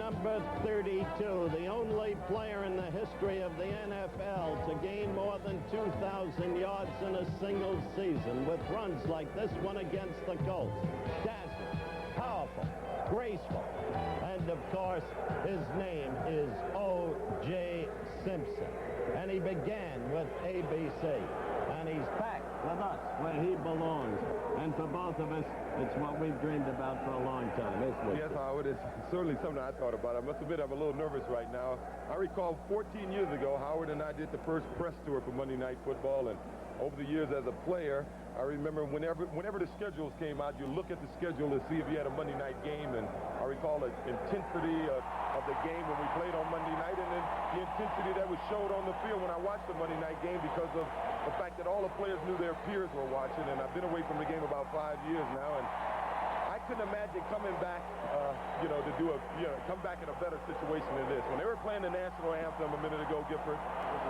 number 32, the only player in the history of the NFL to gain more than 2,000 yards in a single season with runs like this one against the Colts. Dazzling, powerful, graceful, and of course, his name is O.J. Simpson. And he began with ABC. And he's back with us where he belongs. And for both of us, it's what we've dreamed about for a long time, isn't it? Yes, Howard, it's certainly something I thought about. I must admit I'm a little nervous right now. I recall 14 years ago, Howard and I did the first press tour for Monday Night Football, and over the years as a player, I remember whenever the schedules came out, you look at the schedule to see if you had a Monday night game, and I recall the intensity of the game when we played on Monday night, and then the intensity that was showed on the field when I watched the Monday night game because of the fact that all the players knew their peers were watching, and I've been away from the game about 5 years now, and I couldn't imagine coming back, come back in a better situation than this. When they were playing the national anthem a minute ago, Gifford,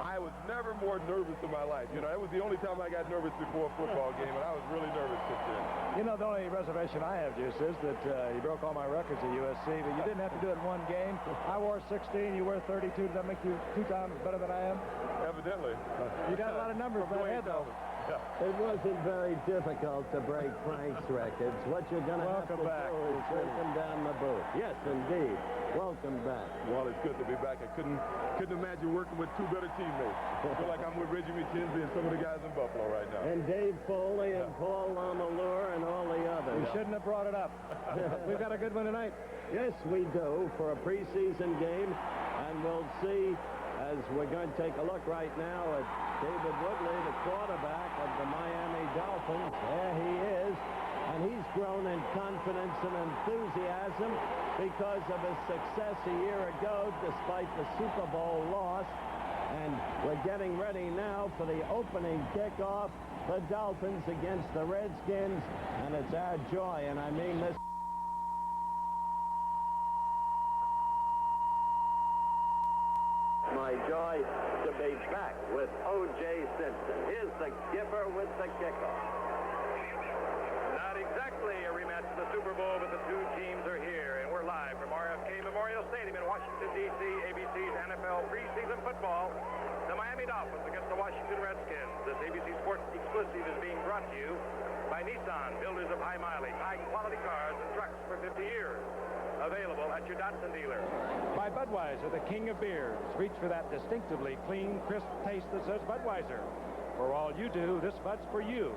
I was never more nervous in my life. That was the only time I got nervous before a football game, and I was really nervous just then. The only reservation I have, Juice, is that you broke all my records at USC, but you didn't have to do it in one game. I wore 16, you wear 32. Does that make you 2 times better than I am? Evidently. You got a lot of numbers in my head, though. Yeah. It wasn't very difficult to break Frank's records. What you're going to have to do is take him down the booth. Yes, indeed. Welcome back. Well, it's good to be back. I couldn't imagine working with 2 better teammates. I feel like I'm with Reggie McKenzie and some of the guys in Buffalo right now. And Dave Foley and Paul Lamalure and all the others. We shouldn't have brought it up. We've got a good one tonight. Yes, we do, for a preseason game. And we'll see, as we're going to take a look right now at David Woodley, the quarterback of the Miami Dolphins. There he is. And he's grown in confidence and enthusiasm because of his success a year ago, despite the Super Bowl loss. And we're getting ready now for the opening kickoff, the Dolphins against the Redskins. And it's our joy, and I mean this. My joy to be back with O.J. Simpson. Here's the skipper with the kickoff. Not exactly a rematch of the Super Bowl, but the 2 teams are here, and we're live from RFK Memorial Stadium in Washington, D.C., ABC's NFL preseason football. The Miami Dolphins against the Washington Redskins. This ABC Sports exclusive is being brought to you by Nissan, builders of high mileage, high-quality cars and trucks for 50 years. Available at your Datsun dealer. By Budweiser, the king of beers. Reach for that distinctively clean, crisp taste that says Budweiser. For all you do, this Bud's for you.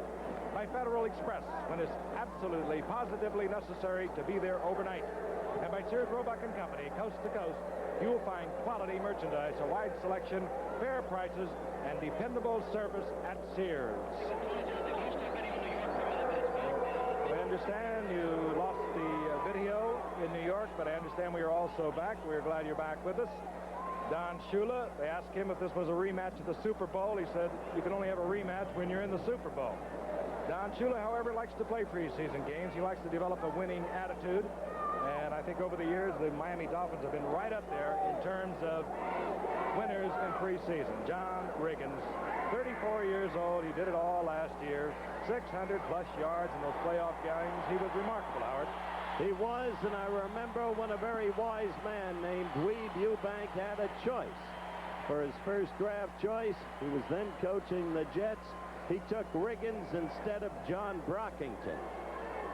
By Federal Express, when it's absolutely, positively necessary to be there overnight. And by Sears Roebuck & Company, coast to coast, you will find quality merchandise, a wide selection, fair prices, and dependable service at Sears. I understand you lost the video in New York, but I understand we are also back. We're glad you're back with us. Don Shula, they asked him if this was a rematch of the Super Bowl. He said you can only have a rematch when you're in the Super Bowl. Don Shula, however, likes to play preseason games. He likes to develop a winning attitude. And I think over the years, the Miami Dolphins have been right up there in terms of winners in preseason. John Riggins, 34 years old. He did it all last year. 600-plus yards in those playoff games. He was remarkable, Howard. He was, and I remember when a very wise man named Weeb Eubank had a choice. For his first draft choice, he was then coaching the Jets. He took Riggins instead of John Brockington.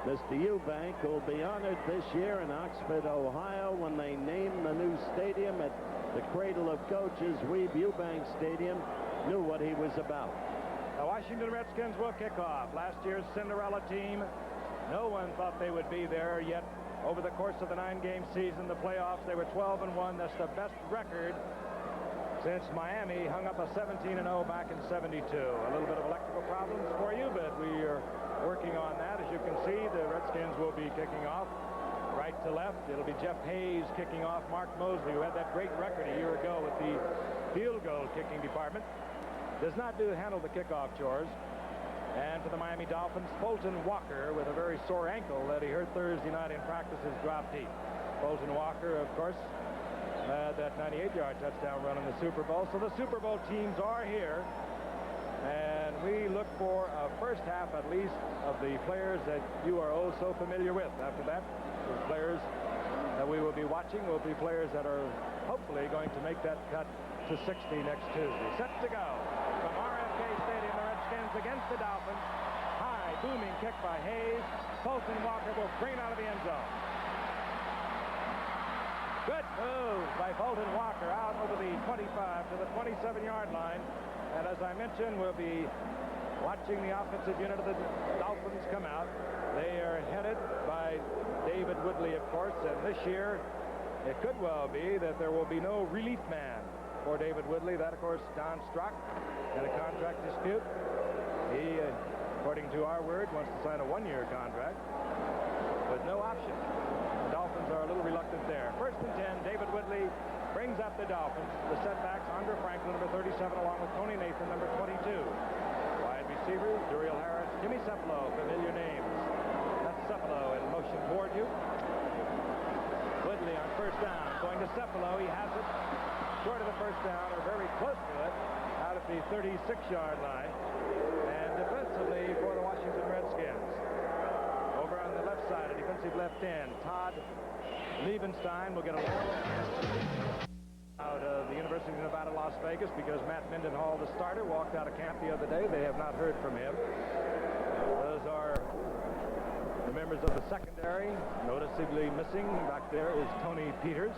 Mr. Eubank will be honored this year in Oxford, Ohio, when they name the new stadium at the Cradle of Coaches. Weeb Eubank Stadium knew what he was about. The Washington Redskins will kick off. Last year's Cinderella team, no one thought they would be there, yet over the course of the 9-game season, the playoffs, they were 12-1. That's the best record since Miami hung up a 17-0 back in '72. A little bit of electrical problems for you, but we are working on that. As you can see, the Redskins will be kicking off right to left. It'll be Jeff Hayes kicking off. Mark Mosley, who had that great record a year ago with the field goal kicking department, does not handle the kickoff chores. And for the Miami Dolphins, Fulton Walker, with a very sore ankle that he hurt Thursday night in practice, has dropped deep. Fulton Walker, of course, had that 98-yard touchdown run in the Super Bowl. So the Super Bowl teams are here. And we look for a first half, at least, of the players that you are oh so familiar with. After that, the players that we will be watching will be players that are hopefully going to make that cut to 60 next Tuesday. Set to go from RFK Stadium, the Redskins against the Dolphins. High, booming kick by Hayes. Fulton Walker will bring it out of the end zone. Good move by Fulton Walker out over the 25 to the 27-yard line. And as I mentioned, we'll be watching the offensive unit of the Dolphins come out. They are headed by David Woodley, of course, and this year it could well be that there will be no relief man for David Woodley. That, of course, Don Strock had a contract dispute. He, according to our word, wants to sign a one-year contract with no option. The Dolphins are a little reluctant there. First and 10, David Woodley brings up the Dolphins. The setbacks, Andre Franklin, number 37, along with Tony Nathan, number 22. Wide receivers, Duriel Harris, Jimmy Cephalo, familiar names. That's Cephalo in motion toward you. Woodley on first down, going to Cephalo. He has it short of the first down, or very close to it, out at the 36-yard line. And defensively for the Washington Redskins. Over on the left side, a defensive left end, Todd Liebenstein will get a out of the University of Nevada, Las Vegas, because Matt Mendenhall, the starter, walked out of camp the other day. They have not heard from him. Those are the members of the secondary. Noticeably missing back there is Tony Peters.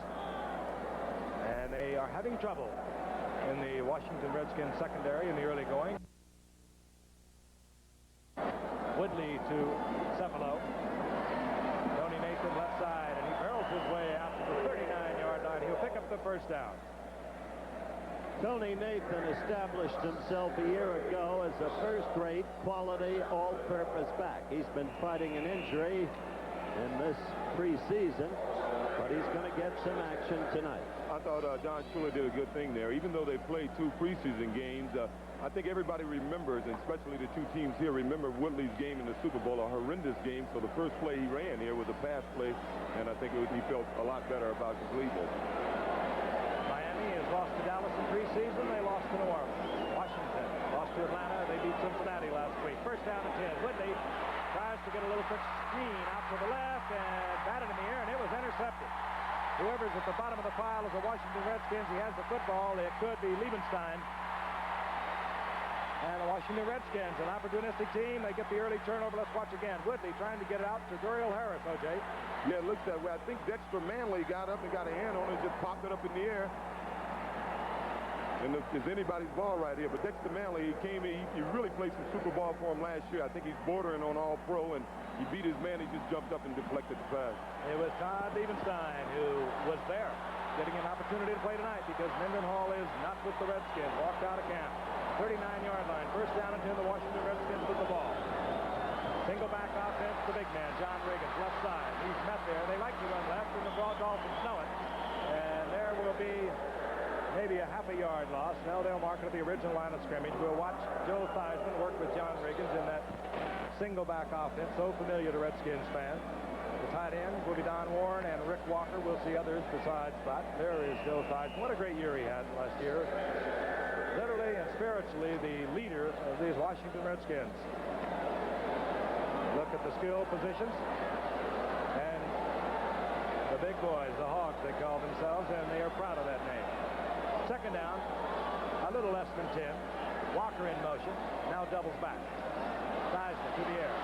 And they are having trouble in the Washington Redskins secondary in the early going. Woodley to Cephalo. Tony Nathan left side, and he barrels his way out to the 39-yard line. He'll pick up the first down. Tony Nathan established himself a year ago as a first-rate, quality, all-purpose back. He's been fighting an injury in this preseason, but he's going to get some action tonight. I thought Don Shula did a good thing there. Even though they played 2 preseason games, I think everybody remembers, and especially the 2 teams here, remember Woodley's game in the Super Bowl, a horrendous game. So the first play he ran here was a pass play, and I think he felt a lot better about completing it. Miami has lost to Dallas in preseason. They lost to New Orleans. Washington lost to Atlanta. They beat Cincinnati last week. First down and 10. Woodley tries to get a little quick screen out to the left and batted in the air, and it was intercepted. Whoever's at the bottom of the pile is the Washington Redskins. He has the football. It could be Liebenstein. And the Washington Redskins, an opportunistic team. They get the early turnover. Let's watch again. Woodley trying to get it out to Duriel Harris, O.J. Yeah, it looks that way. I think Dexter Manley got up and got a hand on it, just popped it up in the air. And it's anybody's ball right here. But Dexter Manley, he came in, he really played some Super Bowl for him last year. I think he's bordering on all-pro, and he beat his man. He just jumped up and deflected the pass. It was Todd Liebenstein who was there, getting an opportunity to play tonight because Mendenhall is not with the Redskins. Walked out of camp. 39-yard line. First down and 10. The Washington Redskins with the ball. Single back offense, the big man, John Riggins, left side. He's met there. They like to run left, and the Dolphins know it. And there will be maybe a half a yard loss. Now they'll mark it at the original line of scrimmage. We'll watch Joe Theismann work with John Riggins in that single back offense, so familiar to Redskins fans. The tight ends will be Don Warren and Rick Walker. We'll see others besides that. There is Joe Theismann. What a great year he had last year. Literally and spiritually the leader of these Washington Redskins. Look at the skill positions. And the big boys, the Hogs, they call themselves, and they are proud of that name. Second down, a little less than 10. Walker in motion, now doubles back. Theismann to the air.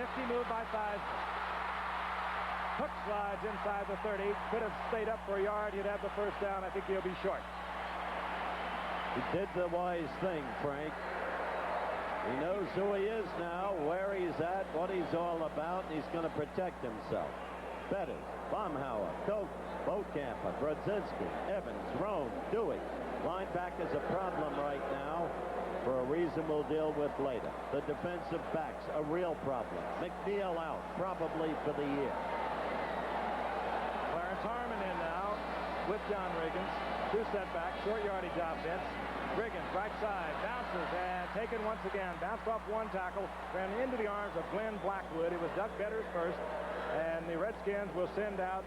Nifty move by Theismann. Hook slides inside the 30. Could have stayed up for a yard. He'd have the first down. I think he'll be short. He did the wise thing, Frank. He knows who he is now, where he's at, what he's all about, and he's going to protect himself. Bettis, Baumhauer, Koch, Bokamper, Brodzinski, Evans, Rome, Dewey. Linebacker's a problem right now for a reason we'll deal with later. The defensive backs, a real problem. McNeil out, probably for the year. Clarence Harmon in now with John Riggins. 2 setbacks, short yardage offense. Riggins, right side, bounces and taken once again. Bounced off one tackle, ran into the arms of Glenn Blackwood. It was Doug Betters first, and the Redskins will send out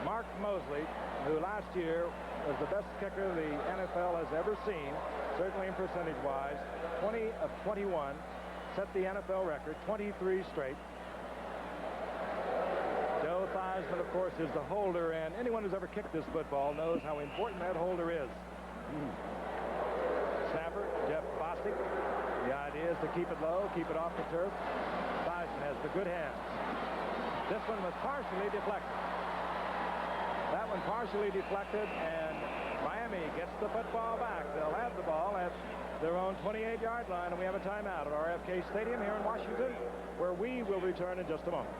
Mark Mosley, who last year was the best kicker the NFL has ever seen, certainly in percentage-wise. 20 of 21, set the NFL record, 23 straight. course, is the holder, and anyone who's ever kicked this football knows how important that holder is. Snapper, Jeff Bostic. The idea is to keep it low, keep it off the turf. Bison has the good hands. This one was partially deflected. That one partially deflected, and Miami gets the football back. They'll have the ball at their own 28-yard line, and we have a timeout at RFK Stadium here in Washington, where we will return in just a moment.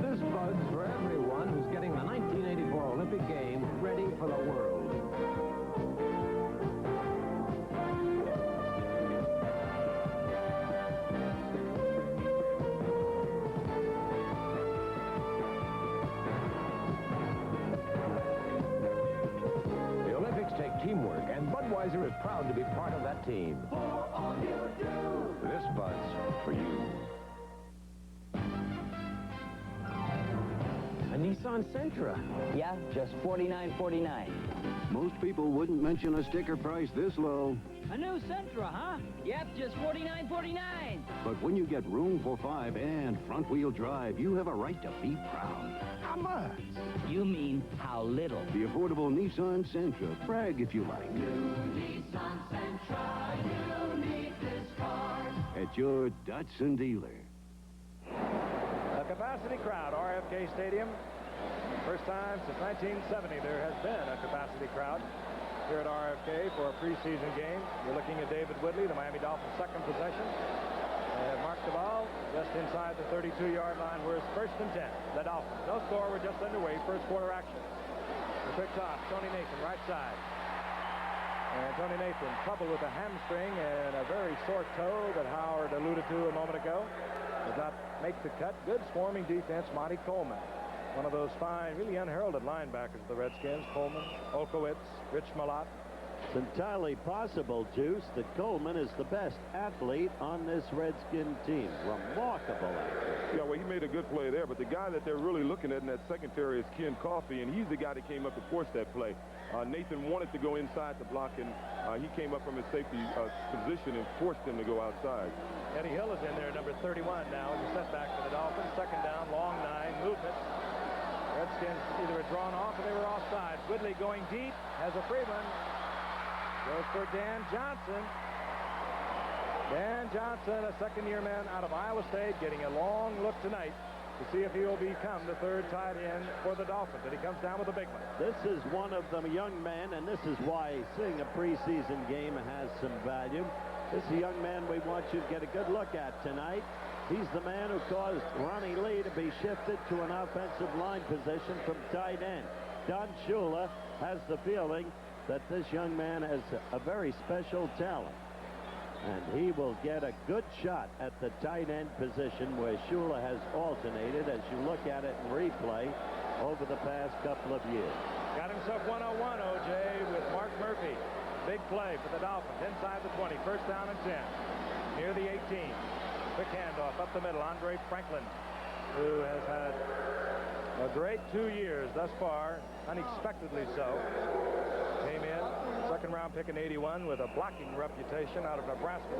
This buzz for everyone who's getting the 1984 Olympic Games ready for the world. The Olympics take teamwork, and Budweiser is proud to be part of that team. For all you do. This buzz for you. A Nissan Sentra. Yeah, just $49.49. Most people wouldn't mention a sticker price this low. A new Sentra, huh? Yep, just $49.49. But when you get room for 5 and front-wheel drive, you have a right to be proud. How much? You mean how little? The affordable Nissan Sentra. Brag if you like. New Nissan Sentra, you need this car. At your Datsun dealer. A capacity crowd, RFK Stadium. First time since 1970 there has been a capacity crowd here at RFK for a preseason game. You're looking at David Woodley, the Miami Dolphins' second possession. They have marked the ball just inside the 32-yard line where it's 1st and 10. The Dolphins. No score. We're just underway. First quarter action. The quick toss. Tony Nathan, right side. And Tony Nathan, trouble with a hamstring and a very sore toe that Howard alluded to a moment ago. Does not make the cut. Good swarming defense, Monty Coleman. One of those fine, really unheralded linebackers of the Redskins. Coleman, Olkowitz, Rich Malott. It's entirely possible, Juice, that Coleman is the best athlete on this Redskin team. Remarkable athlete. Yeah, well, he made a good play there, but the guy that they're really looking at in that secondary is Ken Coffey, and he's the guy that came up to force that play. Nathan wanted to go inside the block, and he came up from his safety position and forced him to go outside. Eddie Hill is in there, number 31 now. It's a setback for the Dolphins. Second down, long 9, movement. Redskins either were drawn off or they were offside. Woodley going deep, has a free one. Goes for Dan Johnson. Dan Johnson, a second-year man out of Iowa State, getting a long look tonight to see if he will become the third tight end for the Dolphins. And he comes down with a big one. This is one of the young men, and this is why seeing a preseason game has some value. This is a young man we want you to get a good look at tonight. He's the man who caused Ronnie Lee to be shifted to an offensive line position from tight end. Don Shula has the feeling that this young man has a very special talent. And he will get a good shot at the tight end position where Shula has alternated as you look at it in replay over the past couple of years. Got himself 101, O.J., with Mark Murphy. Big play for the Dolphins inside the 20. First down and 10. Near the 18. Quick handoff up the middle. Andre Franklin, who has had a great 2 years thus far, unexpectedly so. Came in, second-round pick in 81 with a blocking reputation out of Nebraska.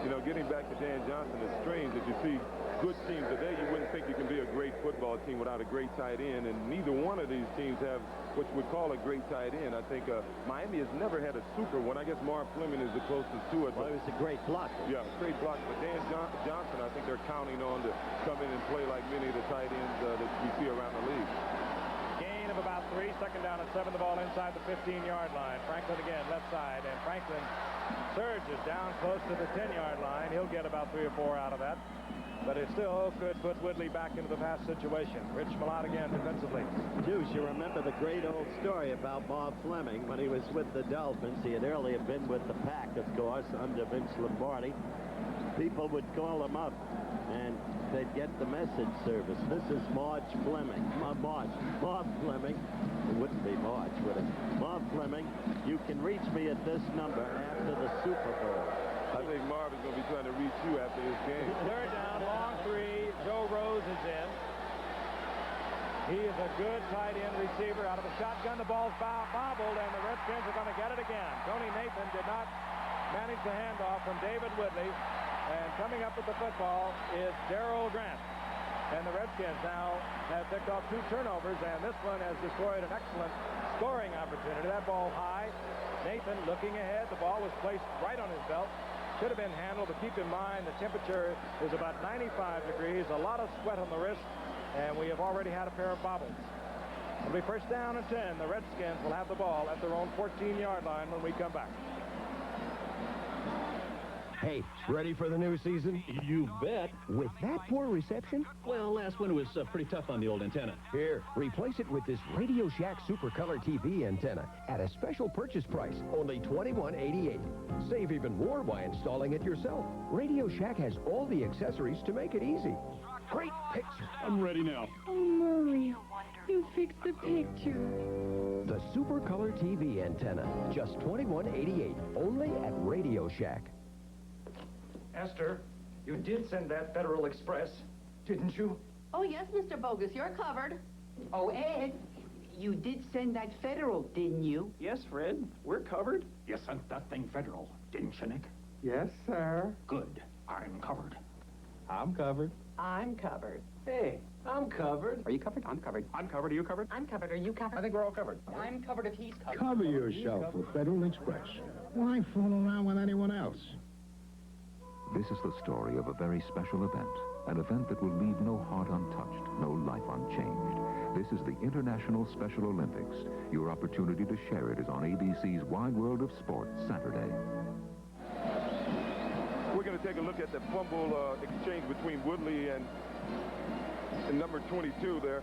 You know, getting back to Dan Johnson, it's strange that you see good teams today. You wouldn't think you can be a great football team without a great tight end, and neither one of these teams have what you would call a great tight end. I think Miami has never had a super one. I guess Marv Fleming is the closest to it. Well, he was a great blocker. Yeah, great blocker. But Dan Johnson, I think they're counting on to come in and play like many of the tight ends that we see around the league. Gain of about 3, second down and 7, the ball inside the 15-yard line. Franklin again, left side, and Franklin surges down close to the 10-yard line. He'll get about 3 or 4 out of that. But it still could put Woodley back into the pass situation. Rich Malott again defensively. Juice, you remember the great old story about Bob Fleming when he was with the Dolphins. He had earlier been with the Pack, of course, under Vince Lombardi. People would call him up, and they'd get the message service. This is Marge Fleming. Bob Fleming. It wouldn't be Marge, would it? Bob Fleming, you can reach me at this number after the Super Bowl. I think Marv is going to be trying to reach you after this game. Third down, long 3. Joe Rose is in. He is a good tight end receiver out of the shotgun. The ball's bobbled, and the Redskins are going to get it again. Tony Nathan did not manage the handoff from David Woodley. And coming up with the football is Darrell Grant. And the Redskins now have picked off 2 turnovers, and this one has destroyed an excellent scoring opportunity. That ball high. Nathan looking ahead. The ball was placed right on his belt. Should have been handled, but keep in mind the temperature is about 95 degrees, a lot of sweat on the wrist, and we have already had a pair of bobbles. It'll be first down and 10. The Redskins will have the ball at their own 14-yard line when we come back. Hey, ready for the new season? You bet. With that poor reception? Well, last winter was pretty tough on the old antenna. Here, replace it with this Radio Shack Super Color TV antenna at a special purchase price, only $21.88. Save even more by installing it yourself. Radio Shack has all the accessories to make it easy. Great picture. I'm ready now. Oh, Murray, you fixed the picture. The Super Color TV antenna, just $21.88, only at Radio Shack. Esther, you did send that Federal Express, didn't you? Oh, yes, Mr. Bogus, you're covered. Oh, Ed, you did send that Federal, didn't you? Yes, Fred. We're covered. You sent that thing Federal, didn't you, Nick? Yes, sir. Good. I'm covered. I'm covered. I'm covered. Hey, I'm covered. Are you covered? I'm covered. I'm covered. Are you covered? I'm covered. Are you covered? I think we're all covered. I'm covered if he's covered. Cover yourself with Federal Express. Why fool around with anyone else? This is the story of a very special event, an event that will leave no heart untouched, no life unchanged. This is the International Special Olympics. Your opportunity to share it is on ABC's Wide World of Sport, Saturday. We're going to take a look at the fumble exchange between Woodley and number 22 there.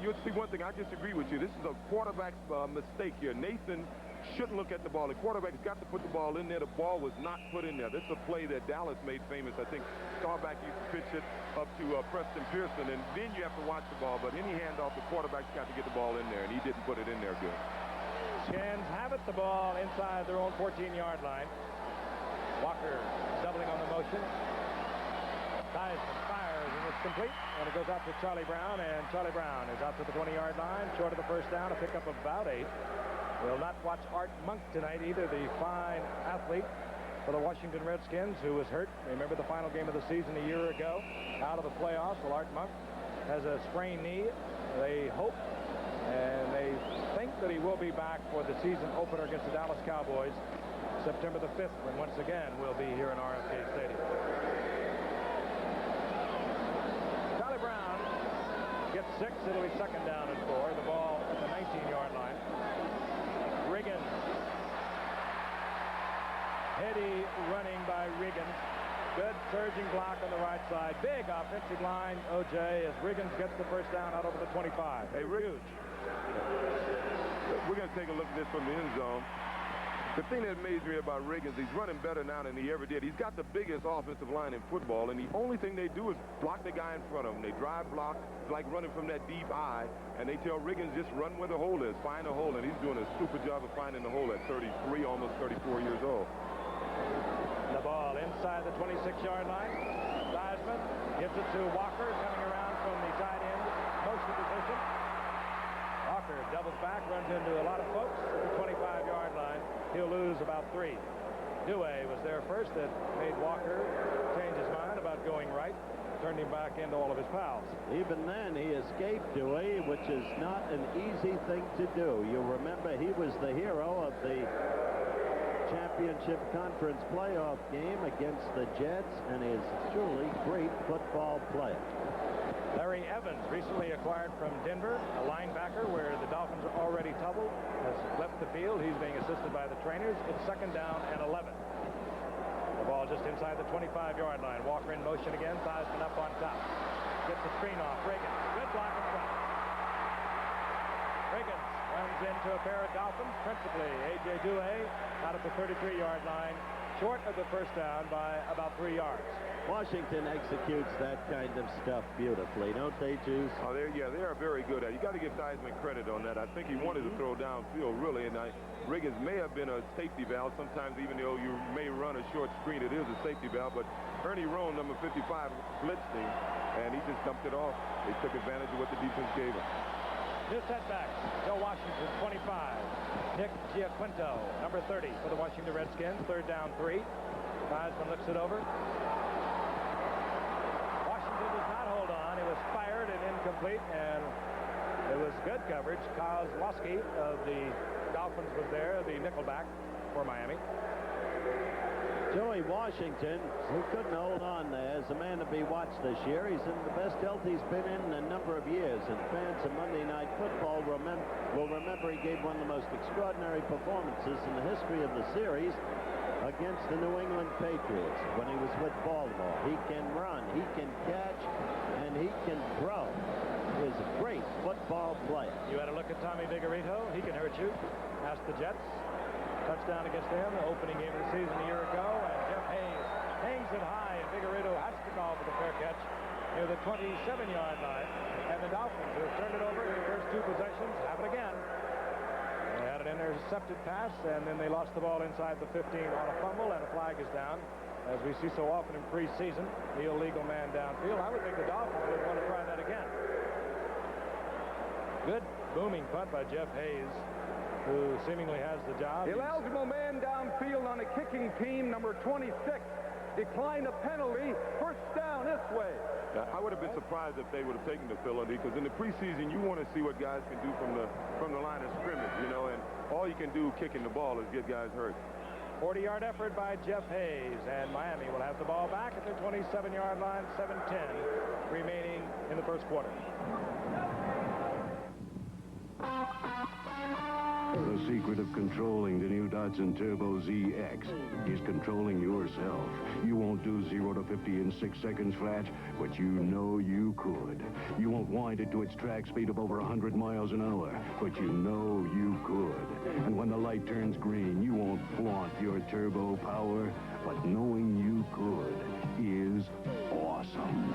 You'll see one thing, I disagree with you. This is a quarterback's mistake here. Nathan shouldn't look at the ball. The quarterback's got to put the ball in there. The ball was not put in there. This is a play that Dallas made famous. I think Staubach used to pitch it up to Preston Pearson, and then you have to watch the ball. But any handoff, the quarterback's got to get the ball in there, and he didn't put it in there good. Skins have it, the ball inside their own 14-yard line. Walker doubling on the motion. Theismann fires, and it's complete. And it goes out to Charlie Brown, and Charlie Brown is out to the 20-yard line, short of the first down, a pickup of about 8. We'll not watch Art Monk tonight either, the fine athlete for the Washington Redskins who was hurt. Remember the final game of the season a year ago, out of the playoffs. Well, Art Monk has a sprained knee. They hope and they think that he will be back for the season opener against the Dallas Cowboys September the 5th, when once again we'll be here in RFK Stadium. Charlie Brown gets 6. It'll be second down and 4. The ball at the 19-yard line. Riggins. Heady running by Riggins. Good surging block on the right side. Big offensive line, O.J., as Riggins gets the first down out over the 25. Hey, Huge. We're going to take a look at this from the end zone. The thing that amazed me about Riggins, he's running better now than he ever did. He's got the biggest offensive line in football, and the only thing they do is block the guy in front of him. They drive block. It's like running from that deep eye, and they tell Riggins just run where the hole is, find a hole, and he's doing a super job of finding the hole at 33, almost 34 years old. The ball inside the 26-yard line. Theismann gives it to Walker, coming around from the tight end motion position. Walker doubles back, runs into a lot of folks at the 25-yard line. He'll lose about 3. Dewey was there first. That made Walker change his mind about going right. Turned him back into all of his pals. Even then, he escaped Dewey, which is not an easy thing to do. You remember he was the hero of the championship conference playoff game against the Jets, and is truly great football player. Larry Evans, recently acquired from Denver, a linebacker where the Dolphins are already doubled, has left the field. He's being assisted by the trainers. It's second down and 11. The ball just inside the 25-yard line. Walker in motion again. Theismann up on top. Gets the screen off. Riggins. Good block in front. Riggins runs into a pair of Dolphins, principally A.J. Dewey, out at the 33-yard line, short of the first down by about 3 yards. Washington executes that kind of stuff beautifully, don't they, Juice? Oh, they are very good at it. You got to give Theismann credit on that. I think he wanted to throw downfield, really, and Riggins may have been a safety valve. Sometimes, even though you may run a short screen, it is a safety valve, but Ernie Roan, number 55, blitzed him, and he just dumped it off. They took advantage of what the defense gave him. New setbacks. Joe Washington, 25. Nick Giaquinto, number 30 for the Washington Redskins. Third down, 3. Heisman looks it over. Washington does not hold on. It was fired and incomplete, and it was good coverage. Kozlowski of the Dolphins was there, the nickelback for Miami. Joey Washington, who couldn't hold on there, is a man to be watched this year. He's in the best health he's been in a number of years, and fans of Monday Night Football will remember he gave one of the most extraordinary performances in the history of the series against the New England Patriots when he was with Baltimore. He can run, he can catch, and he can throw. He is a great football player. You had a look at Tommy Vigorito. He can hurt you. Ask the Jets. Touchdown against them, the opening game of the season a year ago, and Jeff Hayes hangs it high, and Vigorito has to call for the fair catch near the 27-yard line. And the Dolphins, who have turned it over in their first 2 possessions, have it again. They had an intercepted pass, and then they lost the ball inside the 15 on a fumble, and a flag is down. As we see so often in preseason, the illegal man downfield. I would think the Dolphins would want to try that again. Good booming punt by Jeff Hayes, who seemingly has the job. Eligible man downfield on a kicking team, number 26. Declined a penalty. First down this way. I would have been surprised if they would have taken the penalty, because in the preseason you want to see what guys can do from the line of scrimmage, you know, and all you can do kicking the ball is get guys hurt. 40-yard effort by Jeff Hayes, and Miami will have the ball back at their 27-yard line. 7:10 remaining in the first quarter. The secret of controlling the new Datsun Turbo ZX is controlling yourself. You won't do 0 to 50 in 6 seconds flat, but you know you could. You won't wind it to its track speed of over 100 miles an hour, but you know you could. And when the light turns green, you won't flaunt your turbo power, but knowing you could is awesome.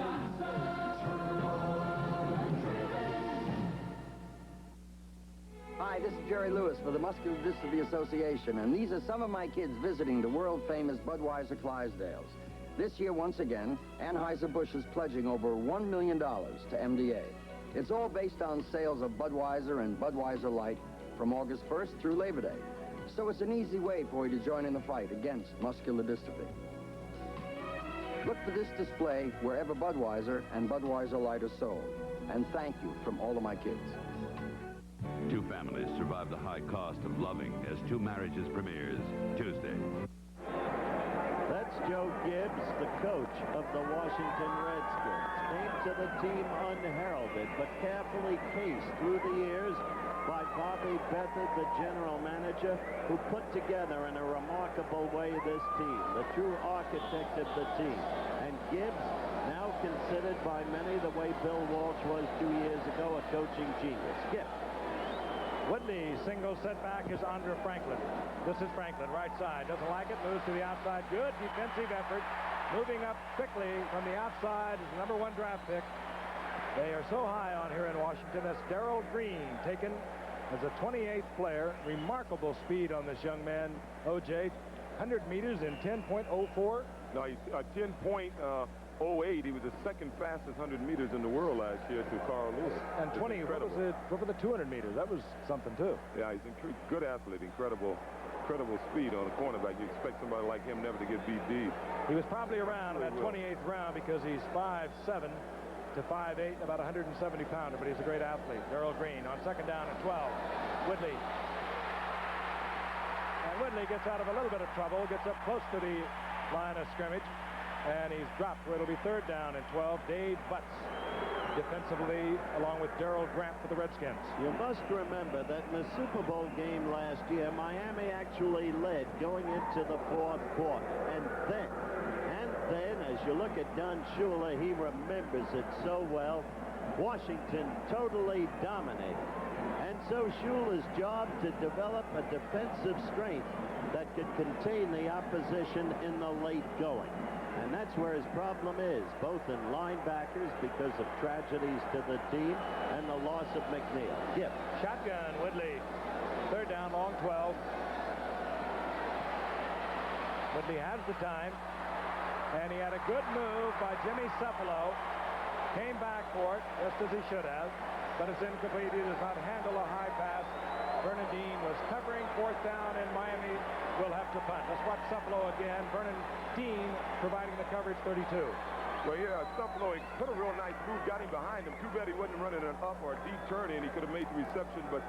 Hi, this is Jerry Lewis for the Muscular Dystrophy Association, and these are some of my kids visiting the world-famous Budweiser Clydesdales. This year, once again, Anheuser-Busch is pledging over $1 million to MDA. It's all based on sales of Budweiser and Budweiser Light from August 1st through Labor Day. So it's an easy way for you to join in the fight against muscular dystrophy. Look for this display wherever Budweiser and Budweiser Light are sold. And thank you from all of my kids. 2 families survive the high cost of loving as 2 marriages premieres Tuesday. That's Joe Gibbs, the coach of the Washington Redskins. Came to the team unheralded, but carefully cased through the years by Bobby Beathard, the general manager, who put together in a remarkable way this team, the true architect of the team. And Gibbs, now considered by many the way Bill Walsh was 2 years ago, a coaching genius. Skip. Woodley, single setback is Andre Franklin. This is Franklin, right side. Doesn't like it, moves to the outside. Good defensive effort. Moving up quickly from the outside is the #1 draft pick. They are so high on here in Washington. That's Darrell Green, taken as a 28th player. Remarkable speed on this young man, O.J. 100 meters in 10.04. No, he's 10.08. He was the second fastest 100 meters in the world last year to Carl Lewis. And 20, what was the 200 meters? That was something, too. Yeah, he's a good athlete, incredible speed on a cornerback. You expect somebody like him never to get beat deep. He was probably around in that 28th round because he's 5'7" to 5'8", about 170 pounder, but he's a great athlete. Darrell Green on 2nd down and 12. Woodley. And Woodley gets out of a little bit of trouble, gets up close to the line of scrimmage, and he's dropped where it'll be 3rd down and 12. Dave Butts defensively, along with Darrell Grant for the Redskins. You must remember that in the Super Bowl game last year, Miami actually led going into the 4th quarter. And then, as you look at Don Shula, he remembers it so well. Washington totally dominated. And so Shula's job to develop a defensive strength that could contain the opposition in the late going. And that's where his problem is, both in linebackers because of tragedies to the team and the loss of McNeil. Skip. Shotgun, Woodley. 3rd down, long 12. Woodley has the time. And he had a good move by Jimmy Cephalo. Came back for it, just as he should have. But it's incomplete. He does not handle a high pass. Vernon Dean was covering. Fourth down, and Miami will have to punt. Let's watch Cephalo again. Vernon Dean providing the coverage, 32. Well, yeah, Cephalo put a real nice move, got him behind him. Too bad he wasn't running an up or a deep turn in. He could have made the reception, but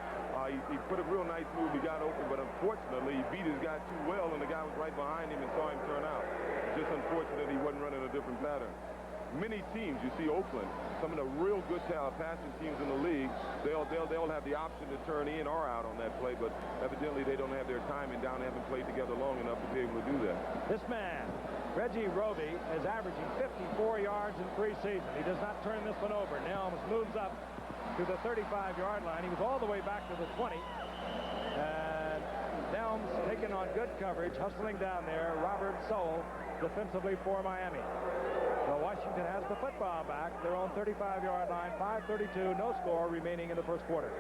he put a real nice move. He got open, but unfortunately, he beat his guy too well, and the guy was right behind him and saw him turn out. It's just unfortunate he wasn't running a different pattern. Many teams, you see Oakland, some of the real good passing teams in the league, they'll have the option to turn in or out on that play, but evidently they don't have their timing down. They haven't played together long enough to be able to do that. This man, Reggie Roby, is averaging 54 yards in preseason. He does not turn this one over. Nelms moves up to the 35-yard line. He was all the way back to the 20. And Nelms taking on good coverage, hustling down there. Robert Sowell defensively for Miami. So Washington has the football back. Their own 35-yard line, 5:32, no score remaining in the first quarter.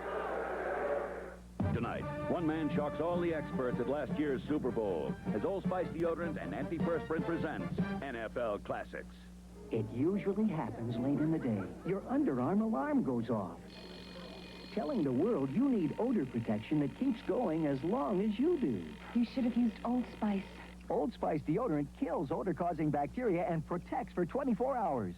Tonight, one man shocks all the experts at last year's Super Bowl as Old Spice Deodorant and Antiperspirant presents NFL Classics. It usually happens late in the day. Your underarm alarm goes off, telling the world you need odor protection that keeps going as long as you do. You should have used Old Spice. Old Spice deodorant kills odor-causing bacteria and protects for 24 hours.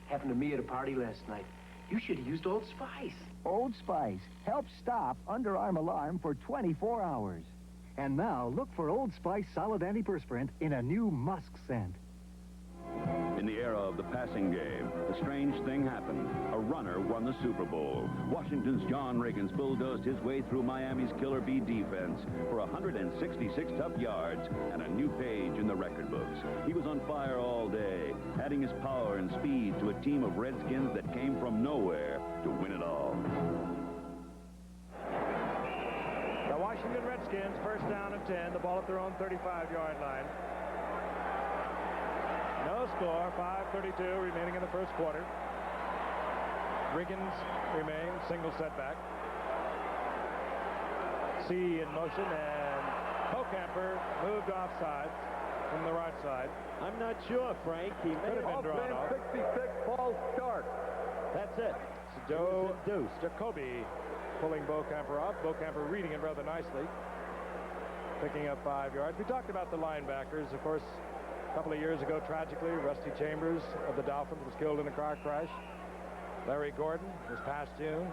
Happened to me at a party last night. You should have used Old Spice. Old Spice helps stop underarm alarm for 24 hours. And now, look for Old Spice Solid Antiperspirant in a new musk scent. In the era of the passing game, a strange thing happened. A runner won the Super Bowl. Washington's John Riggins bulldozed his way through Miami's Killer Bee defense for 166 tough yards and a new page in the record books. He was on fire all day, adding his power and speed to a team of Redskins that came from nowhere to win it all. The Washington Redskins, first down and 10, the ball at their own 35-yard line. No score, 5:32 remaining in the first quarter. Riggins remains, single setback. C in motion, and Bocamper moved offside from the right side. I'm not sure, Frank. He may have been drawn off. 66, false start. That's it. Joe Jacoby pulling Bocamper off. Bocamper reading it rather nicely. Picking up 5 yards. We talked about the linebackers, of course. A couple of years ago, tragically, Rusty Chambers of the Dolphins was killed in a car crash. Larry Gordon, this past June,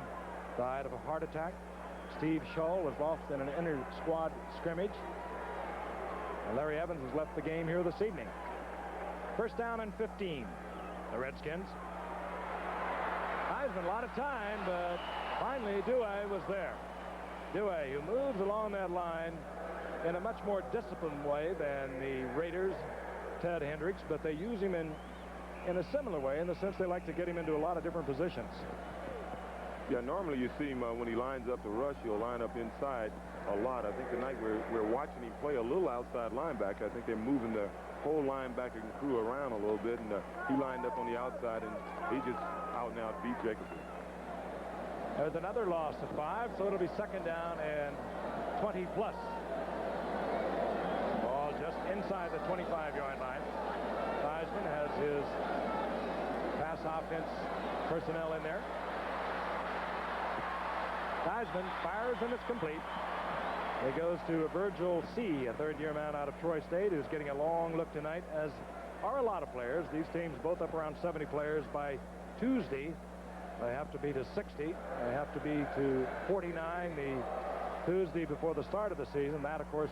died of a heart attack. Steve Scholl was lost in an inter-squad scrimmage. And Larry Evans has left the game here this evening. First down and 15. The Redskins. Heisman, a lot of time, but finally Dewey was there. Dewey, who moves along that line in a much more disciplined way than the Raiders, Ted Hendricks, but they use him in a similar way in the sense they like to get him into a lot of different positions. Yeah, normally you see him when he lines up to rush, he'll line up inside a lot. I think tonight we're watching him play a little outside linebacker. I think they're moving the whole linebacker crew around a little bit, and he lined up on the outside, and he just out and out beat Jacobson. There's another loss of 5, so it'll be second down and 20 plus. Ball just inside the 25-yard line. Theismann has his pass offense personnel in there. Theismann fires and it's complete. It goes to Virgil C., a third-year man out of Troy State, who's getting a long look tonight, as are a lot of players. These teams both up around 70 players. By Tuesday, they have to be to 60. They have to be to 49 the Tuesday before the start of the season. That, of course,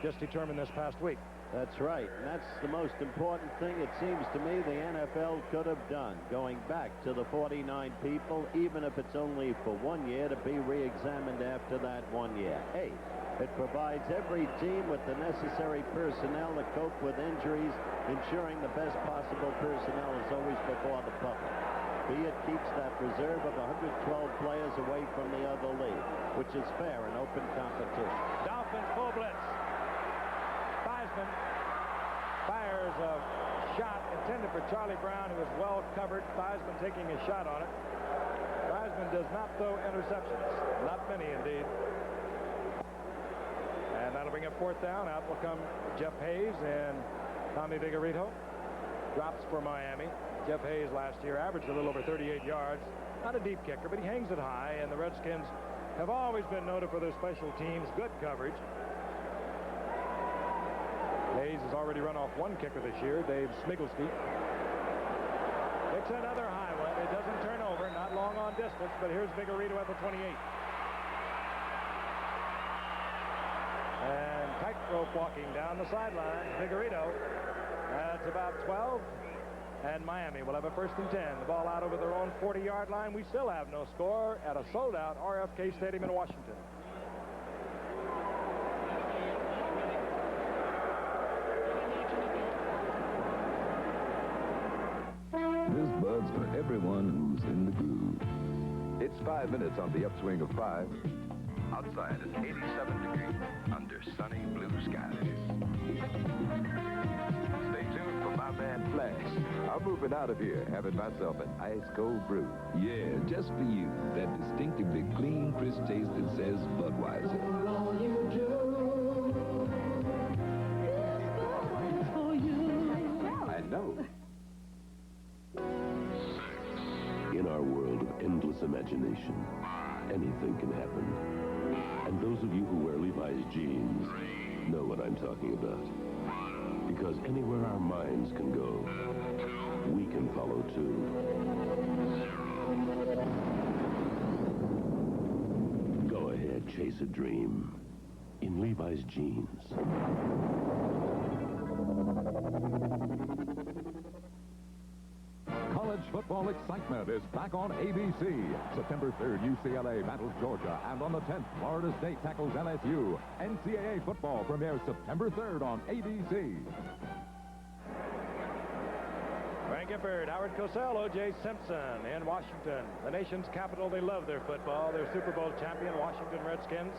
just determined this past week. That's right, and that's the most important thing, it seems to me, the NFL could have done, going back to the 49 people, even if it's only for 1 year, to be re-examined after that 1 year. Hey, it provides every team with the necessary personnel to cope with injuries, ensuring the best possible personnel is always before the public. B, it keeps that reserve of 112 players away from the other league, which is fair and open competition. Dolphins full blitz. Theismann fires a shot intended for Charlie Brown, who was well covered. Theismann taking a shot on it. Theismann does not throw interceptions. Not many, indeed. And that'll bring up fourth down. Out will come Jeff Hayes, and Tommy Vigorito drops for Miami. Jeff Hayes last year averaged a little over 38 yards. Not a deep kicker, but he hangs it high, and the Redskins have always been noted for their special teams. Good coverage. Hayes has already run off one kicker this year, Dave Smigelski. It's another high one. It doesn't turn over, not long on distance, but here's Vigorito at the 28. And tightrope walking down the sideline, Vigorito. That's about 12. And Miami will have a 1st and 10. The ball out over their own 40-yard line. We still have no score at a sold-out RFK Stadium in Washington. This Bud's for everyone who's in the groove. It's 5 minutes on the upswing of 5. Outside it's 87 degrees under sunny blue skies. Stay tuned for my man Flash. I'm moving out of here, having myself an ice-cold brew. Yeah, just for you. That distinctively clean, crisp taste that says Budweiser. All you do is for you. I know. In our world of endless imagination, anything can happen. And those of you who wear Levi's jeans know what I'm talking about. Because anywhere our minds can go, we can follow too. Go ahead, chase a dream in Levi's jeans. College football excitement is back on ABC. September 3rd, UCLA battles Georgia, and on the 10th, Florida State tackles LSU. NCAA football premieres September 3rd on ABC. Frank Gifford, Howard Cosell, O.J. Simpson in Washington. The nation's capital, they love their football. Their Super Bowl champion, Washington Redskins,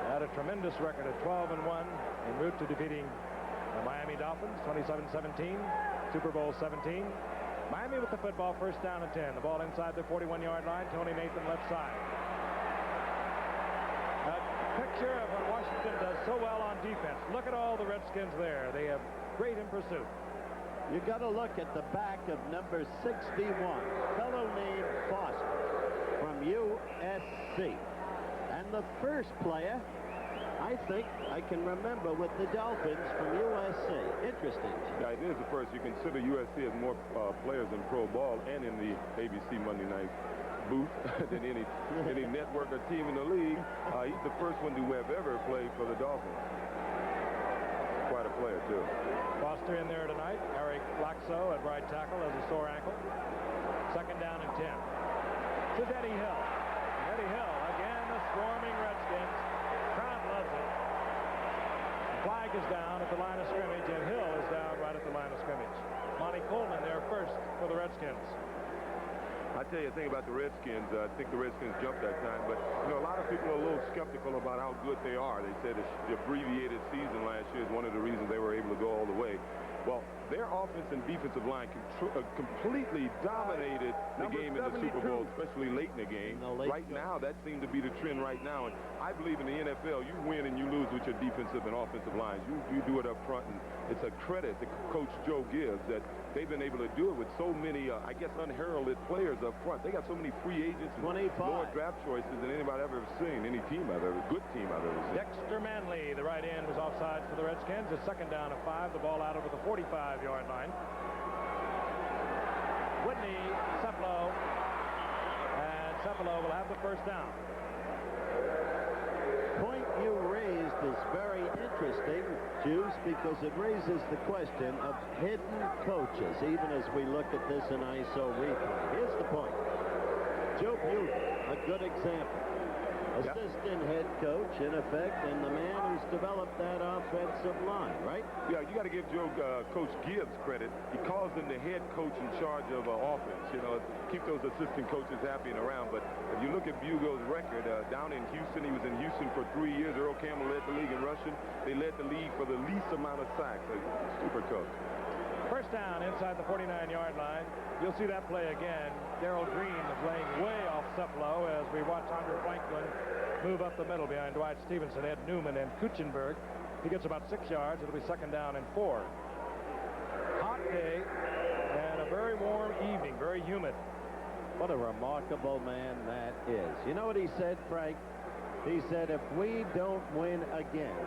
had a tremendous record of 12-1 en route to defeating the Miami Dolphins, 27-17, Super Bowl 17. Miami with the football, 1st down and 10. The ball inside the 41-yard line, Tony Nathan left side. A picture of what Washington does so well on defense. Look at all the Redskins there. They have great in pursuit. You got to look at the back of number 61, fellow named Foster from USC. And the first player, I think I can remember with the Dolphins from USC. Interesting. Yeah, it is the first. You consider USC has more players in pro ball and in the ABC Monday night booth than any network or team in the league. He's the first one to have ever played for the Dolphins. Quite a player, too. Foster in there tonight. Eric Laxo at right tackle has a sore ankle. 2nd down and 10. This is Eddie Hill. Eddie Hill, again, the swarming Redskins. Crowd loves it. The flag is down at the line of scrimmage, and Hill is down right at the line of scrimmage. Monty Coleman there first for the Redskins. I tell you a thing about the Redskins. I think the Redskins jumped that time, but you know, a lot of people are a little skeptical about how good they are. They said the abbreviated season last year is one of the reasons they were able to go all the way. Well, their offense and defensive line completely dominated the game in the Super Bowl, especially late in the game. Right now, that seemed to be the trend right now. And I believe in the NFL, you win and you lose with your defensive and offensive lines. You do it up front, and it's a credit that Coach Joe gives that they've been able to do it with so many, I guess, unheralded players up front. They got so many free agents and more draft choices than anybody I've ever seen, any team I've ever, good team I've ever seen. Dexter Manley, the right end, was offside for the Redskins. A 2nd down and 5. The ball out over the 45-yard line. Whitney, Cephalo, and Cephalo will have the 1st down. Point you raised is very interesting, Juice, because it raises the question of hidden coaches, even as we look at this in ISO replay. Here's the point. Joe Butte, a good example. Assistant head coach, in effect, and the man who's developed that offensive line, right? Yeah, you got to give Coach Gibbs credit. He calls him the head coach in charge of offense. You know, keep those assistant coaches happy and around. But if you look at Bugo's record, down in Houston, he was in Houston for 3 years. Earl Campbell led the league in rushing. They led the league for the least amount of sacks. Super coach. 1st down inside the 49-yard line. You'll see that play again. Darrell Green is laying way off Cephalo as we watch Andre Franklin move up the middle behind Dwight Stevenson, Ed Newman, and Kuchenberg. He gets about 6 yards. It'll be 2nd down and 4. Hot day and a very warm evening, very humid. What a remarkable man that is. You know what he said, Frank? He said, if we don't win again,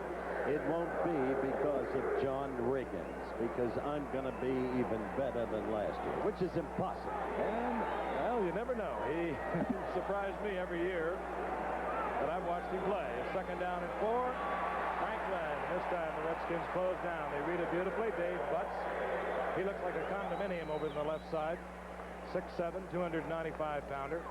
it won't be because of John Riggins, because I'm going to be even better than last year, which is impossible. And, well, you never know. He surprised me every year that I've watched him play. A second down and 4. Franklin. This time the Redskins close down. They read it beautifully. Dave Butts. He looks like a condominium over on the left side. 6'7", 295-pounder.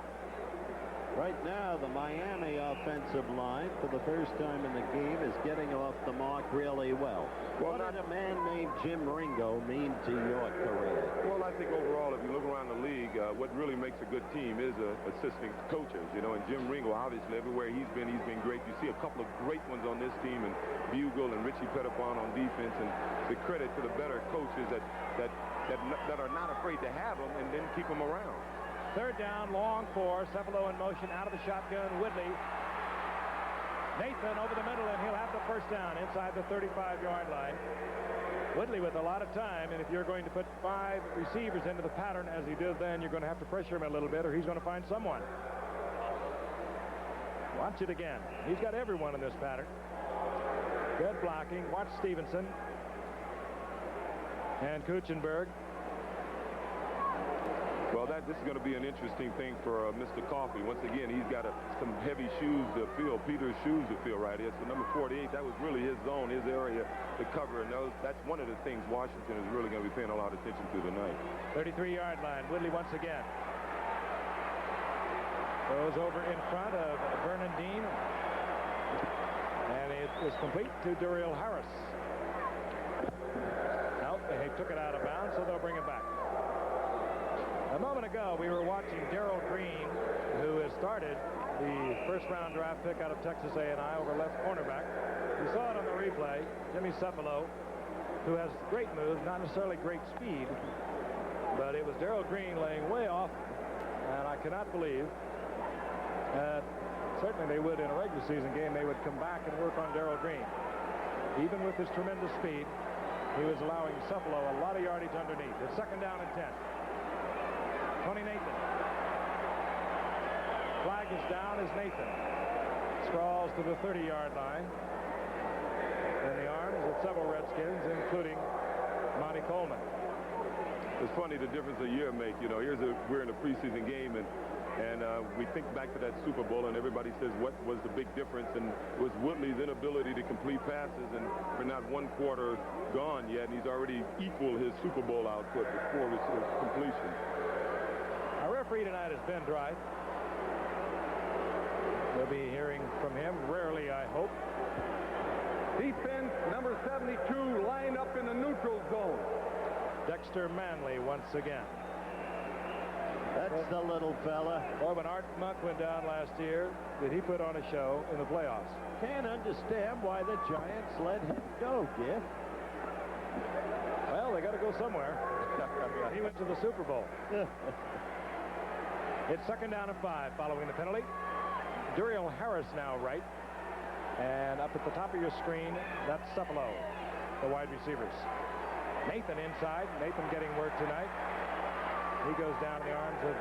Right now, the Miami offensive line, for the first time in the game, is getting off the mark really well. What did a man named Jim Ringo mean to your career? Well, I think overall, if you look around the league, what really makes a good team is assistant coaches. You know, and Jim Ringo, obviously, everywhere he's been great. You see a couple of great ones on this team, and Bugle and Richie Pettipon on defense, and the credit to the better coaches that are not afraid to have them and then keep them around. Third down, long 4. Cephalo in motion out of the shotgun. Woodley. Nathan over the middle, and he'll have the first down inside the 35-yard line. Woodley with a lot of time, and if you're going to put 5 receivers into the pattern as he did then, you're going to have to pressure him a little bit, or he's going to find someone. Watch it again. He's got everyone in this pattern. Good blocking. Watch Stevenson and Kuchenberg. Well, this is going to be an interesting thing for Mr. Coffey. Once again, he's got some heavy shoes to fill, Peter's shoes to fill right here. So number 48, that was really his zone, his area to cover. And that's one of the things Washington is really going to be paying a lot of attention to tonight. 33-yard line. Woodley once again. Goes over in front of Vernon Dean. And it is complete to Duriel Harris. Nope, they took it out of bounds, so they'll bring it back. A moment ago, we were watching Darrell Green, who has started the first-round draft pick out of Texas A&I over left cornerback. We saw it on the replay. Jimmy Cephalo, who has great moves, not necessarily great speed, but it was Darrell Green laying way off, and I cannot believe that certainly they would in a regular season game, they would come back and work on Darrell Green. Even with his tremendous speed, he was allowing Cephalo a lot of yardage underneath. It's second down and 10. Tony Nathan. Flag is down as Nathan sprawls to the 30-yard line. In the arms of several Redskins, including Monty Coleman. It's funny the difference a year make. You know, we're in a preseason game, and we think back to that Super Bowl, and everybody says what was the big difference, and it was Woodley's inability to complete passes, and we're not one quarter gone yet, and he's already equaled his Super Bowl output with 4 completions. Our referee tonight is Ben Dryth. We'll be hearing from him, rarely, I hope. Defense, number 72, lined up in the neutral zone. Dexter Manley once again. That's the little fella. Boy, when Art Monk went down last year, did he put on a show in the playoffs? Can't understand why the Giants let him go, Giff. Well, they got to go somewhere. He went to the Super Bowl. It's second down and 5 following the penalty. Duriel Harris now right. And up at the top of your screen, that's Cephalo, the wide receivers. Nathan inside. Nathan getting work tonight. He goes down in the arms of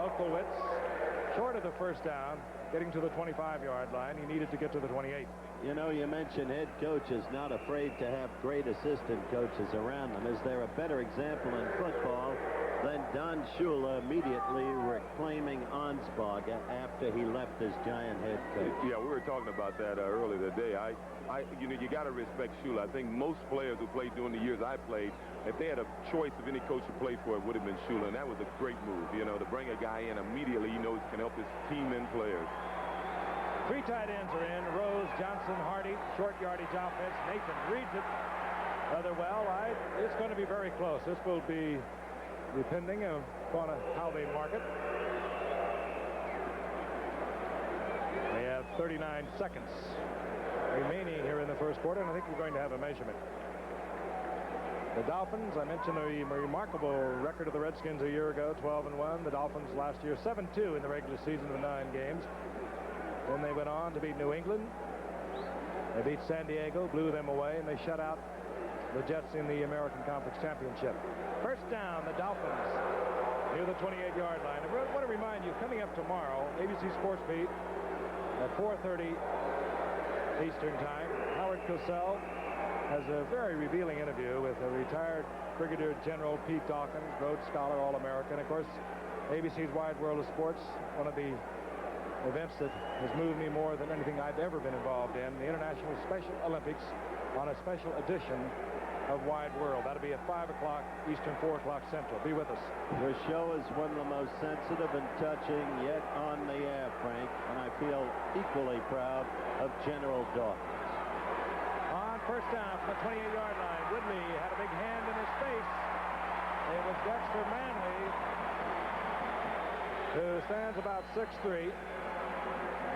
Oklowitz. Short of the first down, getting to the 25-yard line. He needed to get to the 28. You know, you mentioned head coaches not afraid to have great assistant coaches around them. Is there a better example in football than Don Shula immediately reclaiming Ansbacher after he left as Giant head coach? Yeah, we were talking about that earlier today. You know, you got to respect Shula. I think most players who played during the years I played, if they had a choice of any coach to play for, it would have been Shula, and that was a great move, you know, to bring a guy in immediately he knows can help his team and players. 3 tight ends are in. Rose, Johnson, Hardy, short yardage offense. Nathan reads it rather well. It's going to be very close. This will be depending upon how they mark it. We have 39 seconds remaining here in the first quarter, and I think we're going to have a measurement. The Dolphins, I mentioned the remarkable record of the Redskins a year ago, 12-1. The Dolphins last year 7-2 in the regular season of 9 games. Then they went on to beat New England. They beat San Diego, blew them away, and they shut out the Jets in the American Conference Championship. First down, the Dolphins near the the 28-yard line. I want to remind you, coming up tomorrow, ABC Sports Beat at 4:30 Eastern Time, Howard Cosell has a very revealing interview with a retired Brigadier General Pete Dawkins, Rhodes Scholar, All-American. Of course, ABC's Wide World of Sports, one of the events that has moved me more than anything I've ever been involved in, the International Special Olympics on a special edition of Wide World. That'll be at 5 o'clock Eastern, 4 o'clock Central. Be with us. Your show is one of the most sensitive and touching yet on the air, Frank, and I feel equally proud of General Dawkins. On first down from the 28-yard line, Woodley had a big hand in his face. It was Dexter Manley, who stands about 6'3".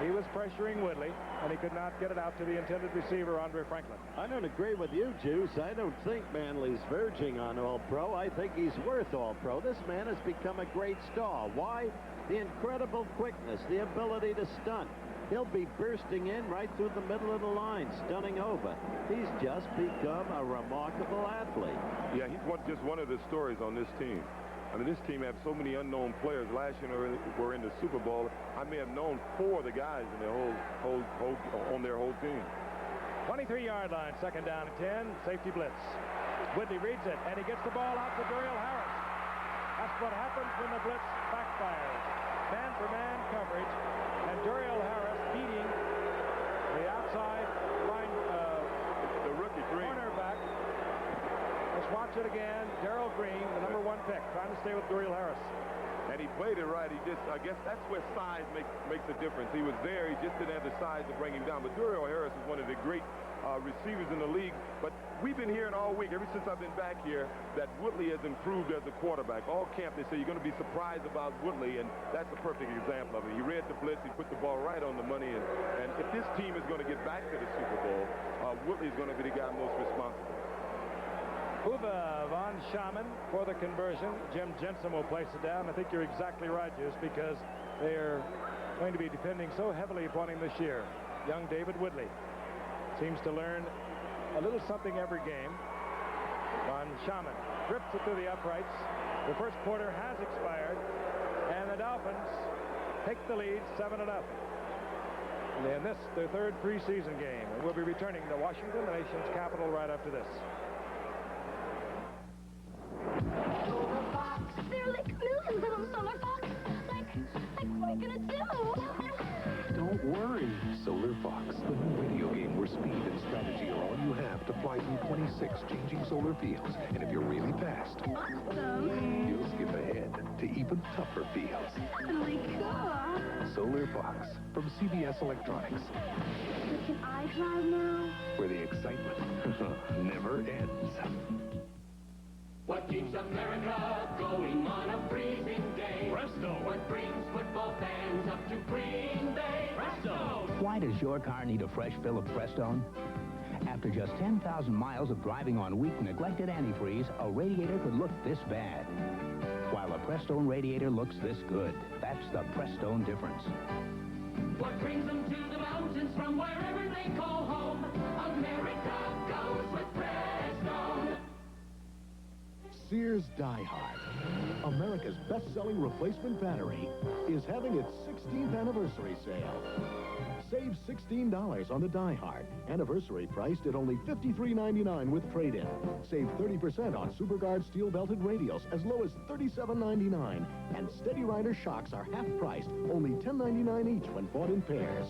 He was pressuring Woodley, and he could not get it out to the intended receiver, Andre Franklin. I don't agree with you, Juice. I don't think Manley's verging on All-Pro. I think he's worth All-Pro. This man has become a great star. Why? The incredible quickness, the ability to stunt. He'll be bursting in right through the middle of the line, stunning over. He's just become a remarkable athlete. Yeah, he's just one of the stories on this team. I mean, this team has so many unknown players. Last year we're in the Super Bowl. I may have known 4 of the guys in their on their whole team. 23-yard line, second down and 10, safety blitz. Woodley reads it, and he gets the ball out to Duriel Harris. That's what happens when the blitz backfires. Man-for-man coverage, and Duriel Harris beating the outside line, the rookie cornerback. Let's watch it again. Darrell Green, the number 1 pick, trying to stay with Duriel Harris. And he played it right. I guess that's where size makes a difference. He was there. He just didn't have the size to bring him down. But Duriel Harris is one of the great receivers in the league. But we've been hearing all week, ever since I've been back here, that Woodley has improved as a quarterback. All camp, they say you're going to be surprised about Woodley, and that's a perfect example of it. He read the blitz. He put the ball right on the money. And if this team is going to get back to the Super Bowl, Woodley is going to be the guy most responsible. Uwe von Schaman for the conversion. Jim Jensen will place it down. I think you're exactly right, Juice, because they are going to be depending so heavily upon him this year. Young David Woodley seems to learn a little something every game. Von Schaman rips it through the uprights. The first quarter has expired, and the Dolphins take the lead 7-0. And this, their 3rd preseason game. And we'll be returning to Washington, the nation's capital, right after this. Solar Fox. There are like millions of them, Solar Fox. Like what are we gonna do? Don't worry. Solar Fox, the new video game where speed and strategy are all you have to fly through 26 changing solar fields. And if you're really fast, Awesome. you'll skip ahead to even tougher fields. Really cool. Solar Fox from CBS Electronics, So can I drive now? where the excitement never ends. What keeps America going on a freezing day? Presto! What brings football fans up to Green Bay? Presto! Why does your car need a fresh fill of Prestone? After just 10,000 miles of driving on weak, neglected antifreeze, a radiator could look this bad, while a Prestone radiator looks this good. That's the Prestone difference. What brings them to the mountains from wherever they call home? America goes with Prestone. Sears Die Hard, America's best-selling replacement battery, is having its 16th anniversary sale. Save $16 on the Die Hard, anniversary priced at only $53.99 with trade-in. Save 30% on SuperGuard steel-belted radials as low as $37.99. And Steady Rider shocks are half-priced, only $10.99 each when bought in pairs.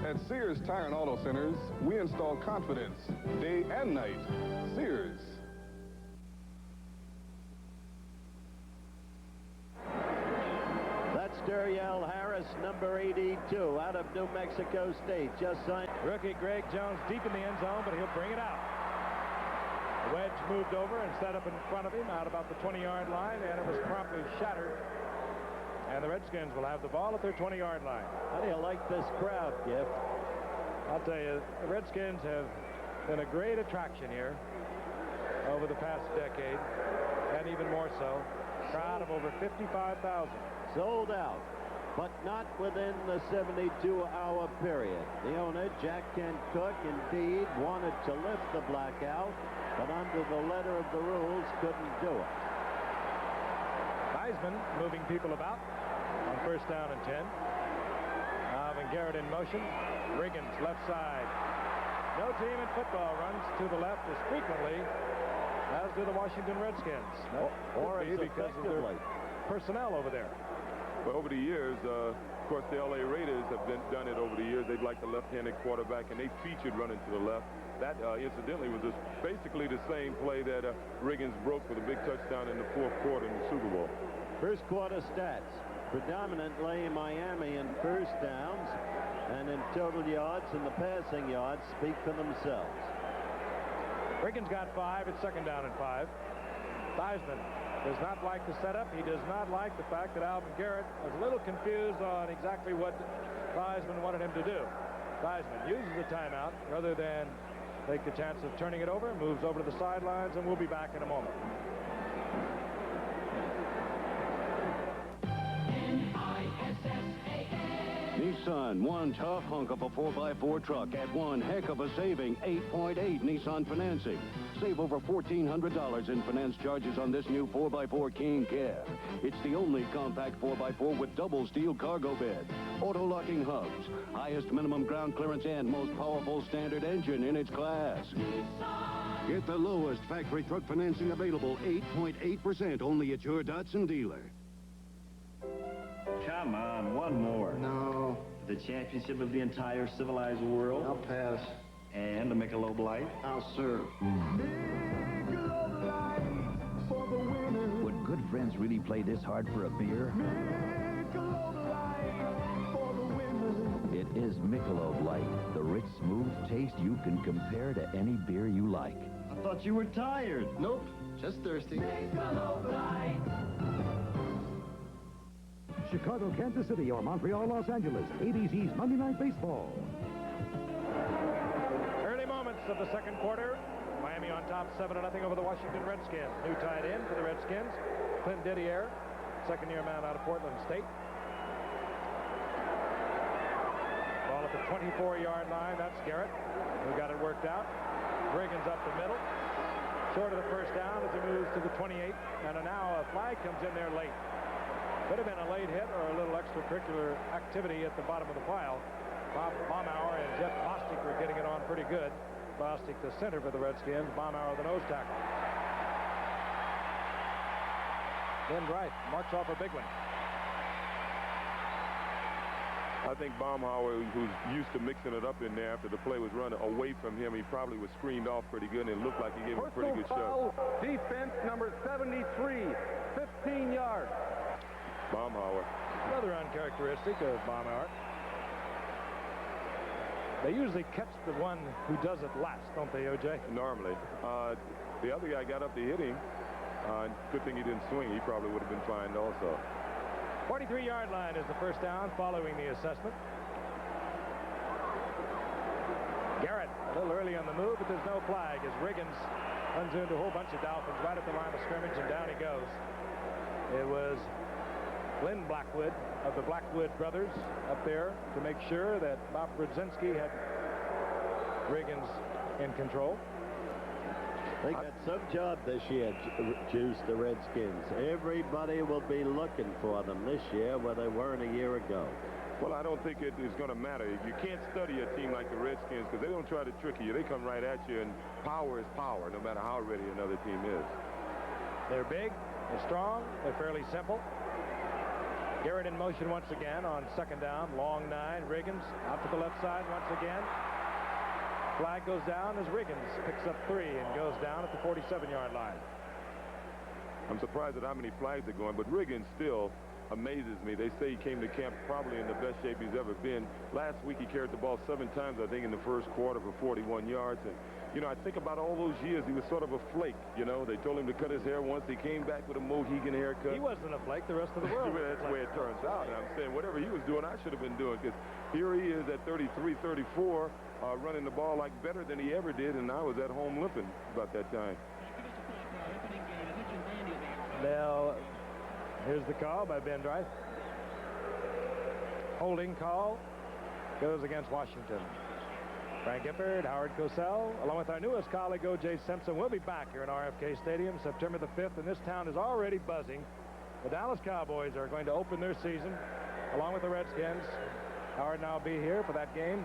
At Sears Tire and Auto Centers, we install confidence day and night. Sears. That's Duriel Harris, number 82, out of New Mexico State. Just signed. Rookie Greg Jones deep in the end zone, but he'll bring it out. The wedge moved over and set up in front of him out about the 20-yard line, and it was promptly shattered. And the Redskins will have the ball at their 20-yard line. How do you like this crowd, Giff? I'll tell you, the Redskins have been a great attraction here over the past decade, and even more so. Crowd of over 55,000. Sold out, but not within the 72-hour period. The owner, Jack Kent Cook, indeed wanted to lift the blackout, but under the letter of the rules, couldn't do it. Nice Theismann moving people about on first down and 10. Alvin Garrett in motion. Riggins, left side. No team in football runs to the left as frequently as do the Washington Redskins. Or as because of their personnel over there. Well, over the years, of course, the L.A. Raiders have done it over the years. They'd like the left-handed quarterback, and they featured running to the left. That, incidentally, was basically the same play that Riggins broke with a big touchdown in the fourth quarter in the Super Bowl. First quarter stats. Predominantly Miami in first downs, and in total yards and the passing yards speak for themselves. Riggins got 5. It's second down and 5. Theismann does not like the setup. He does not like the fact that Alvin Garrett was a little confused on exactly what Theismann wanted him to do. Theismann uses the timeout rather than take the chance of turning it over, moves over to the sidelines, and we'll be back in a moment. Nissan, one tough hunk of a 4x4 truck at one heck of a saving, 8.8 Nissan financing. Save over $1,400 in finance charges on this new 4x4 King Cab. It's the only compact 4x4 with double steel cargo bed, auto-locking hubs, highest minimum ground clearance, and most powerful standard engine in its class. Get the lowest factory truck financing available, 8.8% only at your Datsun dealer. Come on, one more. No. The championship of the entire civilized world. I'll pass. And to Michelob Light. I'll serve. Would good friends really play this hard for a beer? It is Michelob Light, the rich, smooth taste you can compare to any beer you like. I thought you were tired. Nope, just thirsty. Michelob Light. Chicago, Kansas City, or Montreal, Los Angeles. ABC's Monday Night Baseball. Early moments of the second quarter. Miami on top 7-0 over the Washington Redskins. New tight end for the Redskins, Clint Didier, second-year man out of Portland State. Ball at the 24-yard line. That's Garrett, who got it worked out. Riggins up the middle. Short of the first down as he moves to the 28. And now a flag comes in there late. Could have been a late hit or a little extracurricular activity at the bottom of the pile. Bob Baumauer and Jeff Bostic were getting it on pretty good. Bostic, the center for the Redskins. Baumauer, the nose tackle. Ben Wright marks off a big one. I think Baumauer, who's used to mixing it up in there after the play was run away from him, he probably was screened off pretty good, and it looked like he gave him a pretty good shot. Defense number 73, 15 yards. Baumauer. Rather uncharacteristic of Baumauer. They usually catch the one who does it last, don't they, O.J.? Normally. The other guy got up to hit him. Good thing he didn't swing. He probably would have been fined also. 43-yard line is the first down following the assessment. Garrett a little early on the move, but there's no flag as Riggins runs into a whole bunch of Dolphins right at the line of scrimmage, and down he goes. It was Glenn Blackwood of the Blackwood brothers up there to make sure that Bob Brzezinski had Riggins in control. They got some job this year, Juice, the Redskins. Everybody will be looking for them this year where they weren't a year ago. Well, I don't think it is going to matter. You can't study a team like the Redskins because they don't try to trick you. They come right at you, and power is power, no matter how ready another team is. They're big, they're strong, they're fairly simple. Garrett in motion once again on second down, long 9. Riggins out to the left side once again. Flag goes down as Riggins picks up 3 and goes down at the 47-yard line. I'm surprised at how many flags are going, but Riggins still amazes me. They say he came to camp probably in the best shape he's ever been. Last week he carried the ball 7 times, I think, in the first quarter for 41 yards. And, you know, I think about all those years, he was sort of a flake, you know. They told him to cut his hair once. He came back with a Mohegan haircut. He wasn't a flake. The rest of the world was That's the way it turns out. And I'm saying whatever he was doing, I should have been doing, because here he is at 33, 34, running the ball like better than he ever did, and I was at home limping about that time. Now, here's the call by Ben Drive. Holding call goes against Washington. Frank Gifford, Howard Cosell, along with our newest colleague, O.J. Simpson. We'll be back here in RFK Stadium September the 5th, and this town is already buzzing The Dallas Cowboys are going to open their season along with the Redskins. Howard and I'll be here for that game.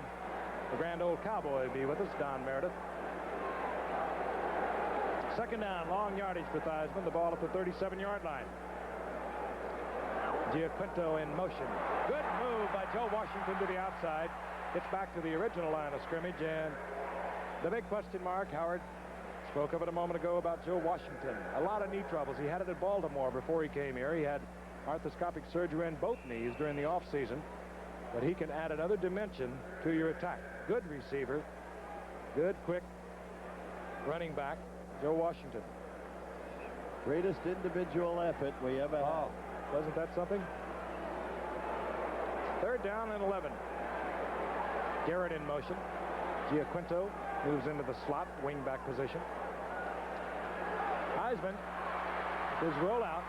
The grand old cowboy will be with us, Don Meredith. Second down, long yardage for Theismann. The ball at the 37-yard line. Giaquinto in motion. Good move by Joe Washington to the outside. Gets back to the original line of scrimmage, and the big question mark, Howard spoke of it a moment ago about Joe Washington. A lot of knee troubles. He had it at Baltimore before he came here. He had arthroscopic surgery in both knees during the offseason, but he can add another dimension to your attack. Good receiver, good, quick running back, Joe Washington. Greatest individual effort we ever had. Wasn't that something? Third down and 11. Garrett in motion. Giaquinto moves into the slot, wing-back position. Theismann, his rollout,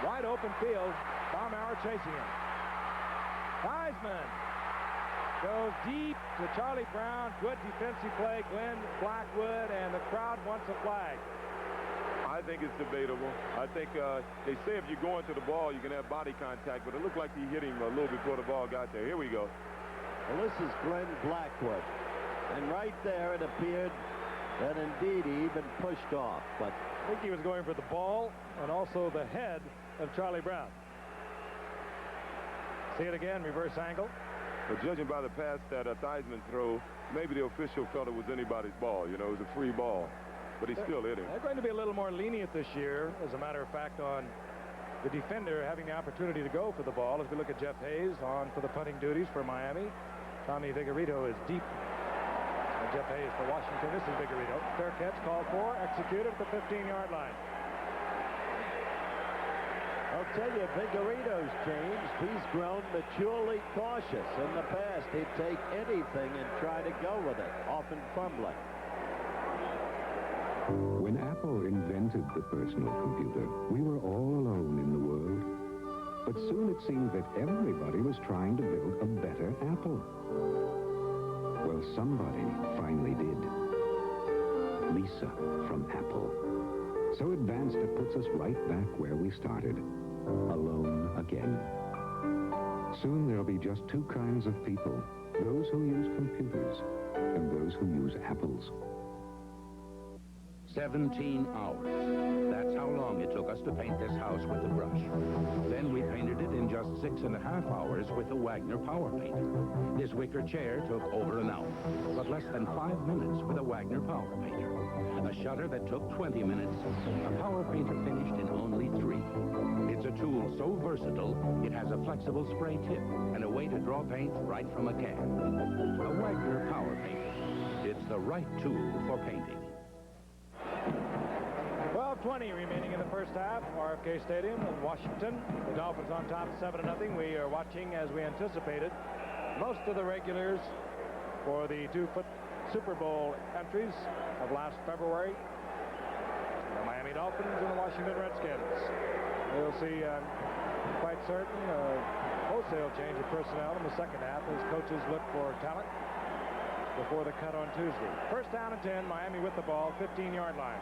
wide open field. Baumauer chasing him. Theismann goes deep to Charlie Brown. Good defensive play. Glenn Blackwood, and the crowd wants a flag. I think it's debatable. I think they say if you're going to the ball, you can have body contact, but it looked like he hit him a little before the ball got there. Here we go. Well, this is Glenn Blackwood. And right there it appeared that indeed he even pushed off. But I think he was going for the ball and also the head of Charlie Brown. See it again, reverse angle. But judging by the pass that Theismann threw, maybe the official felt it was anybody's ball. You know, it was a free ball. But he still hit him. They're going to be a little more lenient this year, as a matter of fact, on the defender having the opportunity to go for the ball. As we look at Jeff Hayes on for the punting duties for Miami. Tommy Vigorito is deep. And Jeff Hayes for Washington. This is Vigorito. Fair catch called for, executed at the 15-yard line. I'll tell you, Vigorito's changed. He's grown maturely cautious. In the past, he'd take anything and try to go with it, often fumbling. When Apple invented the personal computer, we were all alone in the world. But soon it seemed that everybody was trying to build a better Apple. Well, somebody finally did. Lisa from Apple. So advanced it puts us right back where we started. Alone again. Soon there'll be just two kinds of people. Those who use computers and those who use apples. 17 hours. That's how long it took us to paint this house with a brush. Then we painted it in just 6.5 hours with a Wagner Power Painter. This wicker chair took over an hour, but less than 5 minutes with a Wagner Power Painter. A shutter that took 20 minutes, a Power Painter finished in only 3. It's a tool so versatile, it has a flexible spray tip and a way to draw paint right from a can. A Wagner Power Painter. It's the right tool for painting. 12:20 remaining in the first half. RFK Stadium in Washington. The Dolphins on top 7-0. We are watching, as we anticipated, most of the regulars for the 2 Super Bowl entries of last February. The Miami Dolphins and the Washington Redskins. We'll see, quite certain, a wholesale change of personnel in the second half as coaches look for talent before the cut on Tuesday. First down and 10. Miami with the ball, 15-yard line.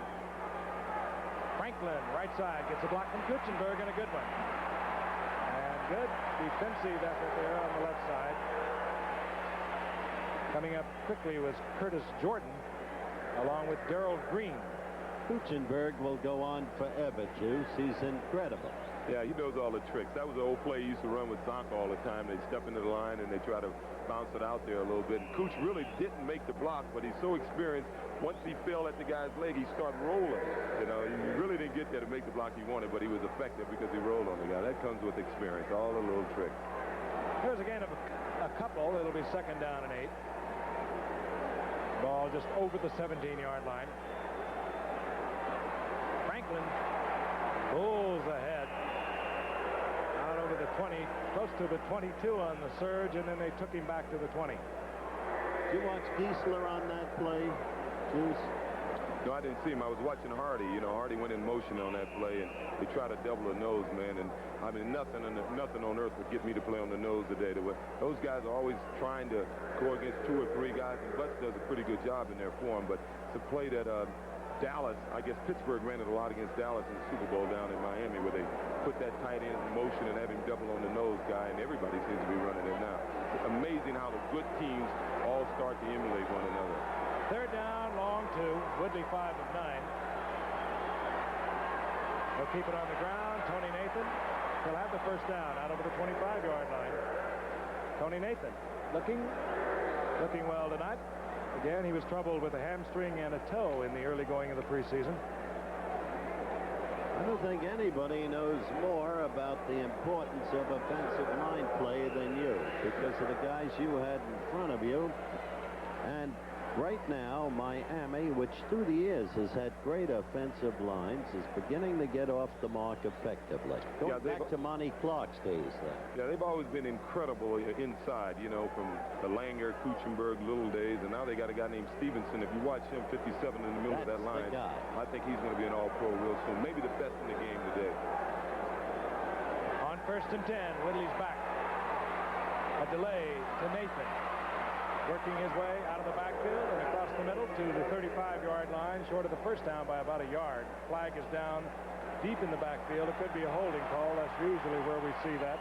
Franklin, right side, gets a block from Kuchenberg and a good one. And good defensive effort there on the left side. Coming up quickly was Curtis Jordan, along with Darrell Green. Kuchenberg will go on forever, Juice. He's incredible. Yeah, he knows all the tricks. That was the old play he used to run with Zonka all the time. They step into the line and they try to bounce it out there a little bit. And Cooch really didn't make the block, but he's so experienced. Once he fell at the guy's leg, he started rolling. You know, he really didn't get there to make the block he wanted, but he was effective because he rolled on the guy. That comes with experience, all the little tricks. Here's a gain of a couple. It'll be second down and 8. Ball just over the 17-yard line. Franklin pulls ahead. Out over the 20, close to the 22 on the surge, and then they took him back to the 20. Did you watch Giesler on that play, Juice? No, I didn't see him. I was watching Hardy. You know, Hardy went in motion on that play, and they tried to double the nose, man. And, I mean, nothing on earth would get me to play on the nose today. Those guys are always trying to go against 2 or 3 guys, and Butts does a pretty good job in there for him. But it's a play that Dallas, I guess Pittsburgh ran it a lot against Dallas in the Super Bowl down in Miami, where they put that tight end in motion and have him double on the nose guy, and everybody seems to be running it now. It's amazing how the good teams all start to emulate one another. Third down, long 2. Woodley 5 of 9. They'll keep it on the ground. Tony Nathan will have the first down out over the 25-yard line. Tony Nathan looking well tonight. Again, he was troubled with a hamstring and a toe in the early going of the preseason. I don't think anybody knows more about the importance of offensive line play than you, because of the guys you had in front of you. And right now, Miami, which through the years has had great offensive lines, is beginning to get off the mark effectively. Going back to Monty Clark's days there. Yeah, they've always been incredible inside, you know, from the Langer, Kuchenberg, little days, and now they got a guy named Stevenson. If you watch him, 57 in the middle of that line, I think he's going to be an all-pro real soon. Maybe the best in the game today. On 1st and 10, Woodley's back. A delay to Nathan. Working his way out of the backfield and across the middle to the 35-yard line, short of the first down by about a yard. Flag is down deep in the backfield. It could be a holding call. That's usually where we see that.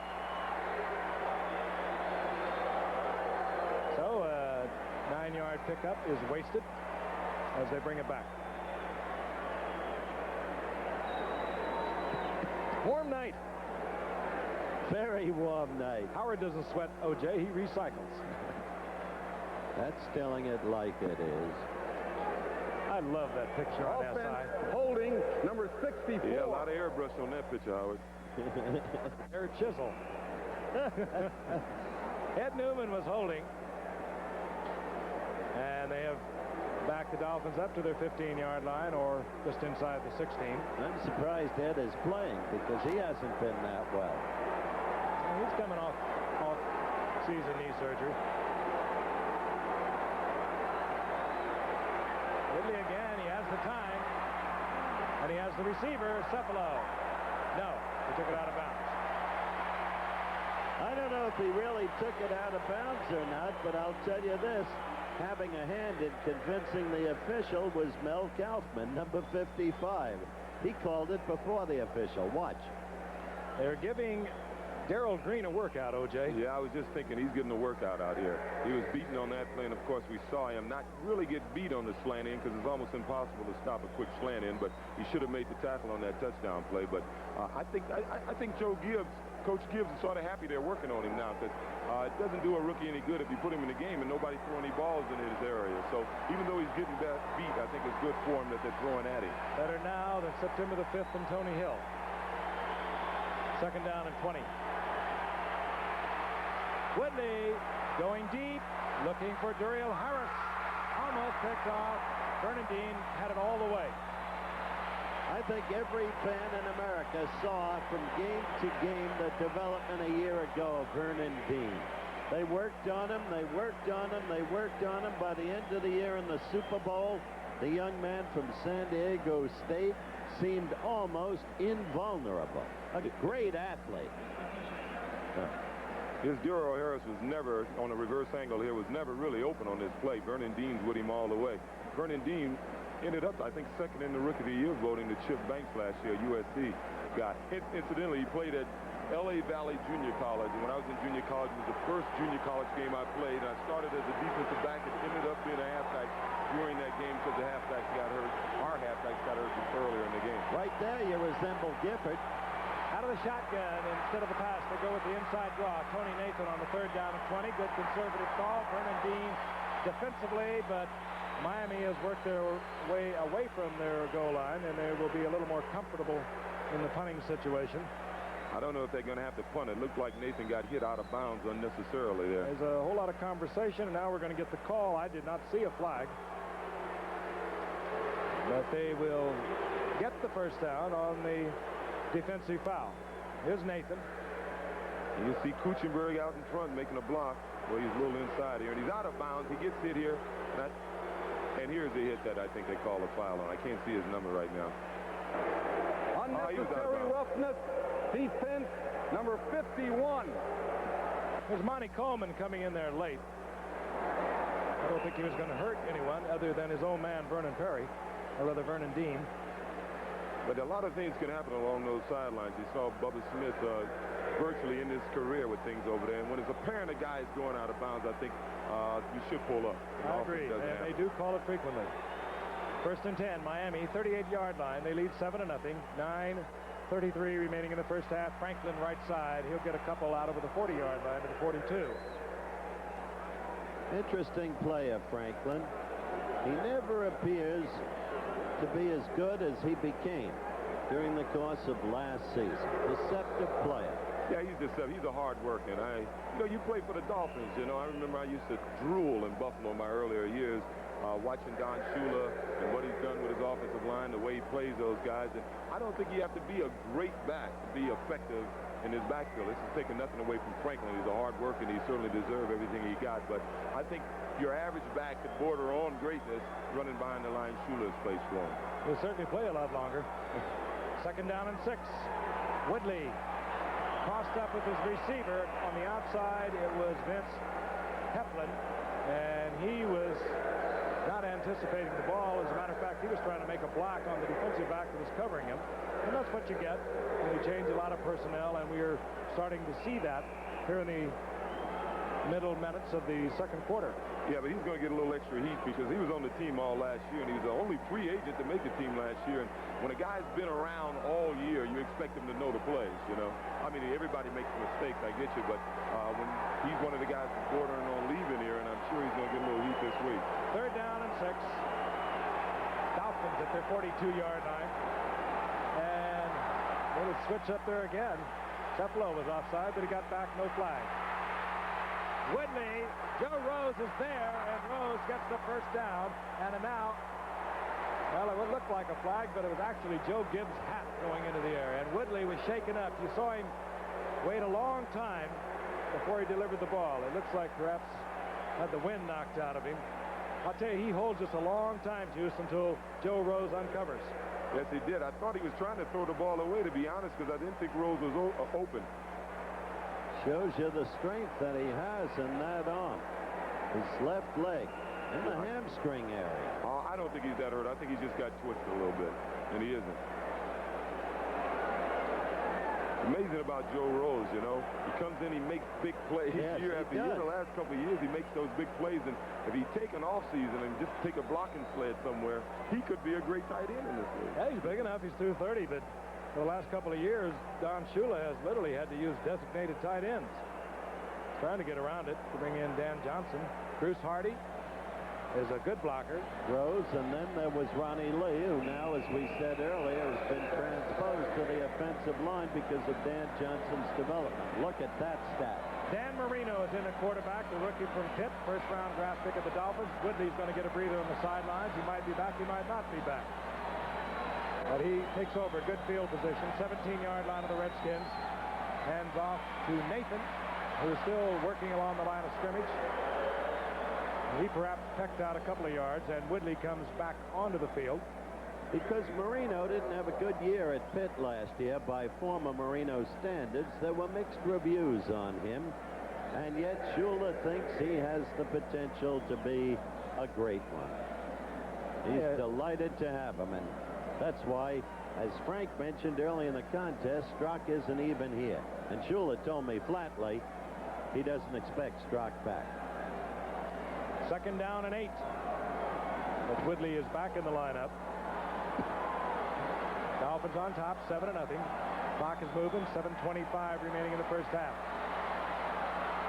So a 9-yard pickup is wasted as they bring it back. Warm night. Very warm night. Howard doesn't sweat O.J. He recycles. That's telling it like it is. I love that picture on SI. Holding number 64. Yeah, a lot of airbrush on that picture, Howard. Air chisel. Ed Newman was holding. And they have backed the Dolphins up to their 15-yard line or just inside the 16. I'm surprised Ed is playing because he hasn't been that well. And he's coming off season knee surgery. Woodley again, he has the time, and he has the receiver, Cephalo. No, he took it out of bounds. I don't know if he really took it out of bounds or not, but I'll tell you this, having a hand in convincing the official was Mel Kaufman, number 55. He called it before the official. Watch. They're giving Darrell Green a workout, O.J. Yeah, I was just thinking he's getting a workout out here. He was beaten on that play, and of course we saw him not really get beat on the slant in because it's almost impossible to stop a quick slant in, but he should have made the tackle on that touchdown play. But I think Coach Gibbs is sort of happy they're working on him now because it doesn't do a rookie any good if you put him in the game and nobody throw any balls in his area. So even though he's getting beat, I think it's good for him that they're throwing at him. Better now than September the 5th from Tony Hill. 2nd down and 20. Woodley going deep, looking for Duriel Harris. Almost picked off. Bernardine had it all the way. I think every fan in America saw from game to game the development a year ago of Vernon Dean. They worked on him, they worked on him, they worked on him. By the end of the year in the Super Bowl, the young man from San Diego State seemed almost invulnerable. A great athlete. His Duriel Harris was never, on a reverse angle here, was never really open on this play. Vernon Dean's with him all the way. Vernon Dean ended up, I think, 2nd in the Rookie of the Year voting to Chip Banks last year, USC guy. Incidentally, he played at L.A. Valley Junior College, and when I was in junior college, it was the first junior college game I played, and I started as a defensive back and ended up being a halfback during that game because the halfbacks got hurt. Our halfbacks got hurt earlier in the game. Right there, you resemble Gifford. Out of the shotgun, instead of the pass, they go with the inside draw. Tony Nathan on the 3rd down and 20. Good conservative call. Vernon Dean defensively, but Miami has worked their way away from their goal line, and they will be a little more comfortable in the punting situation. I don't know if they're going to have to punt. It looked like Nathan got hit out of bounds unnecessarily there. There's a whole lot of conversation, and now we're going to get the call. I did not see a flag. But they will get the first down on the defensive foul. Here's Nathan. And you see Kuchenberg out in front making a block. Well, he's a little inside here, and he's out of bounds. He gets hit here. And here's the hit that I think they call a foul on. I can't see his number right now. Unnecessary roughness, defense, number 51. There's Monty Coleman coming in there late. I don't think he was going to hurt anyone other than his own man, Vernon Perry. or rather Vernon Dean. But a lot of things can happen along those sidelines. You saw Bubba Smith virtually in his career with things over there. And when it's apparent a guy is going out of bounds, I think you should pull up. I agree. And they do call it frequently. 1st and 10, Miami, 38-yard line. They lead 7-0. 9:33 remaining in the first half. Franklin right side. He'll get a couple out over the 40-yard line to the 42. Interesting player, Franklin. He never appears to be as good as he became during the course of last season. Deceptive player. Yeah, he's deceptive. He's a hard worker. And you play for the Dolphins. I remember I used to drool in Buffalo in my earlier years, watching Don Shula and what he's done with his offensive line, the way he plays those guys. And I don't think you have to be a great back to be effective in his backfield. This is taking nothing away from Franklin. He's a hard worker, and he certainly deserves everything he got. But I think your average back could border on greatness running behind the line Shula's place for him. He'll certainly play a lot longer. 2nd down and 6. Woodley crossed up with his receiver. On the outside, it was Vince Heflin, and he was not anticipating the ball. As a matter of fact, he was trying to make a block on the defensive back that was covering him. And that's what you get when you change a lot of personnel, and we are starting to see that here in the middle minutes of the second quarter. Yeah, but he's going to get a little extra heat because he was on the team all last year, and he was the only free agent to make the team last year. And when a guy's been around all year, you expect him to know the plays, I mean, everybody makes mistakes, I get you, but when he's one of the guys that's bordering on leaving here, and I'm sure he's going to get a little heat this week. 3rd down and 6. Dolphins at their 42-yard line. And a little switch up there again. Cephalo was offside, but he got back, no flag. Woodley, Joe Rose is there, and Rose gets the first down. And now, well, it would look like a flag, but it was actually Joe Gibbs' hat going into the air. And Woodley was shaken up. You saw him wait a long time before he delivered the ball. It looks like perhaps had the wind knocked out of him. I'll tell you, he holds us a long time, Juice, until Joe Rose uncovers. Yes, he did. I thought he was trying to throw the ball away, to be honest, because I didn't think Rose was open. Shows you the strength that he has in that arm. His left leg in the hamstring area. I don't think he's that hurt. I think he just got twisted a little bit, and he isn't. Amazing about Joe Rose, He comes in, he makes big plays year after year. The last couple of years, he makes those big plays, and if he take an off season and just take a blocking sled somewhere, he could be a great tight end in this league. Yeah, he's big enough. He's 230, but for the last couple of years, Don Shula has literally had to use designated tight ends. Trying to get around it to bring in Dan Johnson. Bruce Hardy is a good blocker. Rose, and then there was Ronnie Lee, who now, as we said earlier, has been transposed to the offensive line because of Dan Johnson's development. Look at that stat. Dan Marino is in at quarterback, the rookie from Pitt, first-round draft pick of the Dolphins. Woodley's going to get a breather on the sidelines. He might be back, he might not be back. But he takes over, good field position, 17-yard line of the Redskins. Hands off to Nathan, who is still working along the line of scrimmage. He perhaps pecked out a couple of yards, and Woodley comes back onto the field. Because Marino didn't have a good year at Pitt last year by former Marino standards, there were mixed reviews on him, and yet Shula thinks he has the potential to be a great one. He's delighted to have him, and that's why, as Frank mentioned early in the contest, Strzok isn't even here. And Shula told me flatly he doesn't expect Strzok back. 2nd down and 8. But Woodley is back in the lineup. Dolphins on top, 7-0. Clock is moving, 7:25 remaining in the first half.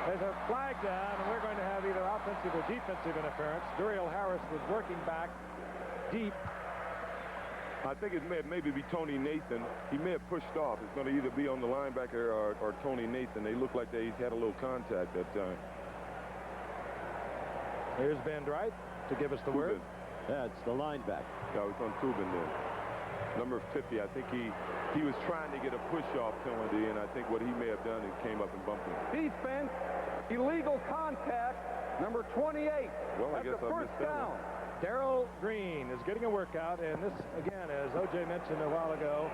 There's a flag down, and we're going to have either offensive or defensive interference. Duriel Harris was working back deep. I think it may maybe be Tony Nathan. He may have pushed off. It's going to either be on the linebacker or Tony Nathan. They look like they had a little contact that time. Here's Ben Dwight to give us the word. Yeah, it's the linebacker. Yeah, it's on Tubin there. Number 50, I think he was trying to get a push-off penalty, and I think what he may have done is came up and bumped him. Defense, illegal contact, number 28. Well, I guess the first down. Darrell Green is getting a workout, and this, again, as O.J. mentioned a while ago,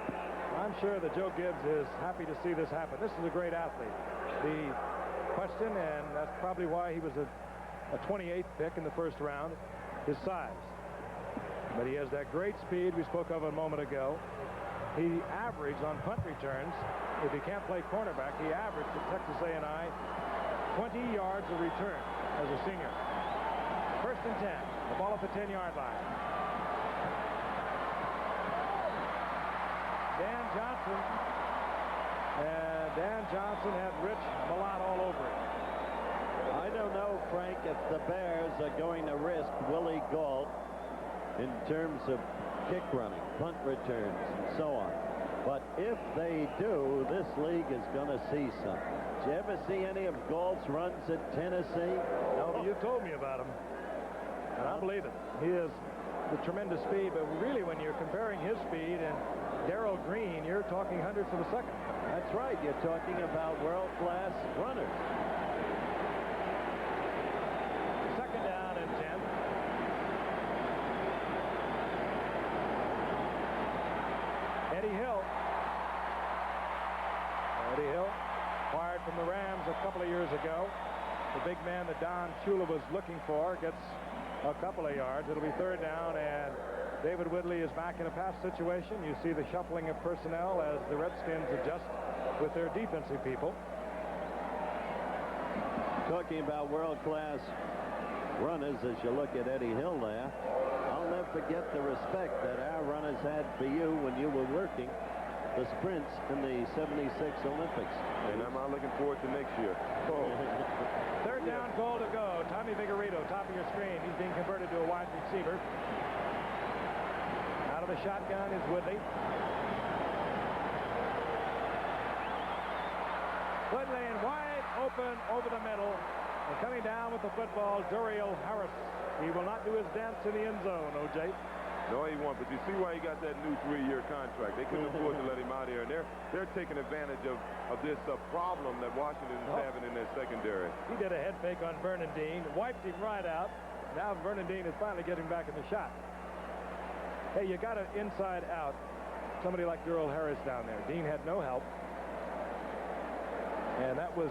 I'm sure that Joe Gibbs is happy to see this happen. This is a great athlete. The question, and that's probably why he was a 28th pick in the first round, his size. But he has that great speed we spoke of a moment ago. He averaged on punt returns, if he can't play cornerback, he averaged at Texas A&I 20 yards a return as a senior. First and 10. The ball at the 10-yard line. Dan Johnson. And Dan Johnson had Rich Malott all over it. I don't know, Frank, if the Bears are going to risk Willie Gault in terms of kick running, punt returns, and so on. But if they do, this league is going to see something. Did you ever see any of Gault's runs at Tennessee? No, but you told me about him. And I believe it. He has the tremendous speed, but really when you're comparing his speed and Darrell Green, you're talking hundredths of a second. That's right. You're talking about world-class runners. Second down and 10. Eddie Hill. Eddie Hill, acquired from the Rams a couple of years ago. The big man that Don Shula was looking for gets a couple of yards. It'll be third down, and David Woodley is back in a pass situation. You see the shuffling of personnel as the Redskins adjust with their defensive people. Talking about world-class runners, as you look at Eddie Hill there, I'll never forget the respect that our runners had for you when you were working the sprints in the '76 Olympics. And I'm looking forward to next year. Oh. Third down, goal to go. Tommy Vigorito, top of your screen. He's being converted to a wide receiver. Out of the shotgun is Woodley. Woodley and wide open over the middle. And coming down with the football, Duriel Harris. He will not do his dance in the end zone, O.J. No, he won't, but you see why he got that new 3-year contract. They couldn't afford to let him out here, and they're taking advantage of this problem that Washington is having in their secondary. He did a head fake on Vernon Dean, wiped him right out. Now Vernon Dean is finally getting back in the shot. Hey, you got an inside out, somebody like Duriel Harris down there. Dean had no help, and that was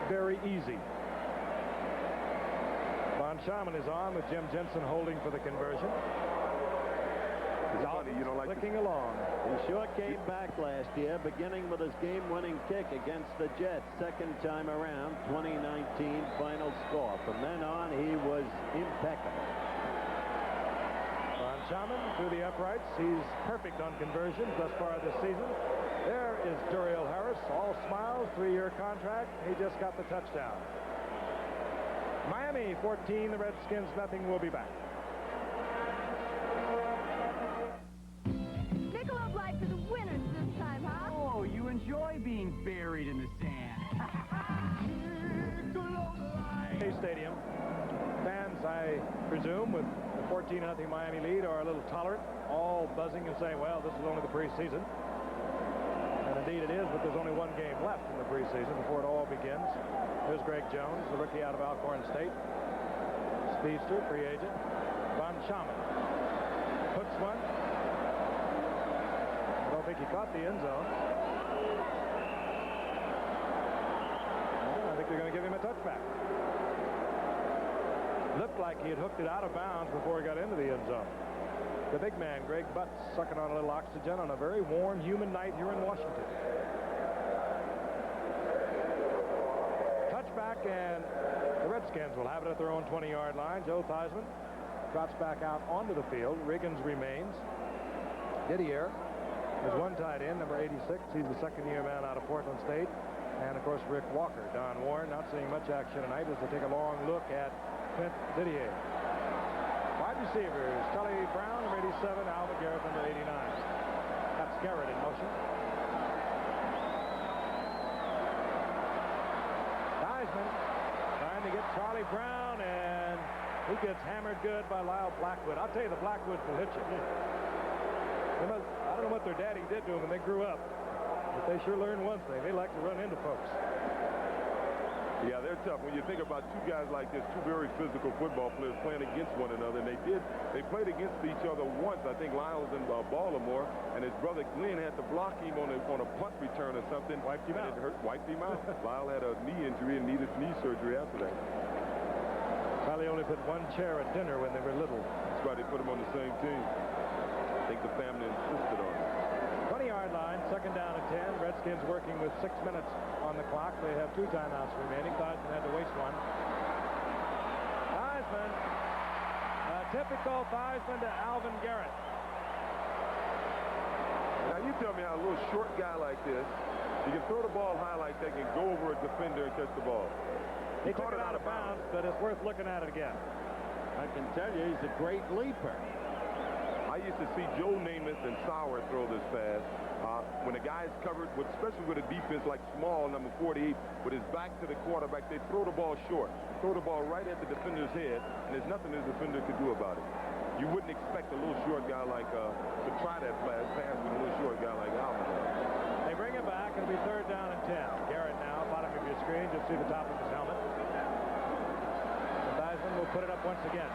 very easy. Von Schaman is on with Jim Jensen holding for the conversion. It's funny, you don't like clicking along. He sure came back last year, beginning with his game-winning kick against the Jets. Second time around, 2019 final score. From then on, he was impeccable. Von Schaman through the uprights. He's perfect on conversions thus far this season. There is Duriel Harris, all smiles, 3-year contract. He just got the touchdown. Miami 14, the Redskins nothing. We'll be back. Michelob Light for the winners this time, huh? Oh, you enjoy being buried in the sand. Stadium. Fans, I presume, with the 14-0 Miami lead are a little tolerant, all buzzing and saying, well, this is only the preseason. And indeed it is, but there's only one game left in the preseason before it all begins. There's Greg Jones, the rookie out of Alcorn State. Speedster, free agent. Von Schaman hooks one. I don't think he caught the end zone. I think they're going to give him a touchback. Looked like he had hooked it out of bounds before he got into the end zone. The big man, Greg Butts, sucking on a little oxygen on a very warm, humid night here in Washington. Touchback, and the Redskins will have it at their own 20-yard line. Joe Theismann trots back out onto the field. Riggins remains. Didier is one tight end, number 86. He's the second-year man out of Portland State. And, of course, Rick Walker. Don Warren not seeing much action tonight as they take a long look at Clint Didier. Wide receivers, Tully Brown, number 87, Alvin Garrett, number 89. That's Garrett in motion. Theismann trying to get Charlie Brown, and he gets hammered good by Lyle Blackwood. I'll tell you, the Blackwoods will hit you. I don't know what their daddy did to them when they grew up, but they sure learned one thing. They like to run into folks. Yeah, they're tough. When you think about two guys like this, two very physical football players playing against one another, and they played against each other once. I think Lyle was in Baltimore, and his brother Glenn had to block him on a punt return or something. Wiped him out. Wiped him out. Lyle had a knee injury and needed knee surgery after that. Probably only put one chair at dinner when they were little. That's why they put him on the same team. think the family insisted on it. 20-yard line, second down and 10. Redskins working with 6 minutes on the clock. They have 2 timeouts remaining. Theismann had to waste one. Theismann, typical Theismann to Alvin Garrett. Now you tell me how a little short guy like this, he can throw the ball high like that, can go over a defender and catch the ball. He took it out of bounds, but it's worth looking at it again. I can tell you he's a great leaper. I used to see Joe Namath and Sauer throw this pass. When a guy's covered, especially with a defense like small, number 48, with his back to the quarterback, they throw the ball short. Throw the ball right at the defender's head, and there's nothing the defender could do about it. You wouldn't expect a little short guy like to try that pass with a little short guy like Alvin. They bring him back. It'll be third down and 10. Garrett now, bottom of your screen. You'll see the top of his helmet. Theismann will put it up once again.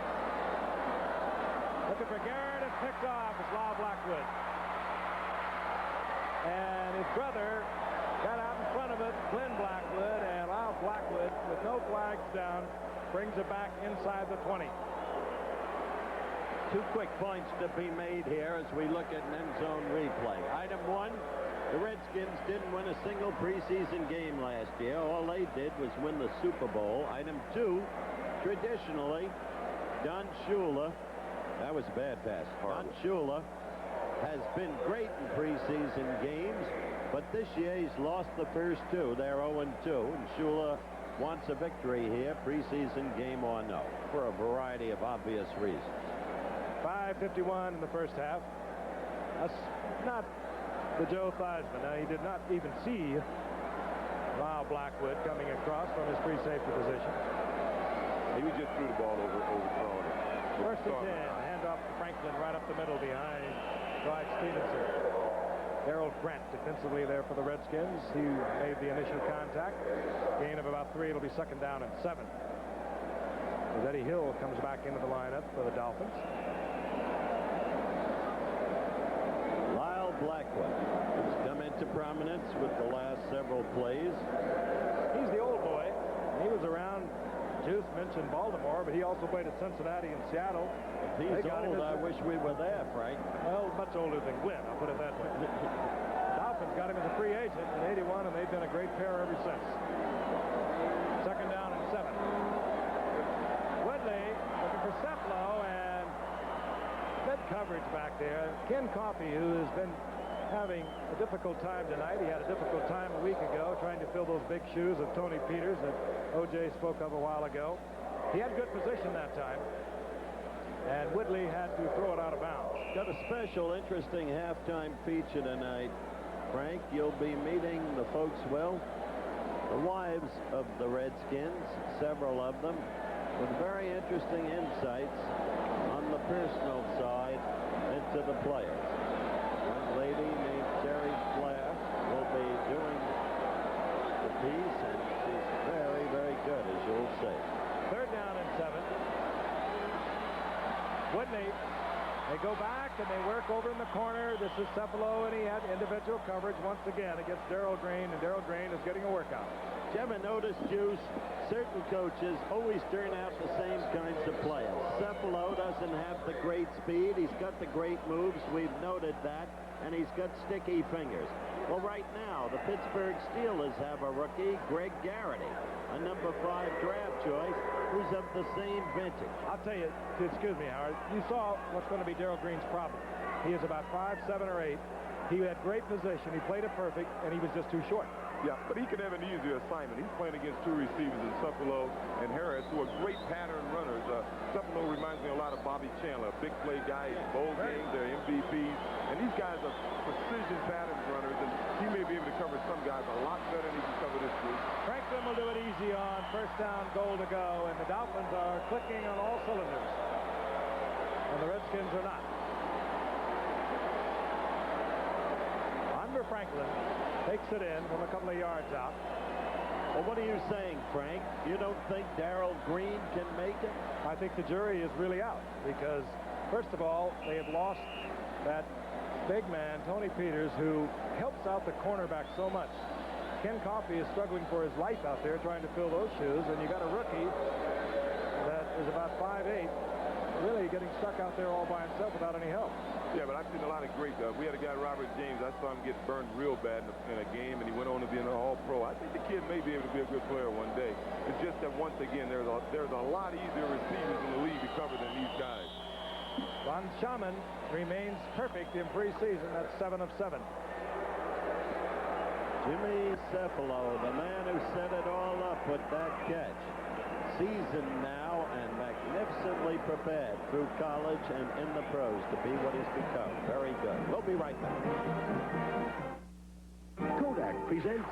Looking for Garrett, and picked off is Lyle Blackwood. And his brother got out in front of it, Glenn Blackwood, and Lyle Blackwood, with no flags down, brings it back inside the 20. 2 quick points to be made here as we look at an end zone replay. Item 1, the Redskins didn't win a single preseason game last year. All they did was win the Super Bowl. Item 2, traditionally, Don Shula, that was a bad pass. Don Shula has been great in preseason games, but this year he's lost the first 2. They're 0-2, and Shula wants a victory here, preseason game or no, for a variety of obvious reasons. 5:51 in the first half. That's not the Joe Theismann. Now, he did not even see Lyle Blackwood coming across from his free safety position. He just threw the ball overthrown. First and 10, handoff to Franklin right up the middle behind Clyde Stevenson. Harold Brent defensively there for the Redskins. He made the initial contact. Gain of about 3. It'll be second down and 7. As Eddie Hill comes back into the lineup for the Dolphins. Lyle Blackwood has come into prominence with the last several plays. He's the old boy. He was around. Juice mentioned Baltimore, but he also played at Cincinnati and Seattle. If he's old, I wish we were there, Frank. Well, much older than Glenn, I'll put it that way. Dolphins got him as a free agent in '81, and they've been a great pair ever since. Second down and 7. Woodley looking for Ceplo, and good coverage back there. Ken Coffey, who has been having a difficult time tonight. He had a difficult time a week ago trying to fill those big shoes of Tony Peters that O.J. spoke of a while ago. He had good position that time, and Woodley had to throw it out of bounds. Got a special, interesting halftime feature tonight. Frank, you'll be meeting the folks, well, the wives of the Redskins, several of them, with very interesting insights on the personal side into the players. One lady named Terry Flair will be doing the piece, and she's very, very good, as you'll see. Third down and 7. Woodley, they go back and they work over in the corner. This is Ceplo, and he had individual coverage once again against Darrell Green, and Darrell Green is getting a workout. Did you ever notice, Juice, certain coaches always turn out the same kinds of players. Ceplo doesn't have the great speed. He's got the great moves. We've noted that. And he's got sticky fingers. Well, right now, the Pittsburgh Steelers have a rookie, Greg Garrity, a number 5 draft choice, who's of the same vintage. I'll tell you, excuse me, Howard, you saw what's going to be Darrell Green's problem. He is about 5'7" or 8. He had great position. He played it perfect, and he was just too short. Yeah, but he could have an easier assignment. He's playing against 2 receivers in Ceplo and Harris, who are great pattern runners. Ceplo reminds me a lot of Bobby Chandler, a big play guy in bowl games. They're MVPs. And these guys are precision pattern runners, and he may be able to cover some guys a lot better than he can cover this group. Franklin will do it easy on first down, goal to go, and the Dolphins are clicking on all cylinders. And the Redskins are not. Under Franklin takes it in from a couple of yards out. Well, what are you saying, Frank? You don't think Darrell Green can make it? I think the jury is really out because, first of all, they have lost that big man, Tony Peters, who helps out the cornerback so much. Ken Coffey is struggling for his life out there trying to fill those shoes, and you got a rookie that is about 5'8", who really getting stuck out there all by himself without any help. Yeah, but I've seen a lot of great guys. We had a guy, Robert James. I saw him get burned real bad in a game, and he went on to be an All-Pro. I think the kid may be able to be a good player one day. It's just that, once again, there's a lot easier receivers in the league to cover than these guys. Von Schaman remains perfect in preseason. That's 7 of 7. Jimmy Cephalo, the man who set it all up with that catch. Seasoned now and magnificently prepared through college and in the pros to be what he's become. Very good. We'll be right back. Kodak presents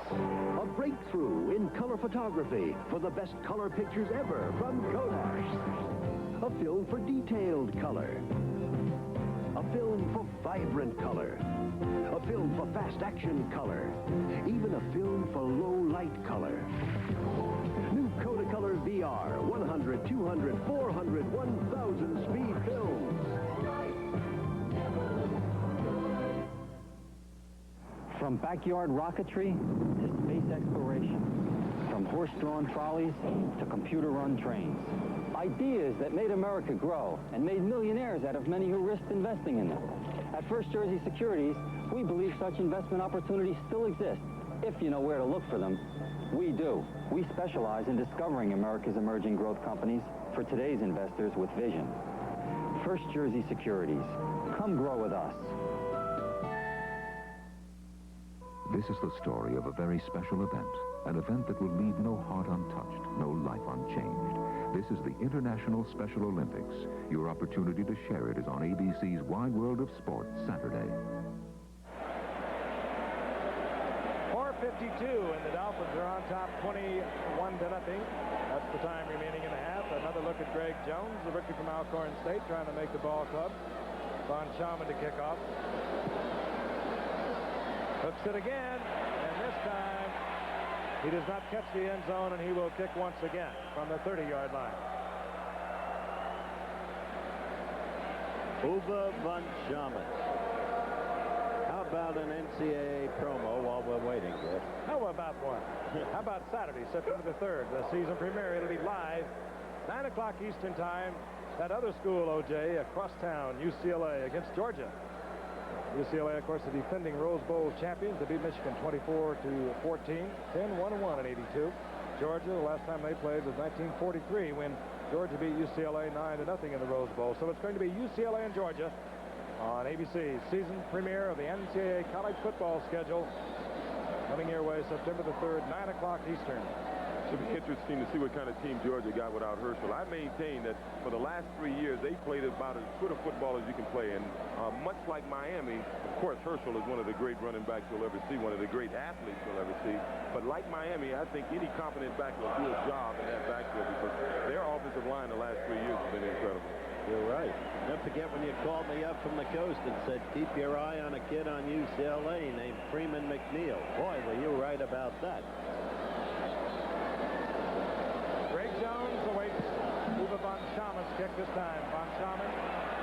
a breakthrough in color photography for the best color pictures ever from Kodak. A film for detailed color. A film for vibrant color. A film for fast action color. Even a film for low light color. New Kodacolor VR, 100, 200, 400, 1,000 speed films. From backyard rocketry to space exploration. From horse-drawn trolleys to computer-run trains. Ideas that made America grow and made millionaires out of many who risked investing in them. At First Jersey Securities, we believe such investment opportunities still exist, if you know where to look for them. We do. We specialize in discovering America's emerging growth companies for today's investors with vision. First Jersey Securities. Come grow with us. This is the story of a very special event, an event that will leave no heart untouched, no life unchanged. This is the International Special Olympics. Your opportunity to share it is on ABC's Wide World of Sports, Saturday. 4:52, and the Dolphins are on top 21-0. That's the time remaining in the half. Another look at Greg Jones, the rookie from Alcorn State, trying to make the ball club. Von Schaman to kick off. Hooks it again, and this time he does not catch the end zone, and he will kick once again from the 30-yard line. Uwe von Schaman. How about an NCAA promo while we're waiting, Jeff? How about one? How about Saturday, September the 3rd, the season premiere? It'll be live, 9 o'clock Eastern time. That other school, OJ, across town, UCLA against Georgia. UCLA, of course, the defending Rose Bowl champions. They beat Michigan 24-14, 10-1-1 in '82. Georgia, the last time they played was 1943 when Georgia beat UCLA 9-0 in the Rose Bowl. So it's going to be UCLA and Georgia on ABC. Season premiere of the NCAA college football schedule coming your way September the 3rd, 9 o'clock Eastern. It should be interesting to see what kind of team Georgia got without Herschel. I maintain that for the last 3 years, they played about as good a football as you can play. And much like Miami, of course, Herschel is one of the great running backs you'll ever see, one of the great athletes you'll ever see. But like Miami, I think any competent back will do a job in that backfield because their offensive line the last 3 years has been incredible. You're right. Don't forget when you called me up from the coast and said, keep your eye on a kid on UCLA named Freeman McNeil. Boy, were you right about that. Greg Jones awaits Uwe von Schaman's kick this time. Von Schaman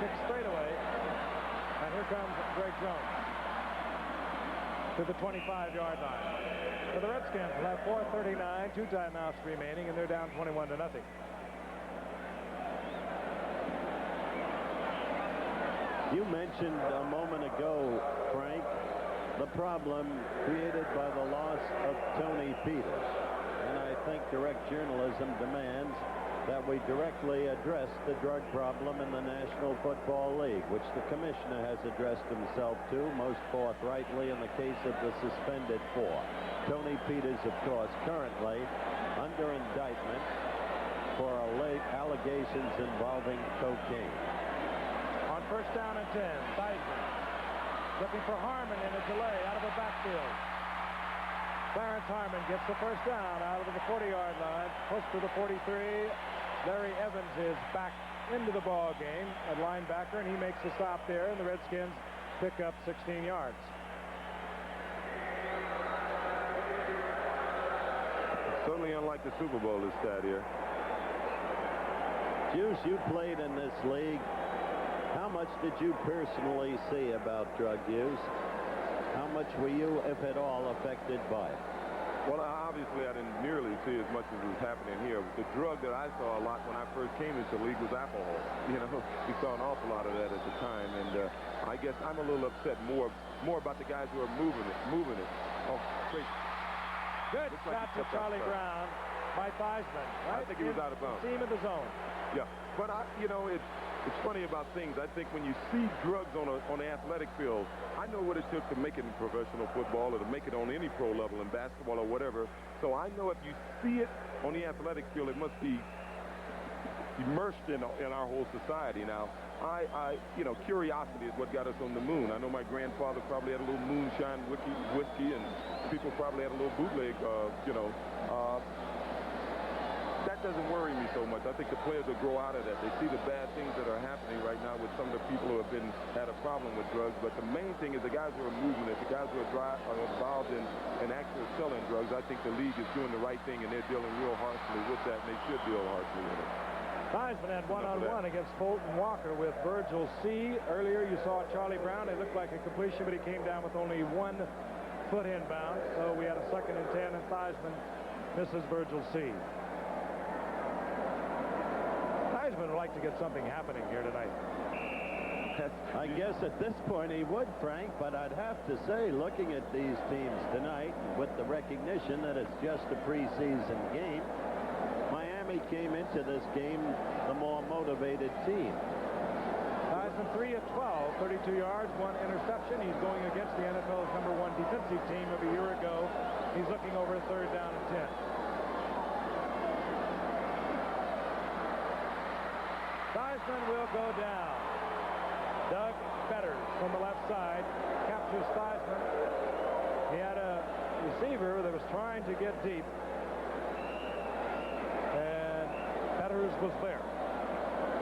kicks straight away. And here comes Greg Jones to the 25-yard line. So the Redskins will have 4:39, 2 timeouts remaining, and they're down 21-0. You mentioned a moment ago, Frank, the problem created by the loss of Tony Peters. And I think direct journalism demands that we directly address the drug problem in the National Football League, which the commissioner has addressed himself to most forthrightly in the case of the suspended 4. Tony Peters, of course, currently under indictment for allegations involving cocaine. On first down and 10, Theismann looking for Harmon in a delay out of the backfield. Clarence Harmon gets the first down out of the 40-yard line, pushed to the 43. Larry Evans is back into the ball game at linebacker, and he makes the stop there, and the Redskins pick up 16 yards. Certainly unlike the Super Bowl this stat here. Juice, you played in this league. How much did you personally see about drug use? How much were you, if at all, affected by it? Well, obviously, I didn't nearly see as much as was happening here. The drug that I saw a lot when I first came into the league was alcohol. You know, we saw an awful lot of that at the time, and I guess I'm a little upset more about the guys who are moving it. Oh, great. Good shot to Charlie Brown by Theismann. Right? I think he was out of bounds. Seam of the zone. Yeah, but it's funny about things. I think when you see drugs on the athletic field, I know what it took to make it in professional football or to make it on any pro level in basketball or whatever. So I know if you see it on the athletic field, it must be immersed in our whole society. Now, curiosity is what got us on the moon. I know my grandfather probably had a little moonshine whiskey, and people probably had a little bootleg, that doesn't worry me so much. I think the players will grow out of that. They see the bad things that are happening right now with some of the people who have had a problem with drugs. But the main thing is the guys who are moving it, the guys who are involved in actual selling drugs. I think the league is doing the right thing, and they're dealing real harshly with that, and they should deal harshly with it. Theismann had one-on-one against Fulton Walker with Virgil C. Earlier, you saw Charlie Brown. It looked like a completion, but he came down with only 1 foot inbound. So we had a 2nd and 10, and Theismann misses Virgil C. Theismann would like to get something happening here tonight. I guess at this point he would, Frank, but I'd have to say, looking at these teams tonight, with the recognition that it's just a preseason game, Miami came into this game the more motivated team. Theismann 3 of 12, 32 yards, 1 interception. He's going against the NFL's #1 defensive team of a year ago. He's looking over a 3rd down and 10. Theismann will go down. Doug Fetters from the left side captures Theismann. He had a receiver that was trying to get deep, and Fetters was there.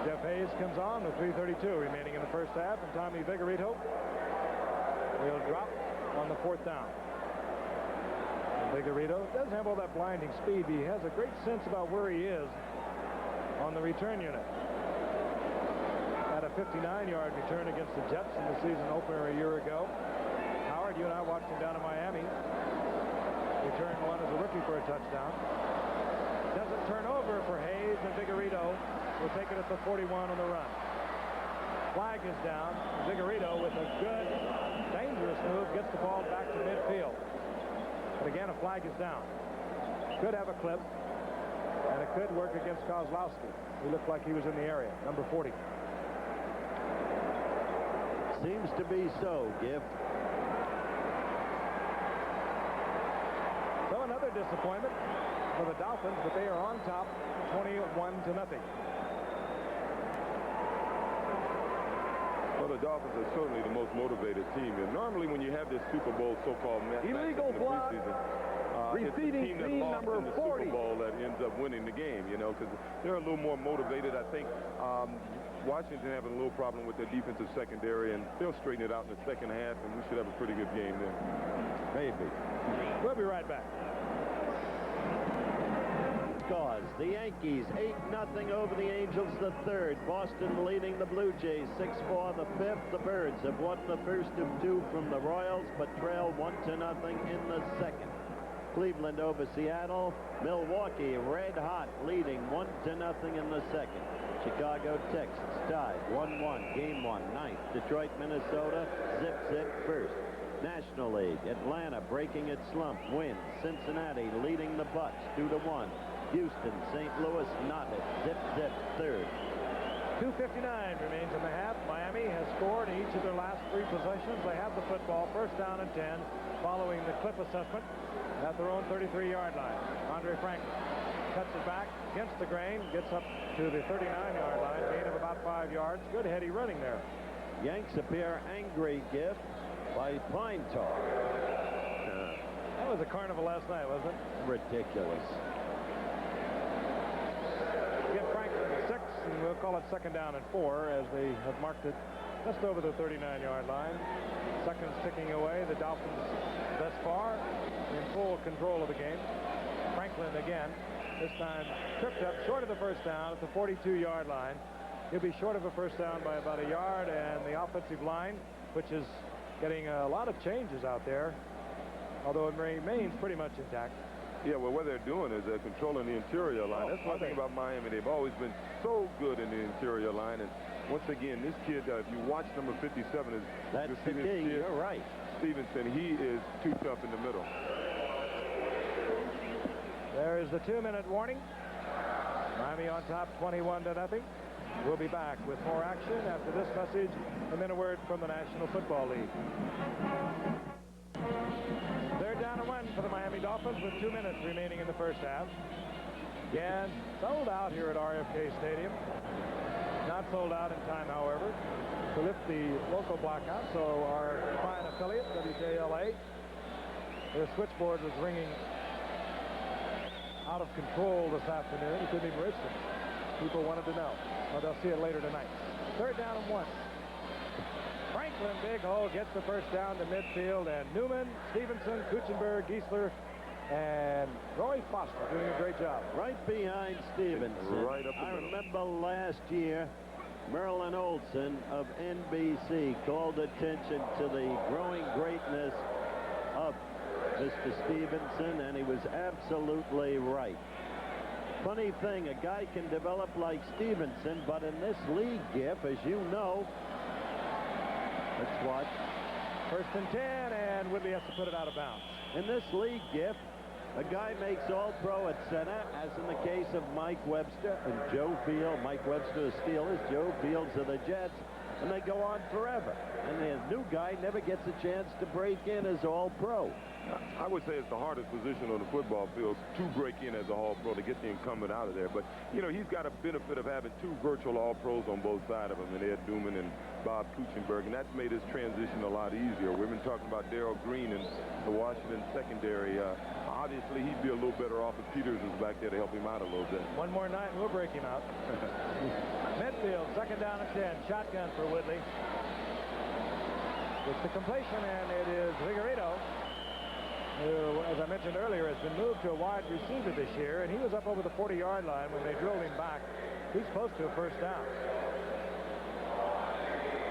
Jeff Hayes comes on with 3:32 remaining in the first half, and Tommy Vigorito will drop on the 4th down. And Vigorito doesn't have all that blinding speed, but he has a great sense about where he is on the return unit. Had a 59-yard return against the Jets in the season opener a year ago. Howard, you and I watched him down in Miami. Returned one as a rookie for a touchdown. Doesn't turn over for Hayes, and Vigorito will take it at the 41 on the run. Flag is down. Vigorito with a good, dangerous move gets the ball back to midfield. But again, a flag is down. Could have a clip, and it could work against Kozlowski. He looked like he was in the area, number 40. Seems to be so, Giff. So another disappointment for the Dolphins, but they are on top 21-0. Well, the Dolphins are certainly the most motivated team. And normally when you have this Super Bowl so-called illegal block. Defeating team number 40 Super Bowl that ends up winning the game, because they're a little more motivated. I think Washington having a little problem with their defensive secondary, and they'll straighten it out in the second half, and we should have a pretty good game then. Maybe. We'll be right back. Scores. The Yankees 8-0 over the Angels the 3rd. Boston leading the Blue Jays 6-4 the 5th. The Birds have won the first of 2 from the Royals, but trail 1-0 in the 2nd. Cleveland over Seattle. Milwaukee red hot, leading 1-0 in the 2nd. Chicago, Texas tied 1-1, game 1, 9th. Detroit, Minnesota, zip 1st. National League, Atlanta breaking its slump, wins. Cincinnati leading the Bucks 2-1. Houston, St. Louis, not it, zip 3rd. 2:59 remains in the half. Miami has scored each of their last 3 possessions. They have the football, 1st down and 10, following the clip assessment at their own 33-yard line. Andre Franklin cuts it back against the grain, gets up to the 39-yard line, gain of about 5 yards. Good heady running there. Yanks appear angry, Giff, by Pine Tar. That was a carnival last night, wasn't it? Ridiculous. Give Franklin 6, and we'll call it 2nd down and 4 as they have marked it just over the 39-yard line. Seconds ticking away. The Dolphins thus far in full control of the game. Franklin again, this time tripped up short of the 1st down at the 42-yard line. He'll be short of a 1st down by about a yard, and the offensive line, which is getting a lot of changes out there, although it remains pretty much intact, Yeah, well, what they're doing is they're controlling the interior line. That's one thing about Miami. They've always been so good in the interior line. And once again, this kid, if you watch number 57, that's the key. You're right. Stevenson, he is too tough in the middle. There is the 2-minute warning. Miami on top 21-0. We'll be back with more action after this message and then a word from the National Football League. They're down and 1 for the Miami Dolphins with 2 minutes remaining in the first half. Again, sold out here at RFK Stadium. Not sold out in time, however, to lift the local blackout. So our fine affiliate, WJLA, their switchboard was ringing out of control this afternoon. You couldn't even reach them. People wanted to know. Well, they'll see it later tonight. Third down and 1. Franklin, big hole, gets the first down to midfield, and Newman, Stevenson, Kuchenberg, Giesler, and Roy Foster doing a great job. Right behind Stevenson. Right up the I middle. remember last year, Merlin Olsen of NBC called attention to the growing greatness of Mr. Stevenson, and he was absolutely right. Funny thing, a guy can develop like Stevenson, but in this league, Giff, as you know, let's watch. First and 10, and Woodley has to put it out of bounds. In this league, Giff, a guy makes all-pro at center, as in the case of Mike Webster and Joe Field. Mike Webster, the Steelers, Joe Fields of the Jets, and they go on forever. And the new guy never gets a chance to break in as all-pro. I would say it's the hardest position on the football field to break in as a all-pro, to get the incumbent out of there. But, you know, he's got a benefit of having two virtual all-pros on both sides of him, and Ed Newman and Bob Kuchenberg, and that's made his transition a lot easier. We've been talking about Darrell Green in the Washington secondary. Obviously, he'd be a little better off if Peters was back there to help him out a little bit. One more night, and we'll break him out. Midfield, second down and 10. Shotgun for Woodley. It's the completion, and it is Vigorito, who, as I mentioned earlier, has been moved to a wide receiver this year, and he was up over the 40-yard line when they drilled him back. He's close to a first down.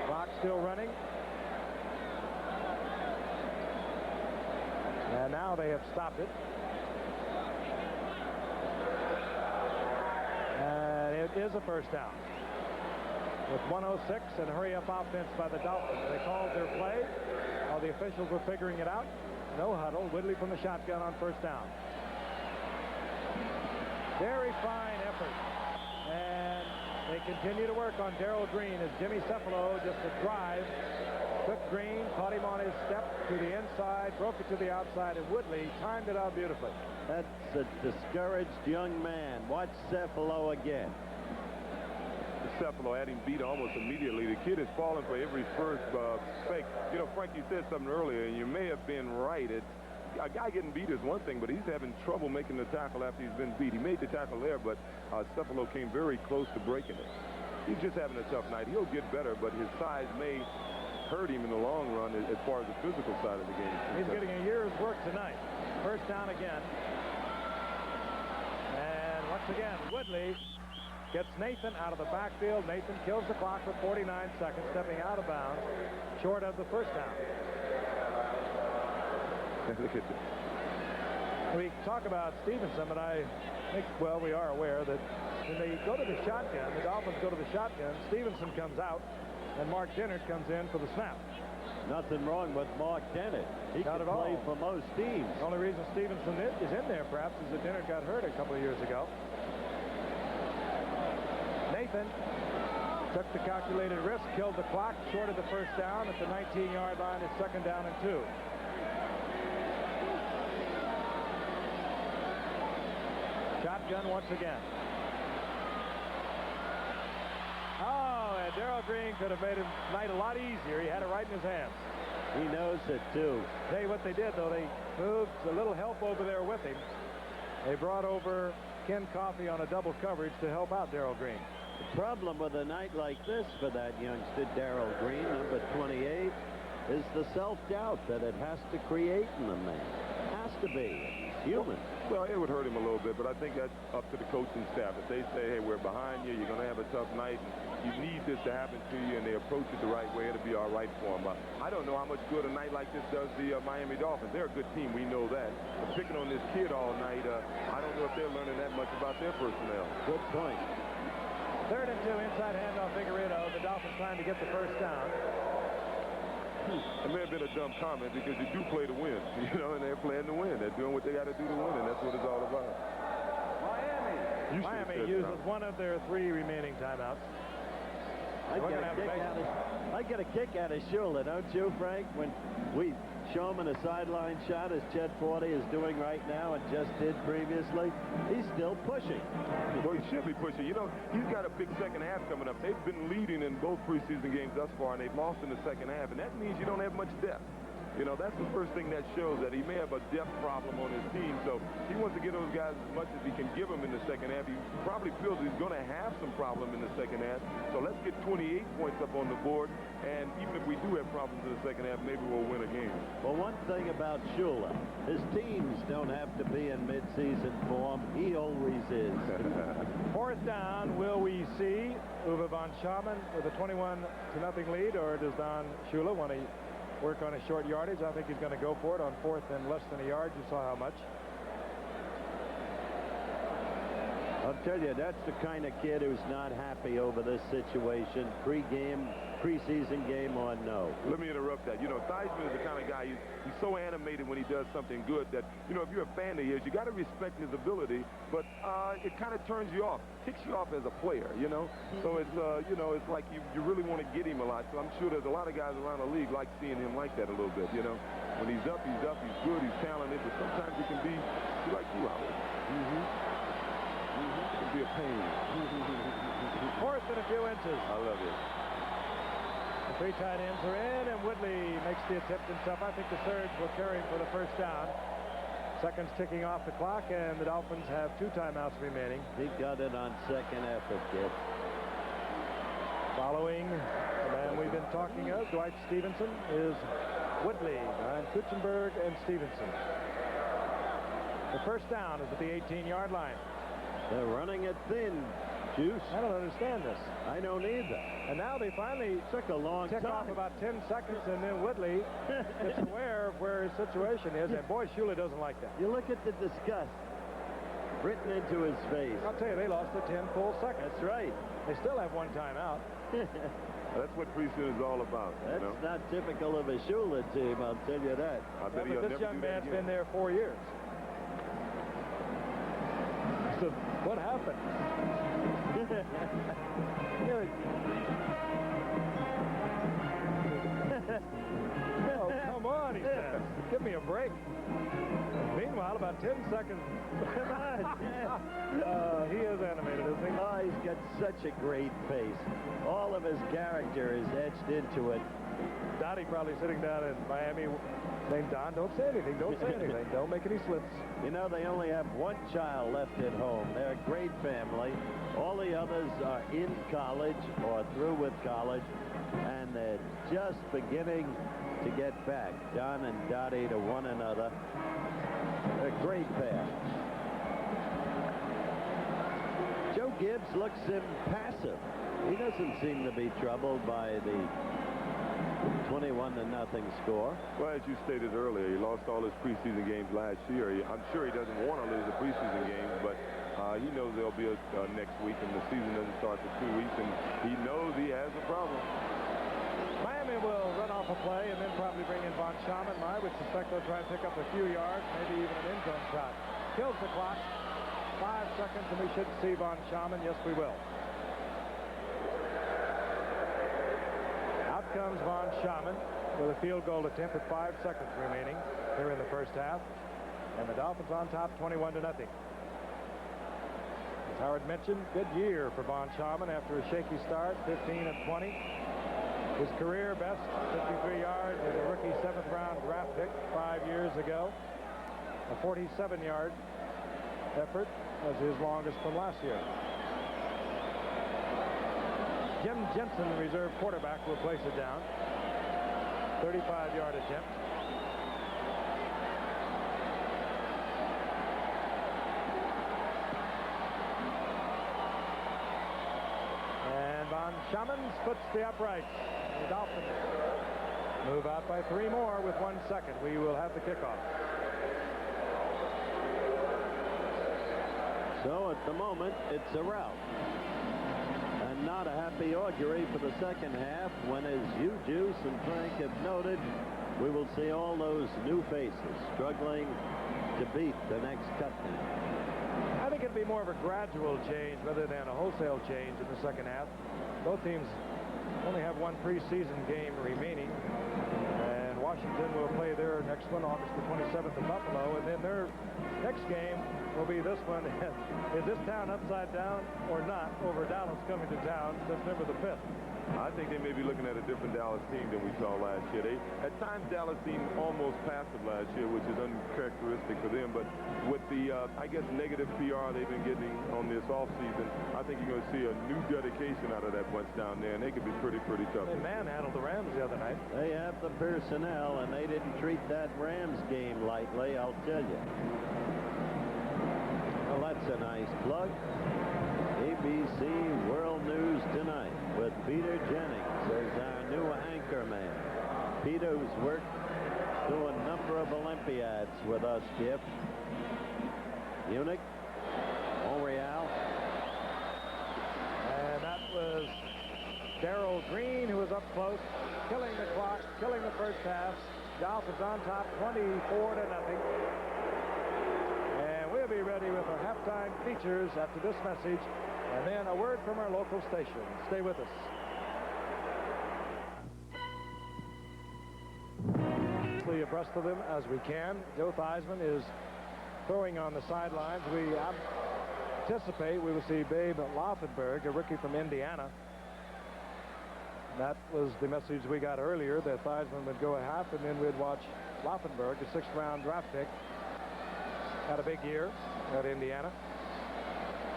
Clock still running. And now they have stopped it. And it is a first down. With 1:06 and hurry-up offense by the Dolphins. They called their play while the officials were figuring it out. No huddle. Woodley from the shotgun on first down. Very fine effort. And they continue to work on Darrell Green as Jimmy Cephalo, just a drive, took Green, caught him on his step to the inside, broke it to the outside, and Woodley timed it out beautifully. That's a discouraged young man. Watch Cephalo again. Cephalo had him beat almost immediately. The kid is falling for every first fake. You know, Frank, you said something earlier, and you may have been right. A guy getting beat is one thing, but he's having trouble making the tackle after he's been beat. He made the tackle there, but Cephalo came very close to breaking it. He's just having a tough night. He'll get better, but his size may hurt him in the long run as far as the physical side of the game. He's getting a year's work tonight. First down again. And once again, Woodley gets Nathan out of the backfield. Nathan kills the clock with 49 seconds, stepping out of bounds, short of the first down. We talk about Stevenson, but I think, well, we are aware that when they go to the shotgun, the Dolphins go to the shotgun, Stevenson comes out, and Mark Dennard comes in for the snap. Nothing wrong with Mark Dennard. He can play for most teams. The only reason Stevenson is in there, perhaps, is that Dennard got hurt a couple of years ago. Nathan took the calculated risk, killed the clock, short of the first down at the 19-yard line. It's second down and 2. Shotgun once again. Oh, and Darrell Green could have made his night a lot easier. He had it right in his hands. He knows it, too. Tell you what they did, though. They moved a little help over there with him. They brought over Ken Coffey on a double coverage to help out Darrell Green. The problem with a night like this for that youngster, Darrell Green, number 28, is the self-doubt that it has to create in the man. It has to be. It's human. Well, it would hurt him a little bit, but I think that's up to the coaching staff. If they say, hey, we're behind you, you're going to have a tough night, and you need this to happen to you, and they approach it the right way, it'll be all right for them. I don't know how much good a night like this does the Miami Dolphins. They're a good team. We know that. But picking on this kid all night, I don't know if they're learning that much about their personnel. Good point. 3rd and 2, inside handoff, Figueredo. The Dolphins trying to get the first down. It may have been a dumb comment because you do play to win, you know, and they're playing to win. They're doing what they got to do to win, and that's what it's all about. Miami uses one of their 3 remaining timeouts. I get a kick out of Shula, don't you, Frank? When we show him in a sideline shot, as Chet Forte is doing right now and just did previously, he's still pushing. Well, he should be pushing. You know, he's got a big second half coming up. They've been leading in both preseason games thus far, and they've lost in the second half, and that means you don't have much depth. You know, that's the first thing that shows that he may have a depth problem on his team. So he wants to get those guys as much as he can give them in the second half. He probably feels he's going to have some problem in the second half. So let's get 28 points up on the board. And even if we do have problems in the second half, maybe we'll win a game. Well, one thing about Shula, his teams don't have to be in midseason form. He always is. 4th down, will we see Uwe von Schamann with a 21-0 lead, or does Don Shula want to work on his short yardage? I think he's going to go for it on 4th and less than a yard. You saw how much. I'll tell you, that's the kind of kid who's not happy over this situation. Preseason game or no. Let me interrupt that. You know, Theismann is the kind of guy, he's so animated when he does something good that, you know, if you're a fan of his, you got to respect his ability, but it kind of turns you off, ticks you off as a player, you know? So it's, you know, it's like you really want to get him a lot. So I'm sure there's a lot of guys around the league like seeing him like that a little bit, you know? When he's up, he's good, he's talented, but sometimes he can be like you, Howard. It can be a pain. 4th and a few inches. I love it. The 3 tight ends are in, and Woodley makes the attempt himself. I think the Surge will carry for the first down. Seconds ticking off the clock, and the Dolphins have 2 timeouts remaining. He got it on second effort, kid. Following the man we've been talking of, Dwight Stevenson, is Woodley behind Kutchenberg and Stevenson. The first down is at the 18-yard line. They're running it thin, Juice. I don't understand this. I don't either. And now they finally took a long tick time. Off about 10 seconds, and then Woodley is aware of where his situation is, and boy, Shula doesn't like that. You look at the disgust written into his face. I'll tell you, they lost the 10 full seconds. That's right. They still have 1 timeout. That's what preseason is all about. That's you know? not typical of a Shula team, I'll tell you that. I bet but this young man's been there 4 years. So what happened? Oh, come on, he says. Give me a break. Meanwhile, about 10 seconds. He is animated, isn't he? Oh, he's got such a great face. All of his character is etched into it. Dottie probably sitting down in Miami saying, Don, don't say anything. Don't say anything. Don't make any slips. You know, they only have 1 child left at home. They're a great family. All the others are in college or through with college, and they're just beginning to get back, Don and Dottie, to one another. They're a great pair. Joe Gibbs looks impassive. He doesn't seem to be troubled by the 21-0 score. Well, as you stated earlier, he lost all his preseason games last year. I'm sure he doesn't want to lose the preseason games, but he knows there'll be a next week, and the season doesn't start for 2 weeks, and he knows he has a problem. Miami will run off a play and then probably bring in von Schamann. I would suspect they'll try and pick up a few yards, maybe even an end zone shot. Kills the clock. 5 seconds, and we should see von Schamann. Yes, we will. Out comes von Schamann with a field goal attempt with 5 seconds remaining here in the first half. And the Dolphins on top 21-0. As Howard mentioned, good year for von Schamann after a shaky start, 15-20. His career best, 53 yards, as a rookie 7th-round draft pick 5 years ago. A 47-yard effort was his longest from last year. Jim Jensen, the reserve quarterback, will place it down. 35-yard attempt. Shamans puts the uprights. The Dolphins move out by 3 more with 1 second. We will have the kickoff. So at the moment, it's a rout. And not a happy augury for the second half when, as you, Juice, and Frank have noted, we will see all those new faces struggling to beat the next touchdown. I think it'll be more of a gradual change rather than a wholesale change in the second half. Both teams only have 1 preseason game remaining. And Washington will play their next one August the 27th in Buffalo. And then their next game will be this one. Is this town upside down or not over Dallas coming to town September the 5th? I think they may be looking at a different Dallas team than we saw last year. At times, Dallas seemed almost passive last year, which is uncharacteristic for them. But with the, I guess, negative PR they've been getting on this offseason, I think you're going to see a new dedication out of that bunch down there, and they could be pretty tough. They manhandled the Rams the other night. They have the personnel, and they didn't treat that Rams game lightly, I'll tell you. Well, that's a nice plug. ABC World News Tonight with Peter Jennings as our new anchor man. Peter, who's worked through a number of Olympiads with us, Skip. Munich, Montreal. And that was Darrell Green, who was up close, killing the clock, killing the first half. Dolphins on top, 24-0. And we'll be ready with our halftime features after this message. And then a word from our local station. Stay with us. Stay abreast of them as we can. Joe Theismann is throwing on the sidelines. We anticipate we will see Babe Laufenberg, a rookie from Indiana. That was the message we got earlier, that Theismann would go a half, and then we'd watch Laufenberg, a 6th-round draft pick. Had a big year at Indiana.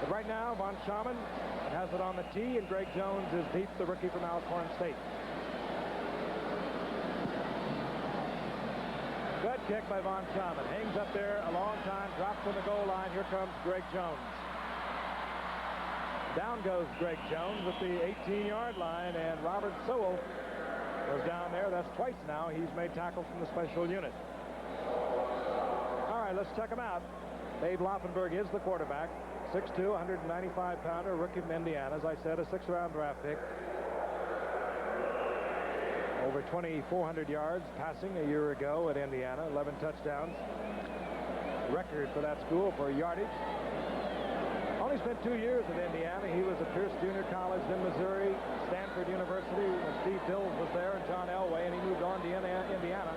But right now, Von Schaman has it on the tee, and Greg Jones is deep, the rookie from Alcorn State. Good kick by Von Schaman. Hangs up there a long time, drops on the goal line. Here comes Greg Jones. Down goes Greg Jones at the 18-yard line, and Robert Sewell was down there. That's twice now he's made tackles from the special unit. All right, let's check him out. Babe Laufenberg is the quarterback. 6'2", 195-pounder, rookie from Indiana. As I said, a 6th-round draft pick. Over 2,400 yards passing a year ago at Indiana, 11 touchdowns. Record for that school for yardage. Only spent 2 years at Indiana. He was at Pierce Junior College in Missouri, Stanford University when Steve Dills was there, and John Elway, and he moved on to Indiana.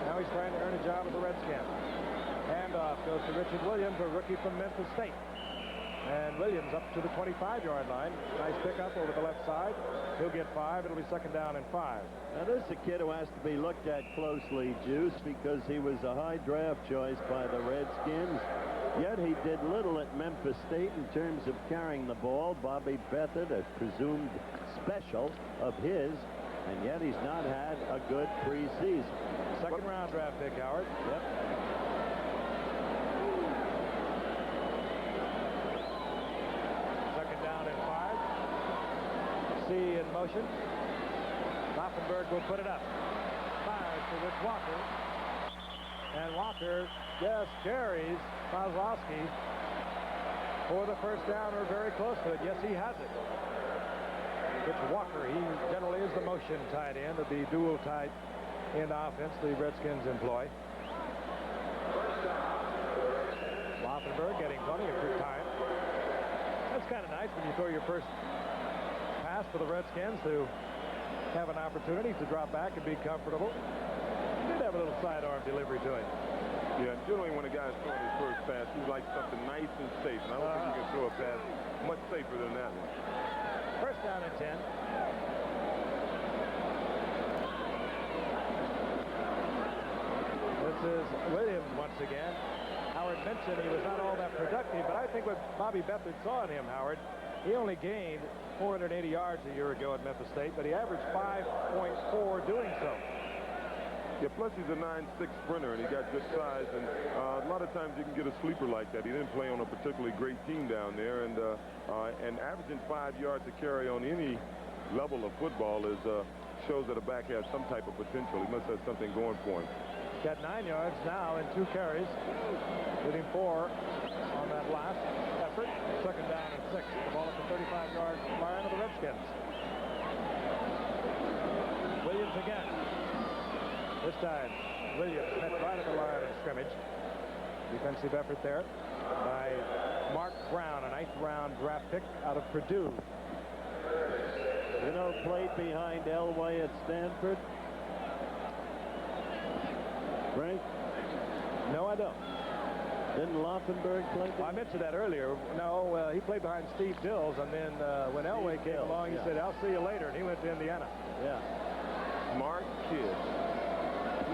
Now he's trying to earn a job with the Redskins. Handoff goes to Richard Williams, a rookie from Memphis State. And Williams up to the 25-yard line. Nice pickup over the left side. He'll get 5. It'll be 2nd down and 5. Now, this is a kid who has to be looked at closely, Juice, because he was a high draft choice by the Redskins. Yet he did little at Memphis State in terms of carrying the ball. Bobby Beathard, a presumed special of his, and yet he's not had a good preseason. 2nd-round draft pick, Howard. Yep. In motion. Laufenberg will put it up. Fires to Rich Walker. And Walker just carries Kozlowski for the first down, or very close to it. Yes, he has it. Rich Walker, he generally is the motion tight end of the dual tight end offense the Redskins employ. Laufenberg getting plenty of good time. That's kind of nice when you throw your first for the Redskins to have an opportunity to drop back and be comfortable. He did have a little sidearm delivery to him. Yeah, generally when a guy's throwing his first pass, he likes something nice and safe. And I don't think you can throw a pass much safer than that one. 1st down and 10. This is Williams once again. Howard mentioned he was not all that productive, but I think what Bobby Beathard saw in him, Howard, he only gained 480 yards a year ago at Memphis State, but he averaged 5.4 doing so. Yeah, plus he's a 9'6" sprinter, and he got good size, and a lot of times you can get a sleeper like that. He didn't play on a particularly great team down there, and averaging 5 yards to carry on any level of football is shows that a back has some type of potential. He must have something going for him. Got 9 yards now in 2 carries, getting 4 on that last effort. Second down and 6. The ball at the 35-yard line of the Redskins. Williams again. This time, Williams met right at the line of scrimmage. Defensive effort there by Mark Brown, a 9th-round draft pick out of Purdue. You know, played behind Elway at Stanford. Frank? No, I don't. Didn't Laufenberg play? Well, I mentioned that earlier. No, he played behind Steve Dills, and then when Elway came along, he said, "I'll see you later," and he went to Indiana. Yeah. Smart kid.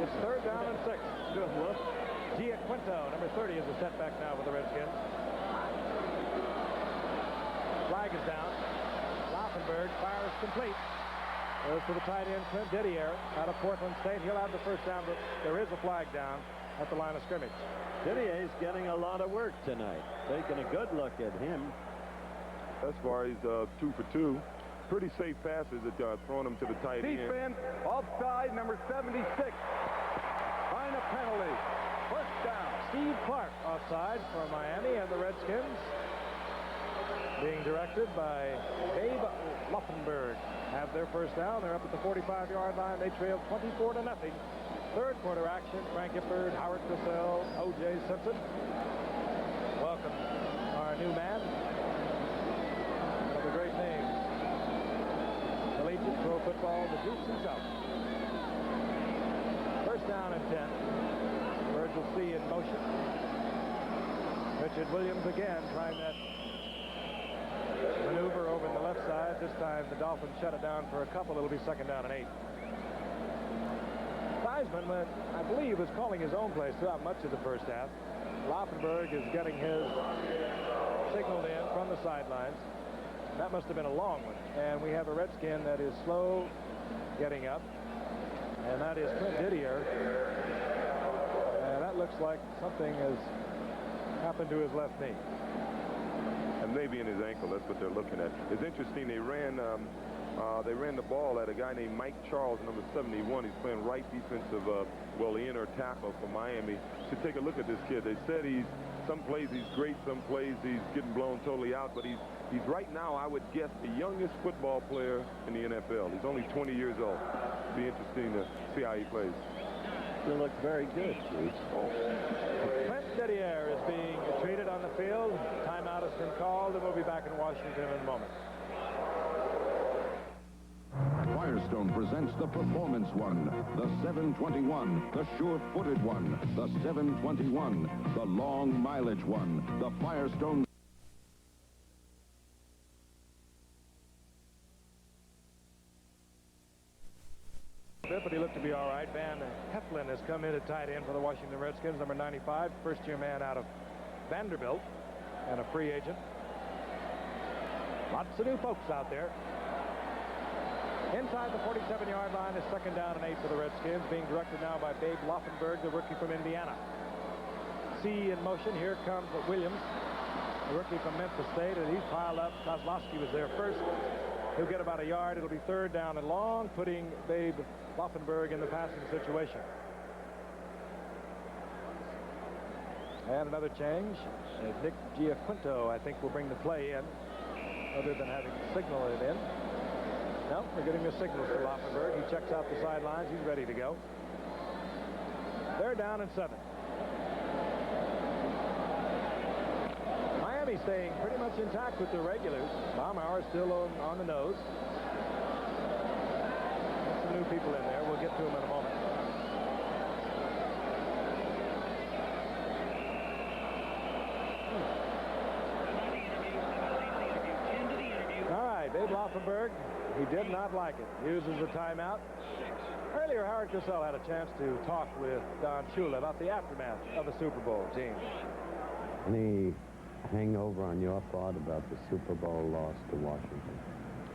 It's 3rd down and 6. Good look. Giaquinto, number 30, is a setback now for the Redskins. Flag is down. Laufenberg fires complete. Goes to the tight end, Clint Didier, out of Portland State. He'll have the first down, but there is a flag down at the line of scrimmage. Didier's getting a lot of work tonight. Taking a good look at him. Thus far, he's 2 for 2. Pretty safe passes that throwing him to the tight end. Defense, offside, number 76. Find a penalty. First down. Steve Clark offside for Miami, and the Redskins being directed by Babe Laufenberg have their first down. They're up at the 45-yard line. They trail 24-0. Third quarter action. Frank Gifford, Howard Cosell, O.J. Simpson. Welcome our new man. One of the great names. Collegiate pro football, the Dukes himself. First down and 10. Virgil C. in motion. Richard Williams again trying that maneuver over in the left side. This time the Dolphins shut it down for a couple. It'll be 2nd down and 8. Theismann, I believe, was calling his own plays throughout much of the first half. Laufenberg is getting his signaled in from the sidelines. That must have been a long one. And we have a Redskin that is slow getting up. And that is Clint Didier. And that looks like something has happened to his left knee. And maybe in his ankle. That's what they're looking at. It's interesting. They ran the ball at a guy named Mike Charles, number 71. He's playing right defensive, well, the inner tackle for Miami. To take a look at this kid. They said some plays he's great, some plays he's getting blown totally out, but he's right now, I would guess, the youngest football player in the NFL. He's only 20 years old. It'll be interesting to see how he plays. He looks very good, Chief. Clint Didier is being treated on the field. Timeout has been called, and we'll be back in Washington in a moment. Firestone presents the performance one, the 721, the sure-footed one, the 721, the long mileage one, the Firestone. But he looked to be all right. Van Heflin has come in at tight end for the Washington Redskins, number 95, first-year man out of Vanderbilt and a free agent. Lots of new folks out there. Inside the 47-yard line is 2nd down and 8 for the Redskins, being directed now by Babe Laufenberg, the rookie from Indiana. C in motion. Here comes Williams, the rookie from Memphis State, and he's piled up. Kozlowski was there first. He'll get about a yard. It'll be 3rd down and long, putting Babe Laufenberg in the passing situation. And another change. Nick Giaquinto, I think, will bring the play in, other than having signaled it in. No, we're getting the signals for Laufenberg. He checks out the sidelines. He's ready to go. 3rd down and 7. Miami staying pretty much intact with the regulars. Baumauer still on the nose. Got some new people in there. We'll get to them in a moment. All right, Babe Laufenberg. He did not like it. Uses a timeout. Earlier, Howard Cosell had a chance to talk with Don Shula about the aftermath of a Super Bowl team. Any hangover on your part about the Super Bowl loss to Washington?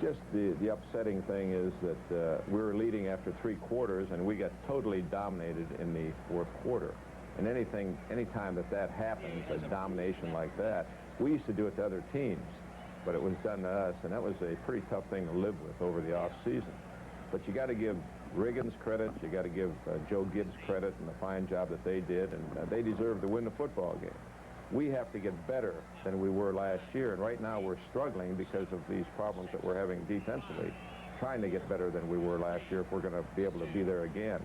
Just the upsetting thing is that we were leading after 3 quarters, and we got totally dominated in the 4th quarter. And anytime that happens, a domination like that, we used to do it to other teams. but it was done to us, and that was a pretty tough thing to live with over the off season. But you got to give Riggins credit. You got to give Joe Gibbs credit and the fine job that they did, and they deserve to win the football game. We have to get better than we were last year, and right now we're struggling because of these problems that we're having defensively, trying to get better than we were last year if we're going to be able to be there again.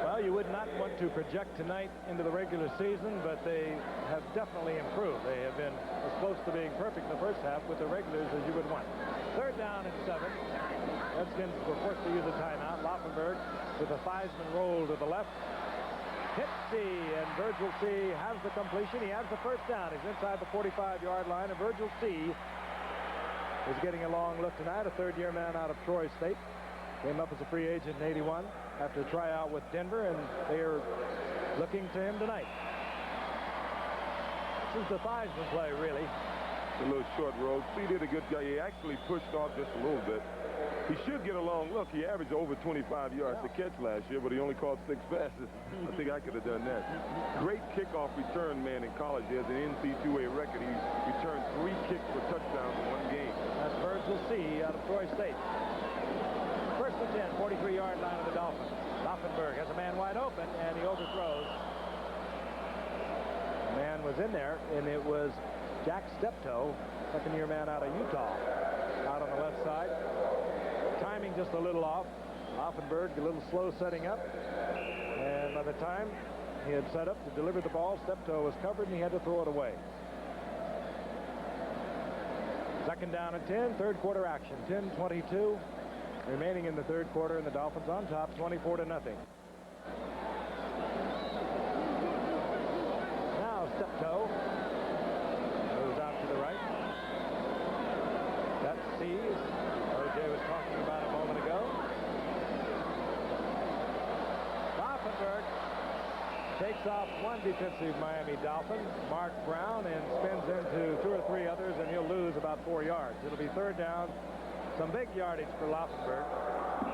Well, you would not want to project tonight into the regular season, but they have definitely improved. They have been as close to being perfect in the first half with the regulars as you would want. Third down and 7. Redskins were forced to use a timeout. Laufenberg with a Theismann roll to the left. Hit C, and Virgil C has the completion. He has the first down. He's inside the 45-yard line, and Virgil C is getting a long look tonight, a third-year man out of Troy State. Came up as a free agent in '81 after a tryout with Denver, and they are looking to him tonight. This is the Theismann play, really. A little short road. C did a good job. He actually pushed off just a little bit. He should get a long look. He averaged over 25 yards to catch last year, but he only caught 6 passes. I think I could have done that. Great kickoff return man in college. He has an NC2A record. He returned 3 kicks for touchdowns in 1 game. That's Virgil C out of Troy State. First and 10, 43-yard line of the Dolphins. Laufenberg has a man wide open, and he overthrows. The man was in there, and it was Jack Steptoe, second-year man out of Utah, out on the left side. Timing just a little off. Laufenberg a little slow setting up, and by the time he had set up to deliver the ball, Steptoe was covered, and he had to throw it away. Second down and 10, third quarter action. 10-22 remaining in the third quarter, and the Dolphins on top, 24-0. Now Steptoe moves out to the right. That's C, O.J. was talking about a moment ago. Laufenberg takes off one defensive Miami Dolphin, Mark Brown, and spins into 2 or 3 others, and he'll lose about 4 yards. It'll be third down. Some big yardage for Laufenberg,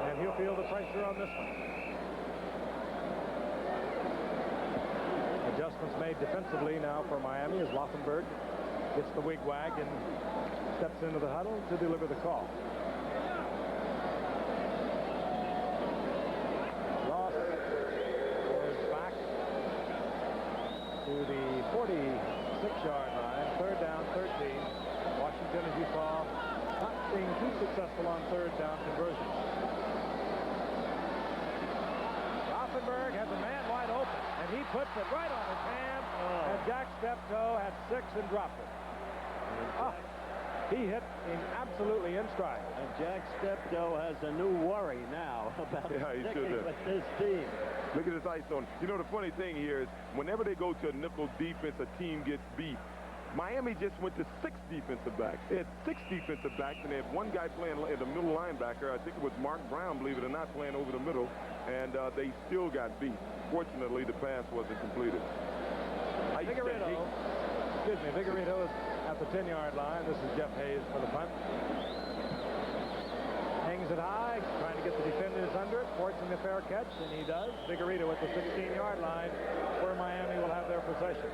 and he'll feel the pressure on this one. Adjustments made defensively now for Miami as Laufenberg gets the wig-wag and steps into the huddle to deliver the call. Ross is back to the 46-yard line, third down, 13. Washington, as you saw, not being too successful on third down conversions. Laufenberg has a man wide open, and he puts it right on his hand, and Jack Steptoe had 6 and dropped it. He hit him absolutely in stride. And Jack Steptoe has a new worry now about sticking with this team. Look at this ice zone. You know, the funny thing here is whenever they go to a nickel defense, a team gets beat. Miami just went to 6 defensive backs. They had 6 defensive backs, and they had 1 guy playing in the middle linebacker. I think it was Mark Brown, believe it or not, playing over the middle, and they still got beat. Fortunately, the pass wasn't completed. Vigorito is at the 10-yard line. This is Jeff Hayes for the punt. Hangs it high, trying to get the defenders under it, forcing a fair catch, and he does. Vigorito at the 16-yard line, where Miami will have their possession.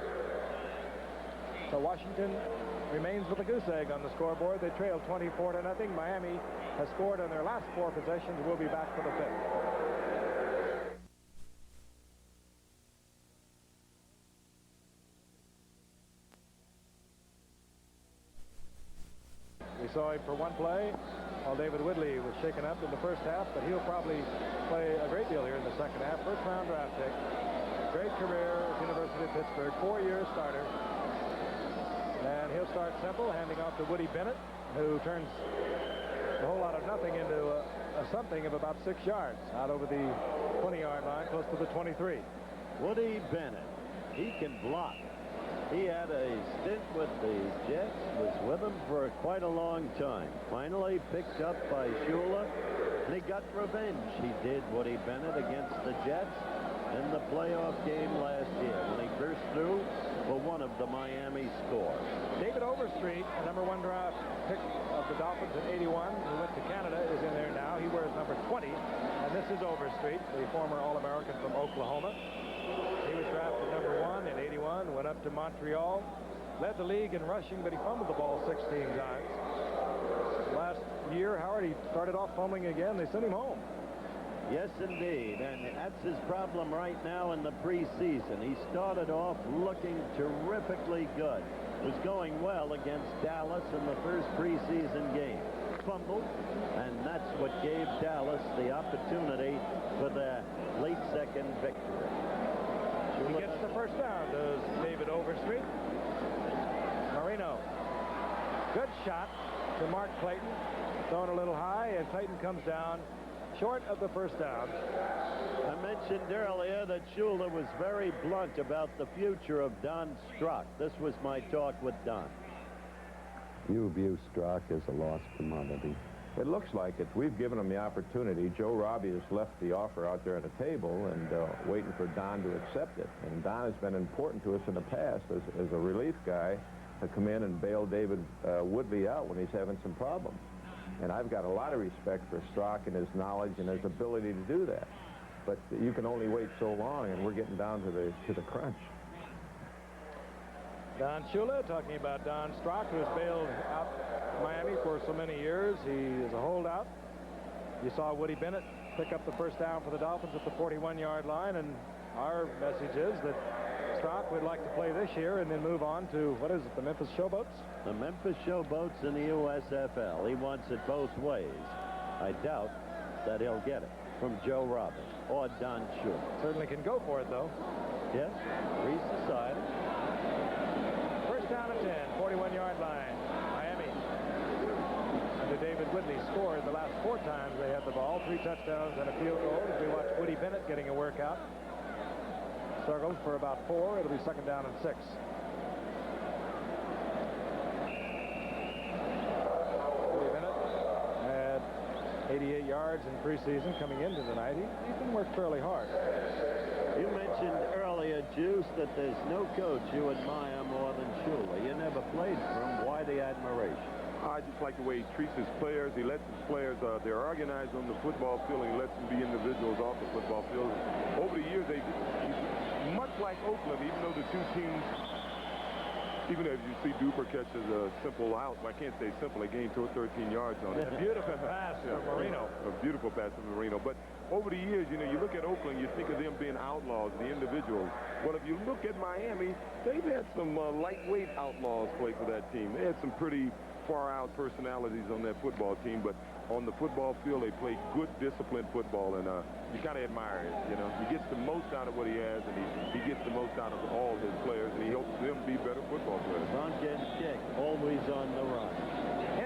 So Washington remains with a goose egg on the scoreboard. They trail 24-0. Miami has scored on their last 4 possessions. We'll be back for the 5th. We saw him for 1 play while David Woodley was shaken up in the first half, but he'll probably play a great deal here in the second half. First-round draft pick. Great career at the University of Pittsburgh. 4-year starter. And he'll start simple, handing off to Woody Bennett, who turns a whole lot of nothing into a something of about 6 yards out over the 20-yard line, close to the 23. Woody Bennett, he can block. He had a stint with the Jets, was with them for quite a long time. Finally picked up by Shula, and he got revenge. He did, Woody Bennett, against the Jets in the playoff game last year when he burst through for one of the Miami scores. David Overstreet, the number 1 draft pick of the Dolphins in '81, who went to Canada, is in there now. He wears number 20, and this is Overstreet, the former All-American from Oklahoma. He was drafted number 1 in '81, went up to Montreal, led the league in rushing, but he fumbled the ball 16 times. Last year, Howard, he started off fumbling again. They sent him home. Yes, indeed, and that's his problem right now in the preseason. He started off looking terrifically good. Was going well against Dallas in the first preseason game. Fumbled, and that's what gave Dallas the opportunity for the late second victory. He gets the first down, does David Overstreet. Marino. Good shot to Mark Clayton. Thrown a little high, and Clayton comes down short of the first down. I mentioned earlier that Shula was very blunt about the future of Don Strock. This was my talk with Don. You view Strock as a lost commodity. It looks like it. We've given him the opportunity. Joe Robbie has left the offer out there on the table and waiting for Don to accept it. And Don has been important to us in the past as a relief guy to come in and bail David Woodley out when he's having some problems. And I've got a lot of respect for Strock and his knowledge and his ability to do that. But you can only wait so long, and we're getting down to the crunch. Don Shula talking about Don Strock, who has bailed out Miami for so many years. He is a holdout. You saw Woody Bennett pick up the first down for the Dolphins at the 41-yard line, and our message is that Strock would like to play this year and then move on to, what is it, the Memphis Showboats? The Memphis Showboats in the USFL. He wants it both ways. I doubt that he'll get it from Joe Robbie or Don Shula. Certainly can go for it, though. Yes, Reese decided. First down and 10, 41-yard line. Miami. Under David Woodley scored the last 4 times they had the ball. 3 touchdowns and a field goal. As we watch Woody Bennett getting a workout. Struggled for about 4. It'll be second down and 6. Woody Bennett had 88 yards in preseason coming into the night. He's been worked fairly hard. You mentioned earlier, Juice, that there's no coach you admire more than Shula. You never played for him. Why the admiration? I just like the way he treats his players. He lets his players, they're organized on the football field, and he lets them be individuals off the football field. Over the years, much like Oakland, even though the two teams, even as you see Duper catches a simple out, I can't say simple, they gained 13 yards on it. A beautiful pass from Marino. A beautiful pass from Marino. But over the years, you look at Oakland, you think of them being outlaws, the individuals. Well, if you look at Miami, they've had some lightweight outlaws play for that team. They had some pretty far-out personalities on that football team, but on the football field, they play good, disciplined football, and you kind of admire it, He gets the most out of what he has, and he gets the most out of all his players, and he helps them be better football players. Bronkin kick, always on the run.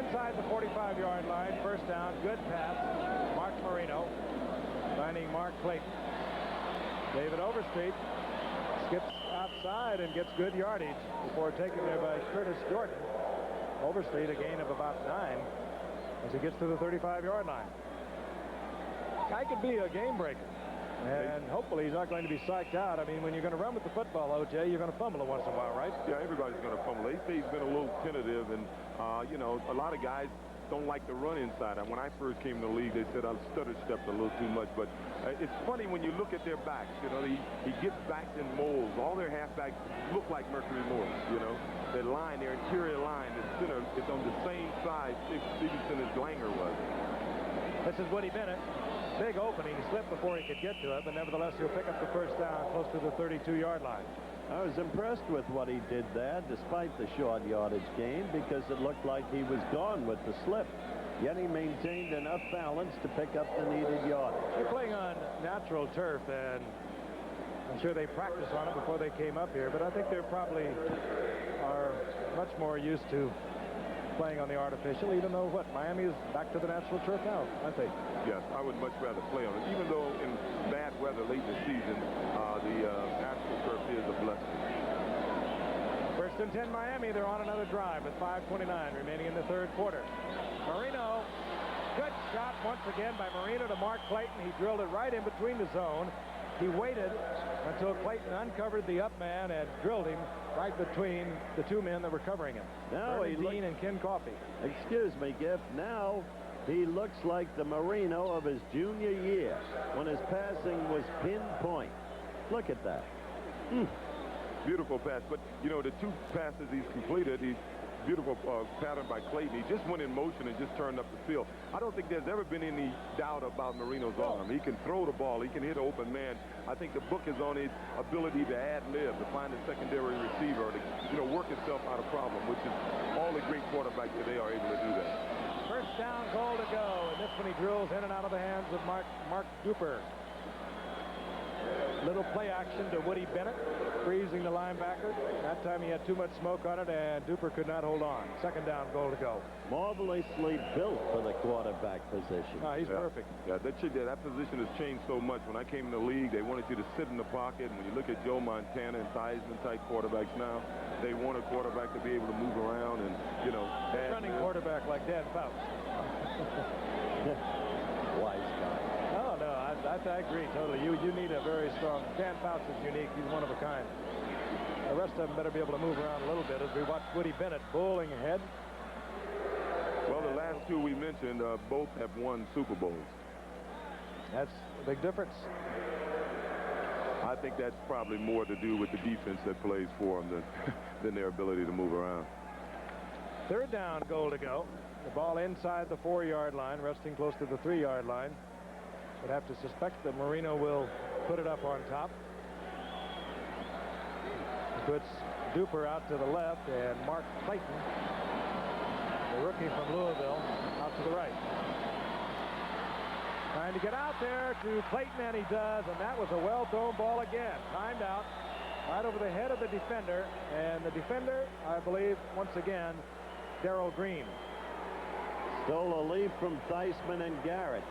Inside the 45-yard line, first down, good pass. Mark Marino finding Mark Clayton. David Overstreet skips outside and gets good yardage before taken there by Curtis Jordan. Overstreet a gain of about 9 as he gets to the 35-yard line. Guy could be a game breaker, and hopefully he's not going to be psyched out. I mean, when you're going to run with the football, O.J., you're going to fumble it once in a while, right? Yeah, everybody's going to fumble. They say he's been a little tentative, and a lot of guys don't like to run inside. When I first came to the league, they said I stutter-stepped a little too much, but it's funny when you look at their backs. He gets backed in molds. All their halfbacks look like Mercury Morris, Their line, their interior line, the center, is on the same side Stevenson as Langer was. This is Woody Bennett. Big opening. He slipped before he could get to it, but nevertheless, he'll pick up the first down close to the 32-yard line. I was impressed with what he did there, despite the short yardage gain, because it looked like he was gone with the slip. Yet he maintained enough balance to pick up the needed yardage. They're playing on natural turf, and I'm sure they practiced on it before they came up here, but I think they probably are much more used to playing on the artificial, even though, Miami is back to the natural turf now, aren't they? Yes, I would much rather play on it, even though in bad weather late in the season, the natural turf is a blessing. First and 10 Miami. They're on another drive with 5:29 remaining in the third quarter. Marino, good shot once again by Marino to Mark Clayton. He drilled it right in between the zone. He waited until Clayton uncovered the up man and drilled him right between the 2 men that were covering him. Now Dean and Ken Coffey. Excuse me, Giff. Now he looks like the Marino of his junior year when his passing was pinpoint. Look at that. Beautiful pass. But, you know, the two passes he's completed, beautiful pattern by Clayton. He just went in motion and just turned up the field. I don't think there's ever been any doubt about Marino's arm. He can throw the ball. He can hit an open man. I think the book is on his ability to ad-lib, to find a secondary receiver, to, you know, work himself out of problem, which is all the great quarterbacks today are able to do that. First down, goal to go. And this one he drills in and out of the hands of Mark Duper. Little play action to Woody Bennett, freezing the linebacker. That time he had too much smoke on it, and Duper could not hold on. Second down, goal to go. Marvelously built for the quarterback position. He's perfect. Yeah, that position has changed so much. When I came in the league, they wanted you to sit in the pocket. And when you look at Joe Montana and Theismann-type quarterbacks now, they want a quarterback to be able to move around and, you know. Running quarterback like Dan Fouts. Wise guy. Oh, no, I agree totally. You need a very strong. Dan Fouts is unique. He's one of a kind. The rest of them better be able to move around a little bit as we watch Woody Bennett bowling ahead. Well, the last two we mentioned both have won Super Bowls. That's a big difference. I think that's probably more to do with the defense that plays for them than their ability to move around. Third down, goal to go. The ball inside the 4-yard line, resting close to the 3-yard line. Would have to suspect that Marino will put it up on top. He puts Duper out to the left, and Mark Clayton, the rookie from Louisville, out to the right. Trying to get out there to Clayton, and he does, and that was a well-thrown ball again. Timed out, right over the head of the defender, and the defender, I believe, once again, Darrell Green. Stole a lead from Theismann and Garrett.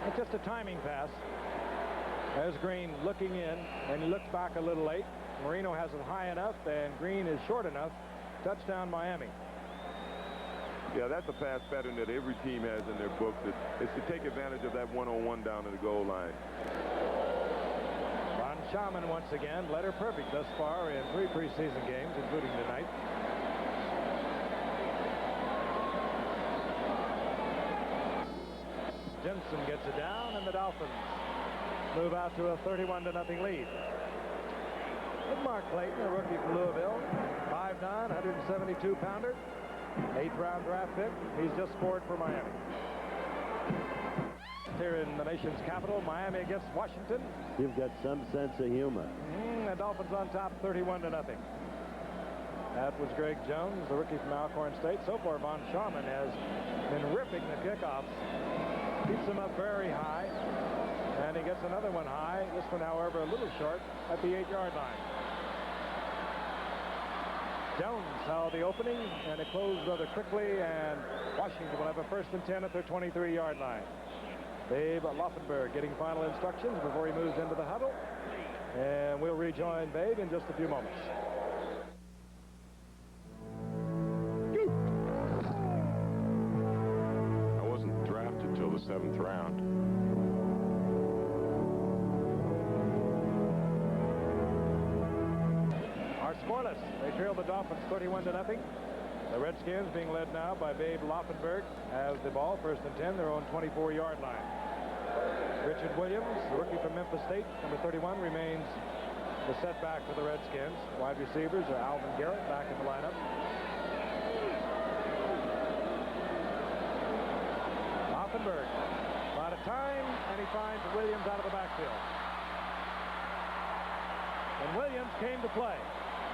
It's just a timing pass. There's Green looking in, and he looks back a little late. Marino has it high enough, and Green is short enough. Touchdown, Miami. Yeah, that's a pass pattern that every team has in their books. It's to take advantage of that one-on-one down to the goal line. Von Schaman once again, letter perfect thus far in 3 preseason games, including tonight. Jensen gets it down, and the Dolphins move out to a 31-0 lead. With Mark Clayton, a rookie from Louisville, 5'9", 172-pounder, 8th-round draft pick. He's just scored for Miami. Here in the nation's capital, Miami against Washington. You've got some sense of humor. The Dolphins on top, 31-0. That was Greg Jones, the rookie from Alcorn State. So far, Von Schaman has been ripping the kickoffs. Keeps them up very high, and he gets another one high. This one, however, a little short at the 8-yard line. Jones saw the opening, and it closed rather quickly, and Washington will have a 1st and 10 at their 23-yard line. Babe Laufenberg getting final instructions before he moves into the huddle, and we'll rejoin Babe in just a few moments. I wasn't drafted till the 7th round. Scoreless. They trail the Dolphins 31-0. The Redskins being led now by Babe Laufenberg has the ball, 1st and 10, their own 24-yard line. Richard Williams, the rookie from Memphis State, number 31, remains the setback for the Redskins. Wide receivers are Alvin Garrett back in the lineup. Laufenberg, out of time, and he finds Williams out of the backfield. And Williams came to play.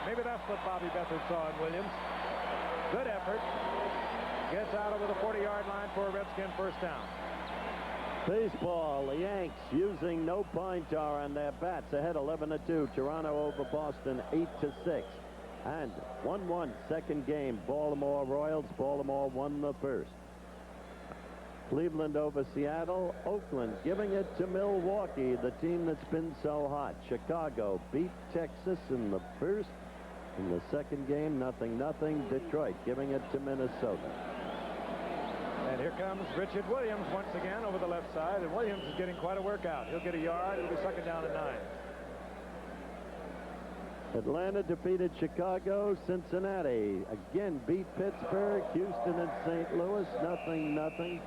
Maybe that's what Bobby Beathard saw in Williams. Good effort. Gets out over the 40-yard line for a Redskin 1st down. Baseball, the Yanks using no pine tar on their bats. Ahead 11-2. Toronto over Boston 8-6. And 1-1 second game. Baltimore Royals. Baltimore won the 1st. Cleveland over Seattle. Oakland giving it to Milwaukee, the team that's been so hot. Chicago beat Texas in the 1st. In the second game, 0-0. Detroit giving it to Minnesota. And here comes Richard Williams once again over the left side. And Williams is getting quite a workout. He'll get a yard. It'll be 2nd down and 9. Atlanta defeated Chicago. Cincinnati again beat Pittsburgh. Houston and St. Louis, 0-0.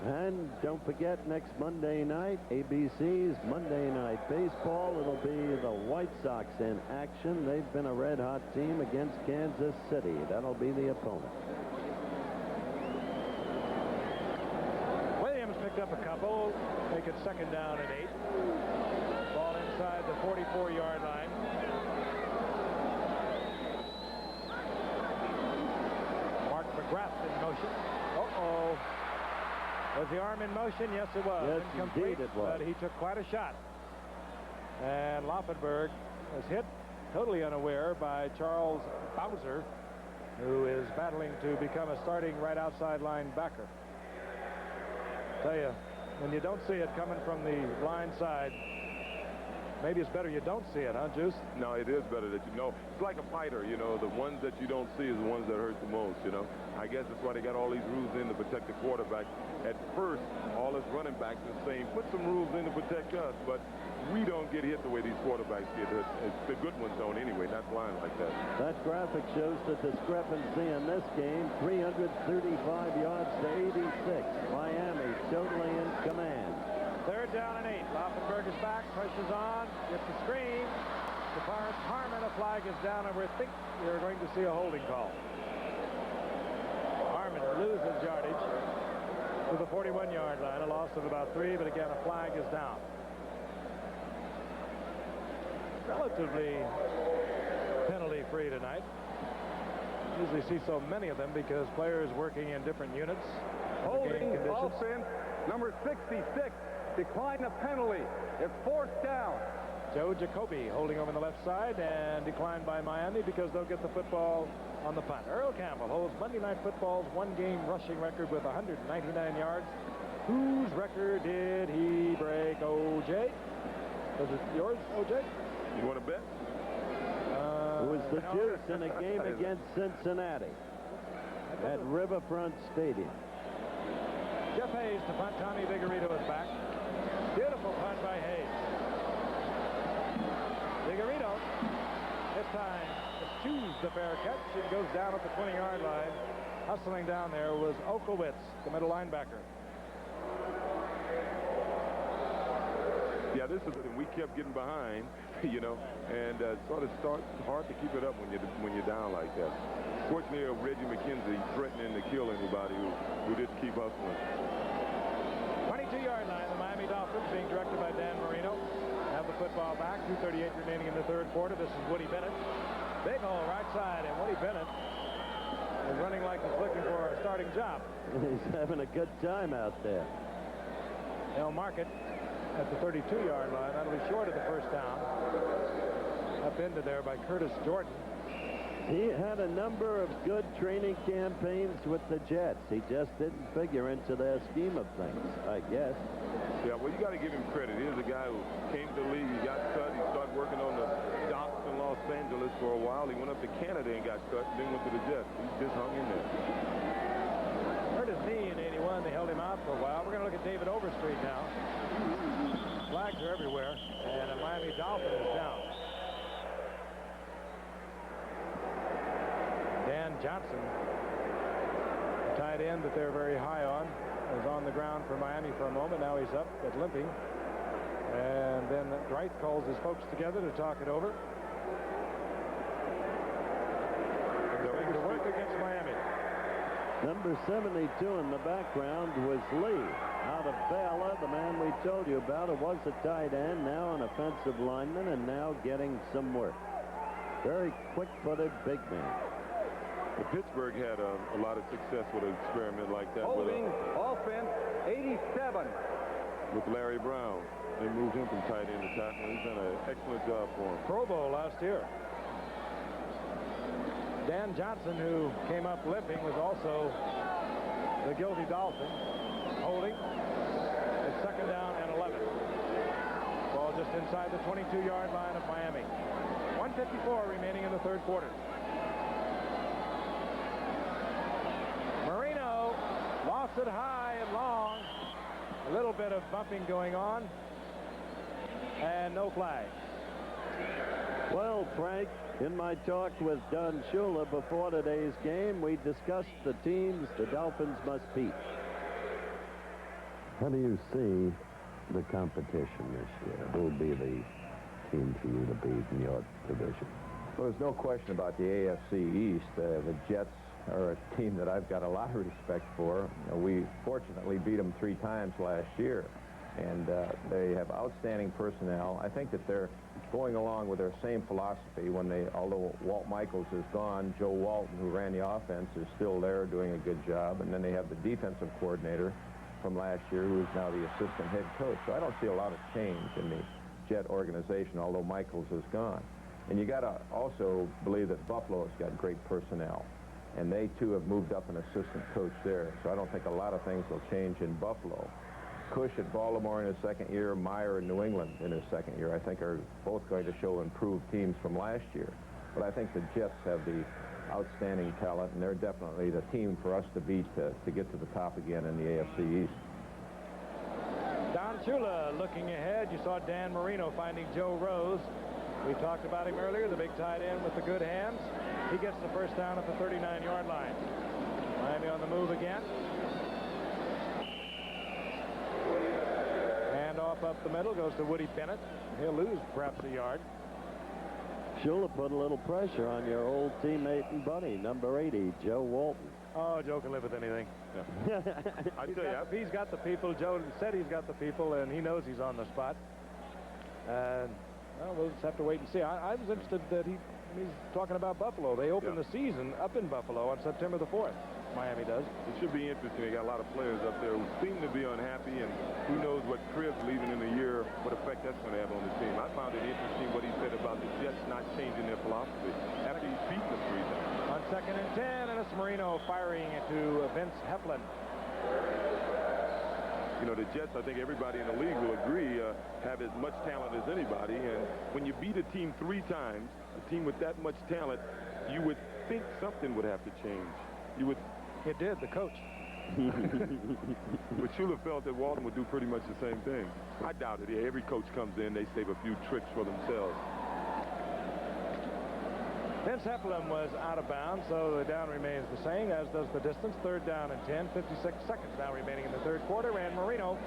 And don't forget, next Monday night, ABC's Monday Night Baseball. It'll be the White Sox in action. They've been a red-hot team against Kansas City. That'll be the opponent. Williams picked up a couple. Make it second down and 8. Ball inside the 44-yard line. Mark McGrath in motion. Uh-oh. Was the arm in motion? Yes, it was. Yes, incomplete, indeed it was. but he took quite a shot. And Laufenberg was hit totally unaware by Charles Bowser, who is battling to become a starting right outside linebacker. Tell you, when you don't see it coming from the blind side, maybe it's better you don't see it, huh, Juice? No, it is better that you know. It's like a fighter, you know. The ones that you don't see is the ones that hurt the most, you know. I guess that's why they got all these rules in to protect the quarterback. At first, all us running backs are saying, put some rules in to protect us, but we don't get hit the way these quarterbacks get hit. The good ones don't anyway, not flying like that. That graphic shows the discrepancy in this game, 335 yards to 86. Miami totally in command. Third down and 8. Laufenberg is back, pushes on, gets the screen. DeForest Harmon, a flag is down, and we think you're going to see a holding call. Harmon loses yardage to the 41-yard line, a loss of about 3, but again, a flag is down. Relatively penalty-free tonight. Usually see so many of them because players working in different units. Holding offense, number 66. Decline a penalty. It's fourth down. Joe Jacoby holding over the left side and declined by Miami because they'll get the football on the punt. Earl Campbell holds Monday Night Football's one-game rushing record with 199 yards. Whose record did he break, O.J.? Was it yours, O.J.? You want to bet? It was the Juice in a game against Cincinnati at Riverfront Stadium. Jeff Hayes to punt. Tommy Vigorito is back. Beautiful punt by Hayes. Vigorito, this time, eschews the fair catch and goes down at the 20-yard line. Hustling down there was Oklowitz, the middle linebacker. Yeah, this is, we kept getting behind, you know, and sort of hard to keep it up when you're down like that. Fortunately, Reggie McKenzie threatening to kill anybody who didn't keep hustling. 22-yard line, the Miami Dolphins being directed by Dan Marino. Have the football back. 2:38 remaining in the third quarter. This is Woody Bennett. Big hole right side, and Woody Bennett is running like he's looking for a starting job. He's having a good time out there. They'll mark it at the 32-yard line. That'll be short of the first down. Up into there by Curtis Jordan. He had a number of good training campaigns with the Jets. He just didn't figure into their scheme of things, I guess. Yeah, well, you got to give him credit. Here's a guy who came to the league. He got cut. He started working on the docks in Los Angeles for a while. He went up to Canada and got cut, then went to the Jets. He just hung in there. Hurt his knee in 81. They held him out for a while. We're going to look at David Overstreet now. Flags are everywhere, and a Miami Dolphin is down. Dan Johnson, the tight end that they're very high on, was on the ground for Miami for a moment. Now he's up but limping. And then Dwight calls his folks together to talk it over. They're going to work against Miami. Number 72 in the background was Lee out of Baylor, the man we told you about, who was a tight end, now an offensive lineman, and now getting some work. Very quick-footed big man. Well, Pittsburgh had a lot of success with an experiment like that. Holding offense, 87. With Larry Brown. They moved him from tight end to tackle. He's done an excellent job for him. Pro Bowl last year. Dan Johnson, who came up limping, was also the guilty Dolphin. Holding. It's second down and 11. Ball just inside the 22-yard line of Miami. 1:54 remaining in the third quarter. Marino lost it high and long. A little bit of bumping going on. And no flag. Well, Frank, in my talk with Don Shula before today's game, we discussed the teams the Dolphins must beat. How do you see the competition this year? Who would be the team for you to beat in your division? Well, there's no question about the AFC East. The Jets are a team that I've got a lot of respect for. We fortunately beat them 3 times last year, and they have outstanding personnel. I think that they're going along with their same philosophy although Walt Michaels is gone, Joe Walton, who ran the offense, is still there doing a good job, and then they have the defensive coordinator from last year, who is now the assistant head coach. So I don't see a lot of change in the Jet organization, although Michaels is gone. And you got to also believe that Buffalo has got great personnel, and they too have moved up an assistant coach there. So I don't think a lot of things will change in Buffalo. Cush at Baltimore in his second year, Meyer in New England in his second year, I think are both going to show improved teams from last year. But I think the Jets have the outstanding talent, and they're definitely the team for us to beat to get to the top again in the AFC East. Don Shula looking ahead. You saw Dan Marino finding Joe Rose. We talked about him earlier, the big tight end with the good hands. He gets the first down at the 39-yard line. Miami on the move again. Hand off up the middle, goes to Woody Bennett. He'll lose perhaps a yard. Shula put a little pressure on your old teammate and buddy, number 80, Joe Walton. Oh, Joe can live with anything. Yeah. He's got the people. Joe said he's got the people, and he knows he's on the spot. And well, we'll just have to wait and see. I was interested that he's talking about Buffalo. They open the season up in Buffalo on September the 4th. Miami does. It should be interesting. They got a lot of players up there who seem to be unhappy, and who knows what Cribbs leaving in a year, what effect that's going to have on the team. I found it interesting what he said about the Jets not changing their philosophy after he's beaten them 3 times. On 2nd and 10, and it's Marino firing to Vince Heflin. You know, the Jets, I think everybody in the league will agree, have as much talent as anybody. And when you beat a team 3 times, a team with that much talent, you would think something would have to change. You would. It did, the coach. But Shula felt that Walton would do pretty much the same thing. I doubt it. Yeah, every coach comes in, they save a few tricks for themselves. Vince Heflin was out of bounds, so the down remains the same, as does the distance. 3rd down and 10, 56 seconds now remaining in the 3rd quarter, and Marino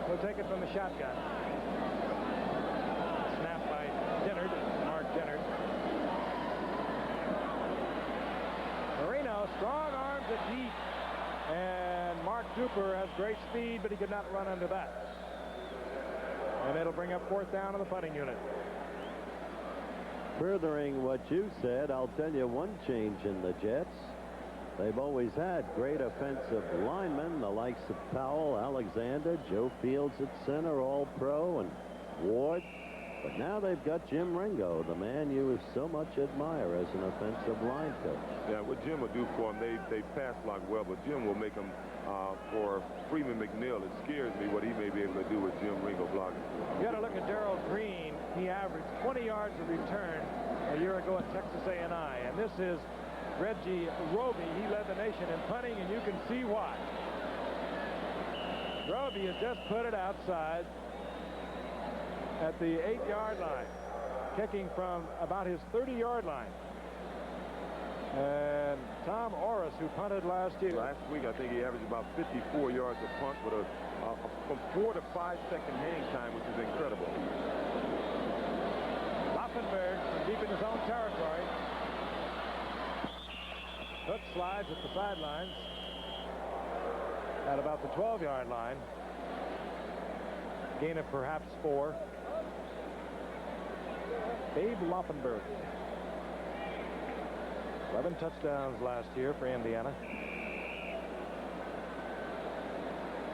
will take it from the shotgun. Snap by Dennard, Mark Dennard. Marino, strong arms at deep, and Mark Duper has great speed, but he could not run under that. And it'll bring up 4th down on the punting unit. Furthering what you said, I'll tell you one change in the Jets. They've always had great offensive linemen, the likes of Powell, Alexander, Joe Fields at center, all-pro, and Ward. But now they've got Jim Ringo, the man you so much admire as an offensive line coach. Yeah, what Jim will do for them, they pass block well, but Jim will make them for Freeman McNeil. It scares me what he may be able to do with Jim Ringo blocking. You got to look at Darrell Green. He averaged 20 yards a return a year ago at Texas A&I, and this is Reggie Roby. He led the nation in punting, and you can see why. Roby has just put it outside at the 8-yard line, kicking from about his 30-yard line. And Tom Orris, who punted last year. Last week, I think he averaged about 54 yards a punt with from 4 to 5 second hang time, which is incredible. Laufenberg from deep in his own territory. Hook slides at the sidelines at about the 12-yard line. Gain of perhaps 4. Babe Laufenberg. 11 touchdowns last year for Indiana.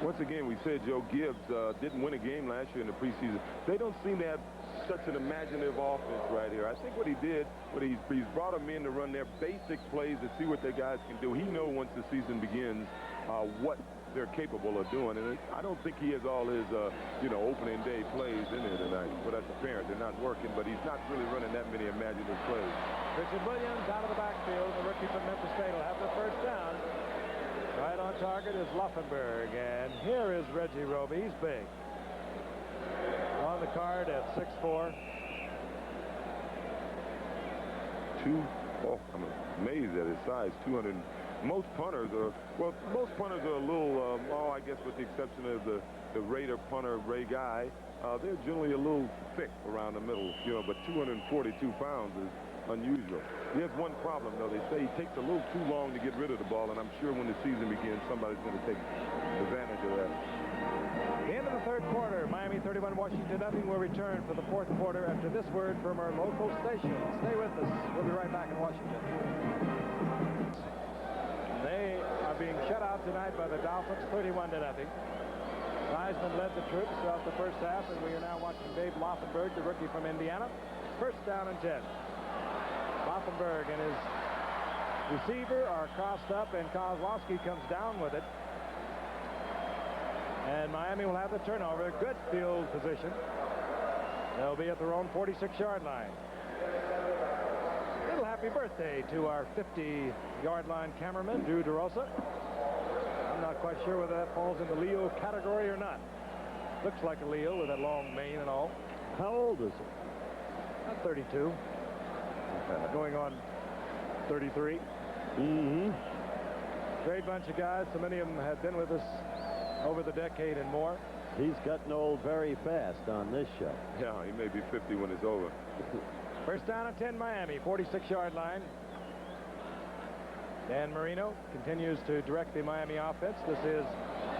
Once again, we said Joe Gibbs didn't win a game last year in the preseason. They don't seem to have such an imaginative offense right here. I think what he did, he's brought them in to run their basic plays to see what their guys can do. He knows once the season begins what they're capable of doing, and I don't think he has all his opening day plays in there tonight. But that's apparent. They're not working, but he's not really running that many imaginative plays. Richard Williams out of the backfield. The rookie from Memphis State will have the first down. Right on target is Laufenberg, and here is Reggie Roby. He's big. On the card at 6'4". I'm amazed at his size. 200. Most punters are a little, I guess with the exception of the the Raider punter, Ray Guy, they're generally a little thick around the middle, you know, but 242 pounds is unusual. He has one problem, though. They say he takes a little too long to get rid of the ball, and I'm sure when the season begins, somebody's going to take advantage of that. The end of the third quarter, Miami 31, Washington nothing. Will return for the fourth quarter after this word from our local station. Stay with us. We'll be right back in Washington. They are being shut out tonight by the Dolphins, 31-0. Theismann led the troops throughout the first half, and we are now watching Dave Laufenberg, the rookie from Indiana. First down and 10. Laufenberg and his receiver are crossed up, and Kozlowski comes down with it. And Miami will have the turnover. Good field position. They'll be at their own 46-yard line. Little happy birthday to our 50-yard line cameraman, Drew DeRosa. I'm not quite sure whether that falls in the Leo category or not. Looks like a Leo with that long mane and all. How old is he? Not 32. Going on 33. Mm-hmm. Great bunch of guys. So many of them have been with us over the decade and more. He's gotten old very fast on this show. Yeah, he may be 50 when it's over. First down and 10, Miami, 46-yard line. Dan Marino continues to direct the Miami offense. This is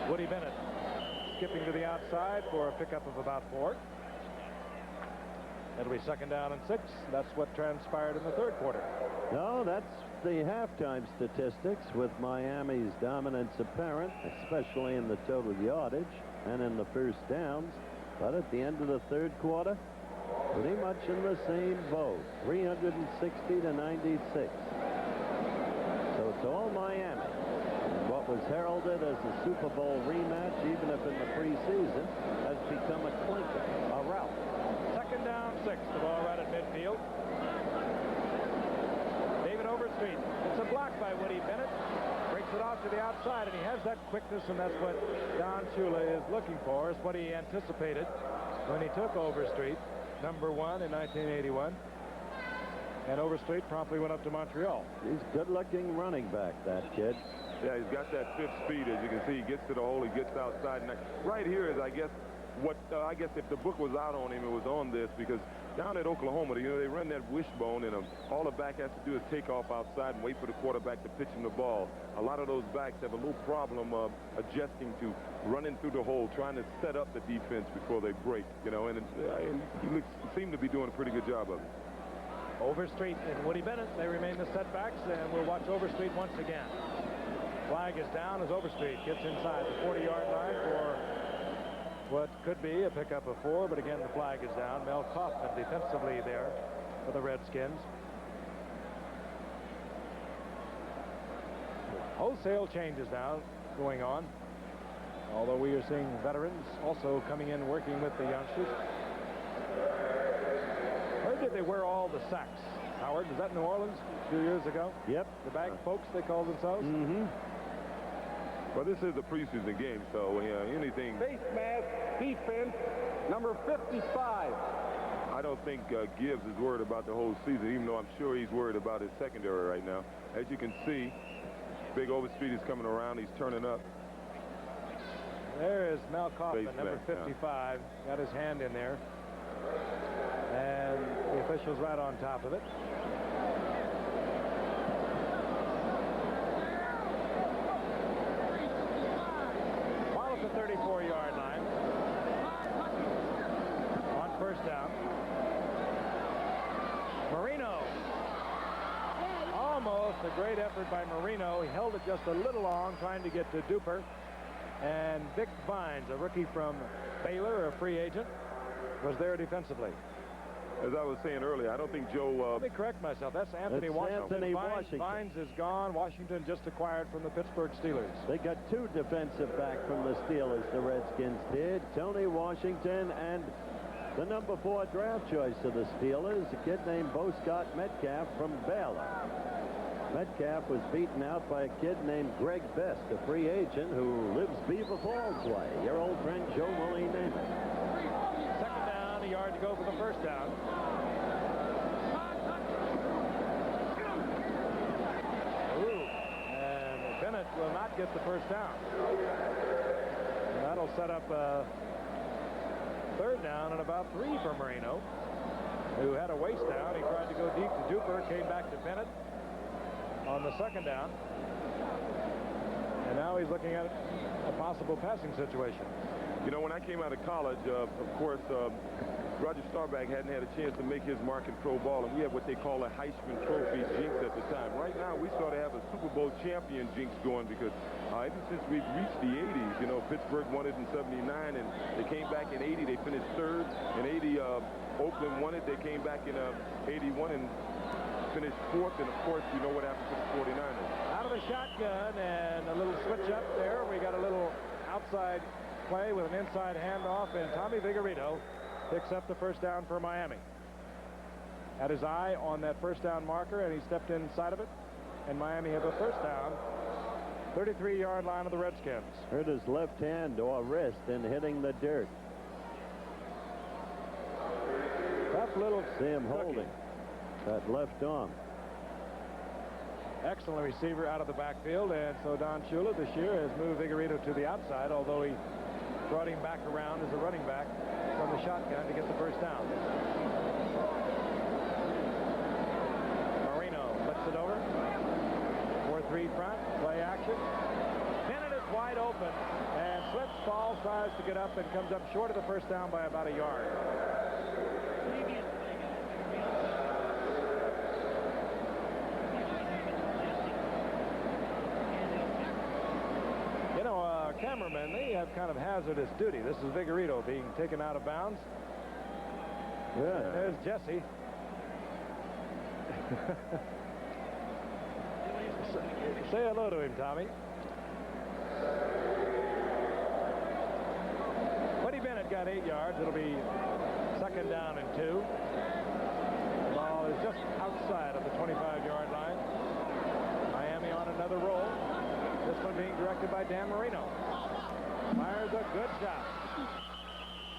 Woody Bennett skipping to the outside for a pickup of about 4. It'll be second down and 6. That's what transpired in the third quarter. No, that's the halftime statistics, with Miami's dominance apparent, especially in the total yardage and in the first downs. But at the end of the third quarter, pretty much in the same boat, 360-96. So it's all Miami. And what was heralded as a Super Bowl rematch, even if in the preseason, has become a clinker, a rout. Second down, 6. The ball right at midfield. David Overstreet. It's a block by Woody Bennett. Breaks it off to the outside, and he has that quickness, and that's what Don Shula is looking for. Is what he anticipated when he took Overstreet, number 1 in 1981. And Overstreet promptly went up to Montreal. He's good-looking running back, that kid. Yeah, he's got that 5th speed. As you can see, he gets to the hole, he gets outside. And right here is, I guess, what I guess if the book was out on him, it was on this, because down at Oklahoma, you know, they run that wishbone, and all the back has to do is take off outside and wait for the quarterback to pitch him the ball. A lot of those backs have a little problem adjusting to running through the hole, trying to set up the defense before they break, you know, and he seemed to be doing a pretty good job of it. Overstreet and Woody Bennett, they remain the setbacks, and we'll watch Overstreet once again. Flag is down as Overstreet gets inside the 40-yard line for what could be a pickup of 4, but again, the flag is down. Mel Kaufman defensively there for the Redskins. Wholesale changes now going on, although we are seeing veterans also coming in working with the youngsters. Heard that they wear all the sacks. Howard, was that New Orleans a few years ago? Yep. The bag folks, they call themselves? Mm-hmm. Well, this is a preseason game, so anything. Face mask, defense, number 55. I don't think Gibbs is worried about the whole season, even though I'm sure he's worried about his secondary right now. As you can see, Big Overstreet is coming around. He's turning up. There is Mel Kaufman, number 55. Got his hand in there. And the official's right on top of it. Ball at the 34-yard line. On first down. Marino. Almost a great effort by Marino. He held it just a little long, trying to get to Duper. And Vic Vines, a rookie from Baylor, a free agent, was there defensively. As I was saying earlier, I don't think Joe... Let me correct myself. That's Anthony Washington. Anthony Washington. Vines is gone. Washington just acquired from the Pittsburgh Steelers. They got 2 defensive back from the Steelers, the Redskins did. Tony Washington and the number 4 draft choice of the Steelers, a kid named Bo Scott Metcalf from Baylor. Metcalf was beaten out by a kid named Greg Best, a free agent who lives Beaver Falls way. Your old friend Joe Mully named it. Second down, a yard to go for the first down. Ooh, and Bennett will not get the first down. That'll set up a third down and about 3 for Marino, who had a waste down. He tried to go deep to Duper, came back to Bennett on the second down. And now he's looking at a possible passing situation. You know, when I came out of college, of course, Roger Staubach hadn't had a chance to make his mark in pro ball, and we had what they call a Heisman Trophy jinx at the time. Right now, we sort of have a Super Bowl champion jinx going because ever since we've reached the 80s, you know, Pittsburgh won it in 79, and they came back in 80. They finished third. In 80, Oakland won it. They came back in 81 and finished fourth, and of course, you know what happened to the 49ers. Out of the shotgun and a little switch up there. We got a little outside play with an inside handoff, and Tommy Vigorito picks up the first down for Miami. Had his eye on that first down marker, and he stepped inside of it, and Miami have a first down. 33-yard line of the Redskins. Hurt his left hand or wrist in hitting the dirt. Tough little see him holding that left arm. Excellent receiver out of the backfield, and so Don Shula this year has moved Vigorito to the outside, although he brought him back around as a running back from the shotgun to get the first down. Marino flips it over. 4-3 front, play action. Bennett is wide open, and slips, falls, tries to get up, and comes up short of the first down by about a yard. You know, cameramen, they have kind of hazardous duty. This is Vigorito being taken out of bounds. Yeah. There's Jesse. Say hello to him, Tommy. Woody Bennett got 8 yards. It'll be second down and 2. The ball is just outside of the 25-yard line. Miami on another roll. This one being directed by Dan Marino. Fires a good shot.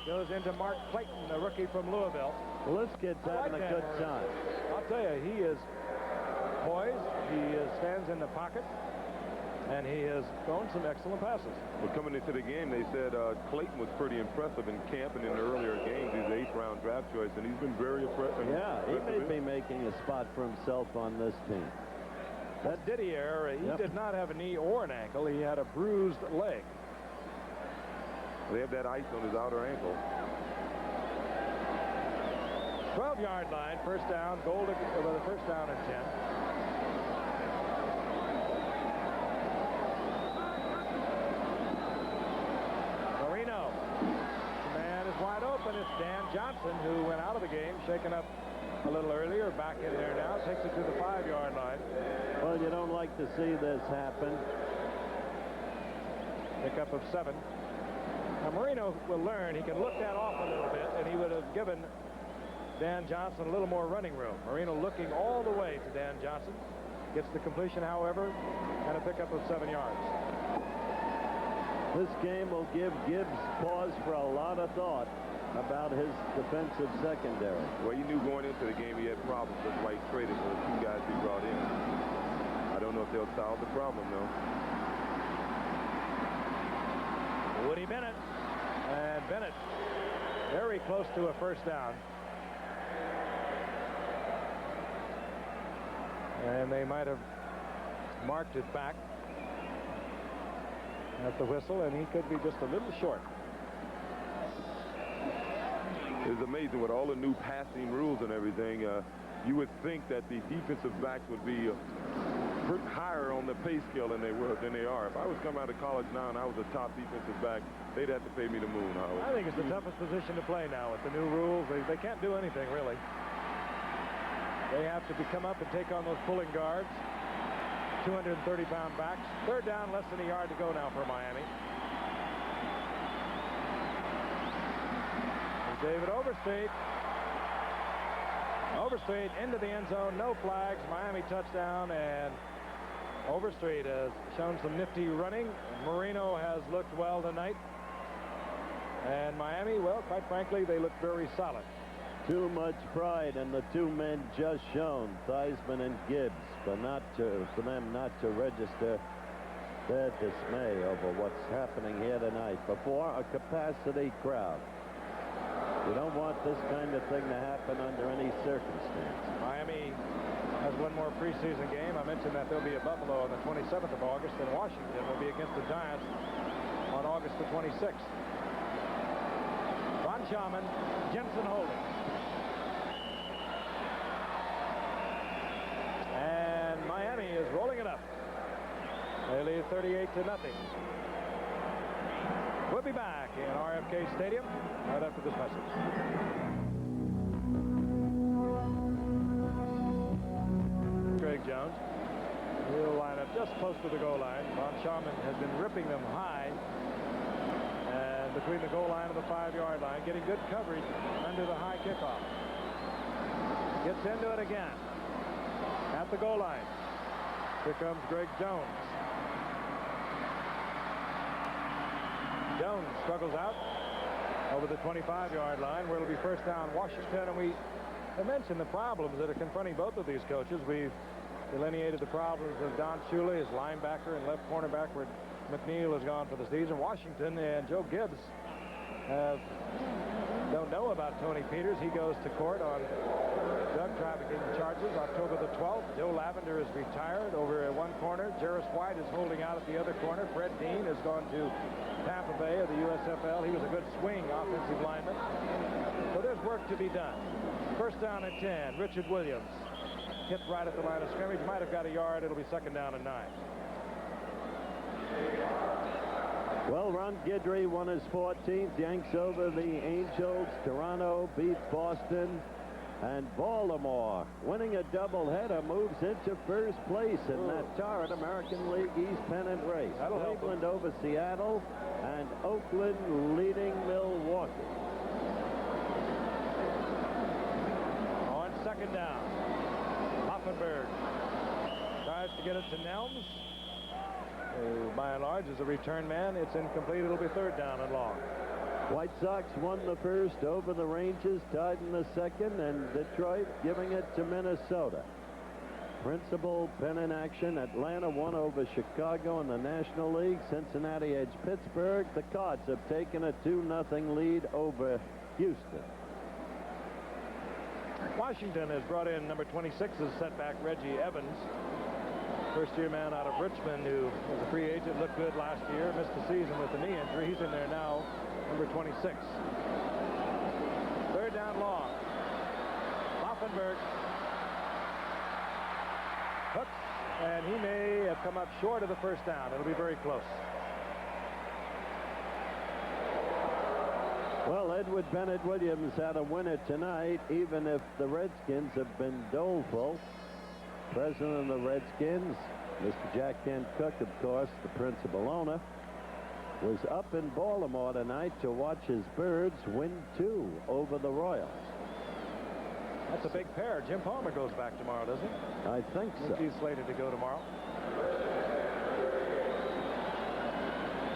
Goes into Mark Clayton, the rookie from Louisville. Well, this kid's having a good time. I'll tell you, he is poised. He stands in the pocket, and he has thrown some excellent passes. Well, coming into the game, they said Clayton was pretty impressive in camp and in the earlier games. He's the 8th-round draft choice, and he's been very impressive. Yeah, he may be making a spot for himself on this team. That Didier, he did not have a knee or an ankle. He had a bruised leg. They have that ice on his outer ankle. 12-yard line, first down, goal to the first down and 10. Marino. The man is wide open. It's Dan Johnson, who went out of the game, shaken up a little earlier, back in there now, takes it to the 5-yard line. Well, you don't like to see this happen. Pickup of 7. Now, Marino will learn he can look that off a little bit, and he would have given Dan Johnson a little more running room. Marino looking all the way to Dan Johnson. Gets the completion, however, and a pickup of 7 yards. This game will give Gibbs pause for a lot of thought about his defensive secondary. Well, you knew going into the game he had problems. That's why he traded for the 2 guys he brought in. I don't know if they'll solve the problem, though. Woody Bennett. And Bennett very close to a first down. And they might have marked it back at the whistle, and he could be just a little short. It's amazing with all the new passing rules and everything. You would think that the defensive backs would be higher on the pay scale than they are. If I was coming out of college now and I was a top defensive back, they'd have to pay me the moon, Howard. I think it's the toughest position to play now with the new rules. They can't do anything, really. They have to come up and take on those pulling guards. 230-pound backs. Third down, less than a yard to go now for Miami. David Overstreet. Overstreet into the end zone. No flags. Miami touchdown, and Overstreet has shown some nifty running. Marino has looked well tonight. And Miami, well, quite frankly, they look very solid. Too much pride in the 2 men just shown, Theismann and Gibbs, for them not to register their dismay over what's happening here tonight before a capacity crowd. You don't want this kind of thing to happen under any circumstance. Miami has one more preseason game. I mentioned that there'll be a Buffalo on the 27th of August, and Washington will be against the Giants on August the 26th. Ron Schaman, Jensen holding. And Miami is rolling it up. They lead 38-0. We'll be back in RFK Stadium right after this message. Greg Jones. He'll line up just close to the goal line. Von Schaman has been ripping them high and between the goal line and the 5-yard line, getting good coverage under the high kickoff. Gets into it again at the goal line. Here comes Greg Jones. Jones struggles out over the 25-yard line where it'll be first down Washington. And we have mentioned the problems that are confronting both of these coaches. We've delineated the problems of Don Shula, his linebacker and left cornerback, where McNeil has gone for the season. Washington and Joe Gibbs don't know about Tony Peters. He goes to court on drug trafficking charges October the 12th. Joe Lavender is retired over at one corner. Jarris White is holding out at the other corner. Fred Dean has gone to Tampa Bay of the USFL. He was a good swing offensive lineman. So there's work to be done. First down and 10. Richard Williams hit right at the line of scrimmage. Might have got a yard. It'll be second down and 9. Well, Ron Guidry won his 14th. Yanks over the Angels. Toronto beats Boston. And Baltimore, winning a doubleheader, moves into first place in that torrid American League East pennant race. Cleveland over Seattle, and Oakland leading Milwaukee. On second down, Hoffenberg tries to get it to Nelms, who by and large is a return man. It's incomplete. It'll be third down and long. White Sox won the first over the Rangers, tied in the second, and Detroit giving it to Minnesota. Principal pennant action. Atlanta won over Chicago in the National League. Cincinnati edged Pittsburgh. The Cards have taken a 2-0 lead over Houston. Washington has brought in number 26 as setback Reggie Evans. First-year man out of Richmond, who was a free agent, looked good last year, missed the season with a knee injury. He's in there now, number 26. Third down long. Laufenberg hooks, and he may have come up short of the first down. It'll be very close. Well, Edward Bennett Williams had a winner tonight, even if the Redskins have been doleful. President of the Redskins, Mr. Jack Kent Cook, of course, the principal owner, was up in Baltimore tonight to watch his Birds win 2 over the Royals. That's a big pair. Jim Palmer goes back tomorrow, doesn't he? I think so. He's slated to go tomorrow.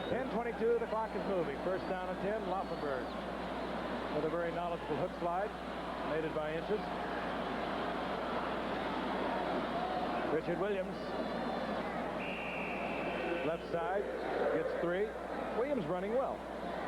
10:22, the clock is moving. First down and 10, Laufenberg with a very knowledgeable hook slide, made it by inches. Richard Williams, left side, gets 3. Williams running well.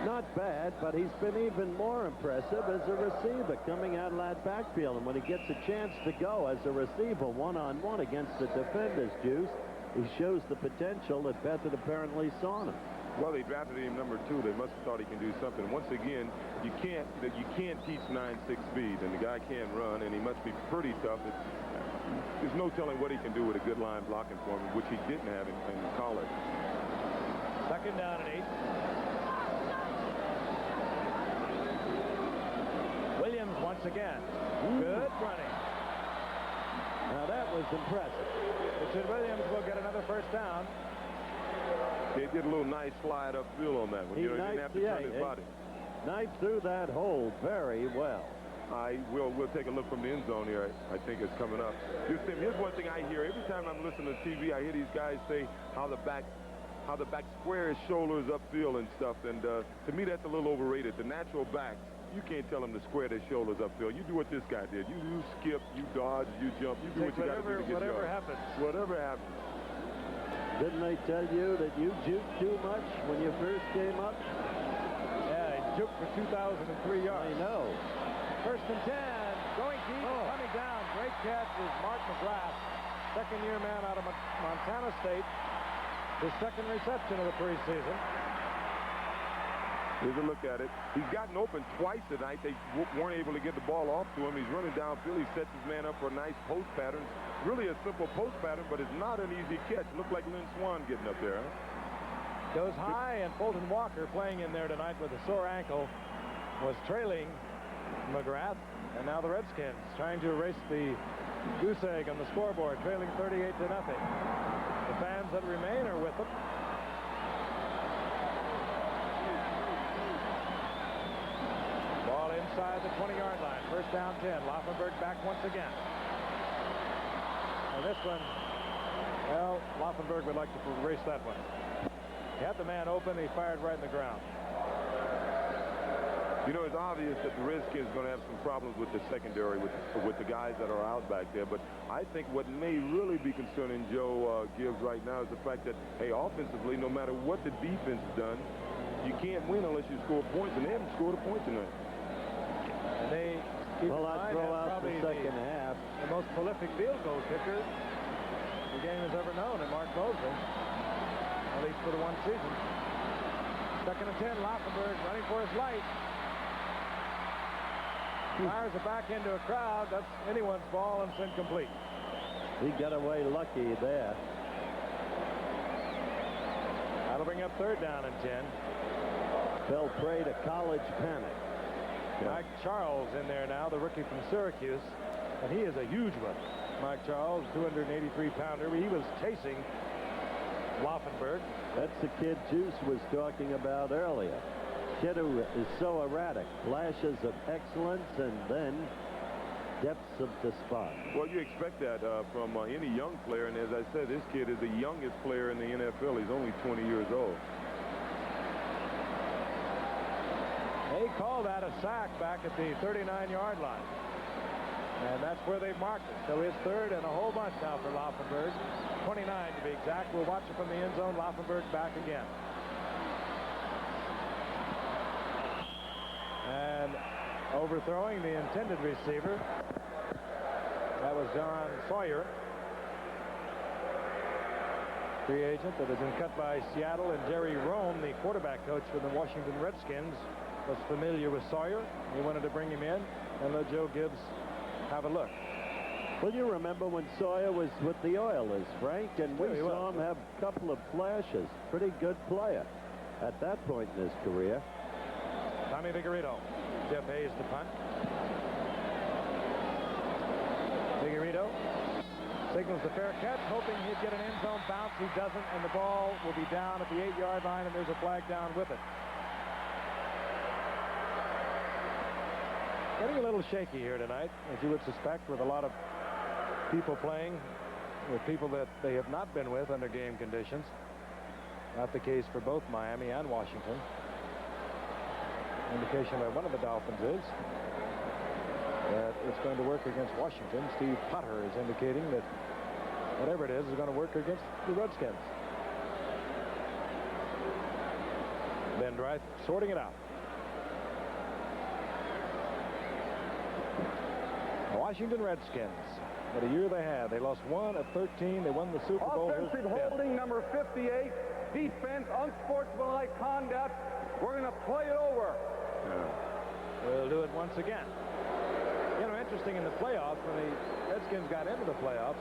Not bad, but he's been even more impressive as a receiver coming out of that backfield. And when he gets a chance to go as a receiver one-on-one against the defender's juice, he shows the potential that Beathard apparently saw in him. Well, they drafted him number 2. They must have thought he can do something. Once again, you can't teach 9.6 speed, and the guy can't run, and he must be pretty tough. There's no telling what he can do with a good line blocking for him, which he didn't have in college. Second down and 8. Williams once again. Good running. Now that was impressive. Richard Williams will get another first down. They did a little nice slide upfield on that one. He didn't have to turn his body. Knifed through that hole very well. We'll take a look from the end zone here. I think it's coming up. Here's one thing I hear every time I'm listening to TV. I hear these guys say how the back square his shoulders upfield and stuff. And to me, that's a little overrated. The natural backs, you can't tell them to square their shoulders upfield. You do what this guy did. You skip, you dodge, you jump. You do what you got to do to get whatever happens. Whatever happens. Didn't they tell you that you juked too much when you first came up? Yeah, he juked for 2,003 yards. I know. First and 10. Going deep, coming down. Great catch is Mark McGrath, second-year man out of Montana State. His second reception of the preseason. Here's a look at it. He's gotten open twice tonight. They weren't able to get the ball off to him. He's running downfield. He sets his man up for a nice post pattern. Really a simple post pattern, but it's not an easy catch. Looked like Lynn Swan getting up there. Goes high, and Fulton Walker, playing in there tonight with a sore ankle, was trailing McGrath. And now the Redskins trying to erase the goose egg on the scoreboard, trailing 38-0. The fans that remain are with them. Ball inside the 20-yard line. First down 10. Laufenberg back once again. And this one, well, Laufenberg would like to erase that one. He had the man open. He fired right in the ground. You know, it's obvious that the Redskins are going to have some problems with the secondary, with the guys that are out back there. But I think what may really be concerning Joe Gibbs right now is the fact that, hey, offensively, no matter what the defense has done, you can't win unless you score points, and they haven't scored a point tonight. And they keep well, I'd throw out the second half. The most prolific field goal kicker the game has ever known, in Mark Mosley, at least for the one season. Second and 10, Laufenberg running for his life. Fires it back into a crowd. That's anyone's ball, and it's incomplete. He got away lucky there. That'll bring up third down and 10. Fell prey to college panic. Mike Charles in there now, the rookie from Syracuse, and he is a huge one. Mike Charles, 283-pounder. He was chasing Laufenberg. That's the kid Juice was talking about earlier. Kid who is so erratic, flashes of excellence and then depths of despair. Well, you expect that from any young player, and as I said, this kid is the youngest player in the NFL. He's only 20 years old. They call that a sack back at the 39-yard line. And that's where they've marked it. So it's third and a whole bunch now for Laufenberg. 29 to be exact. We'll watch it from the end zone. Laufenberg back again. And overthrowing the intended receiver. That was John Sawyer, free agent that had been cut by Seattle. And Jerry Rome, the quarterback coach for the Washington Redskins, was familiar with Sawyer. He wanted to bring him in and let Joe Gibbs have a look. Well, you remember when Sawyer was with the Oilers, Frank, and we saw him have a couple of flashes. Pretty good player at that point in his career. Tommy Vigorito. Jeff Hayes the punt. Vigorito signals the fair catch, hoping he'd get an end zone bounce. He doesn't, and the ball will be down at the 8-yard line, and there's a flag down with it. Getting a little shaky here tonight, as you would suspect, with a lot of people playing with people that they have not been with under game conditions. Not the case for both Miami and Washington. Indication by one of the Dolphins is that it's going to work against Washington. Steve Potter is indicating that whatever it is going to work against the Redskins. Ben Dryth sorting it out. The Washington Redskins. What a year they had. They lost 1 of 13. They won the Super Bowl. Offensive holding number 58. Defense, unsportsmanlike conduct. We're going to play it over. We'll do it once again. You know, interesting in the playoffs, when the Redskins got into the playoffs,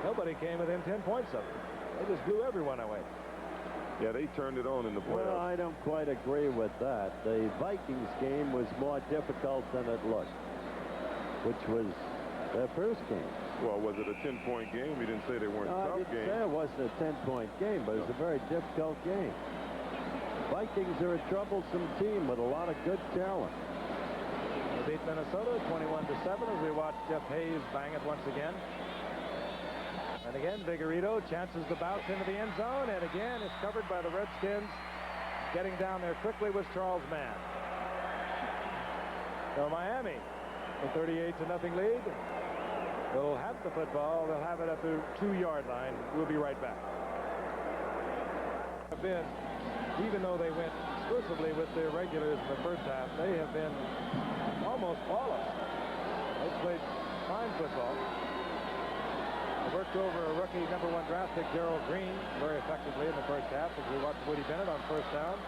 nobody came within 10 points of them. They just blew everyone away. Yeah, they turned it on in the playoffs. Well, I don't quite agree with that. The Vikings game was more difficult than it looked, which was their first game. Well, was it a 10-point game? You didn't say they weren't tough games. I didn't say it wasn't a 10-point game, but it was a very difficult game. Vikings are a troublesome team with a lot of good talent. They beat Minnesota 21-7 as we watch Jeff Hayes bang it once again. And again, Vigorito chances the bounce into the end zone, and again it's covered by the Redskins. Getting down there quickly was Charles Mann. So Miami, a 38-0 lead. They'll have the football. They'll have it at the 2-yard line. We'll be right back. have been, even though they went exclusively with their regulars in the first half, they have been almost flawless. They've played fine football. They worked over a rookie #1 draft pick, Gerald Green, very effectively in the first half as we watched Woody Bennett on first down.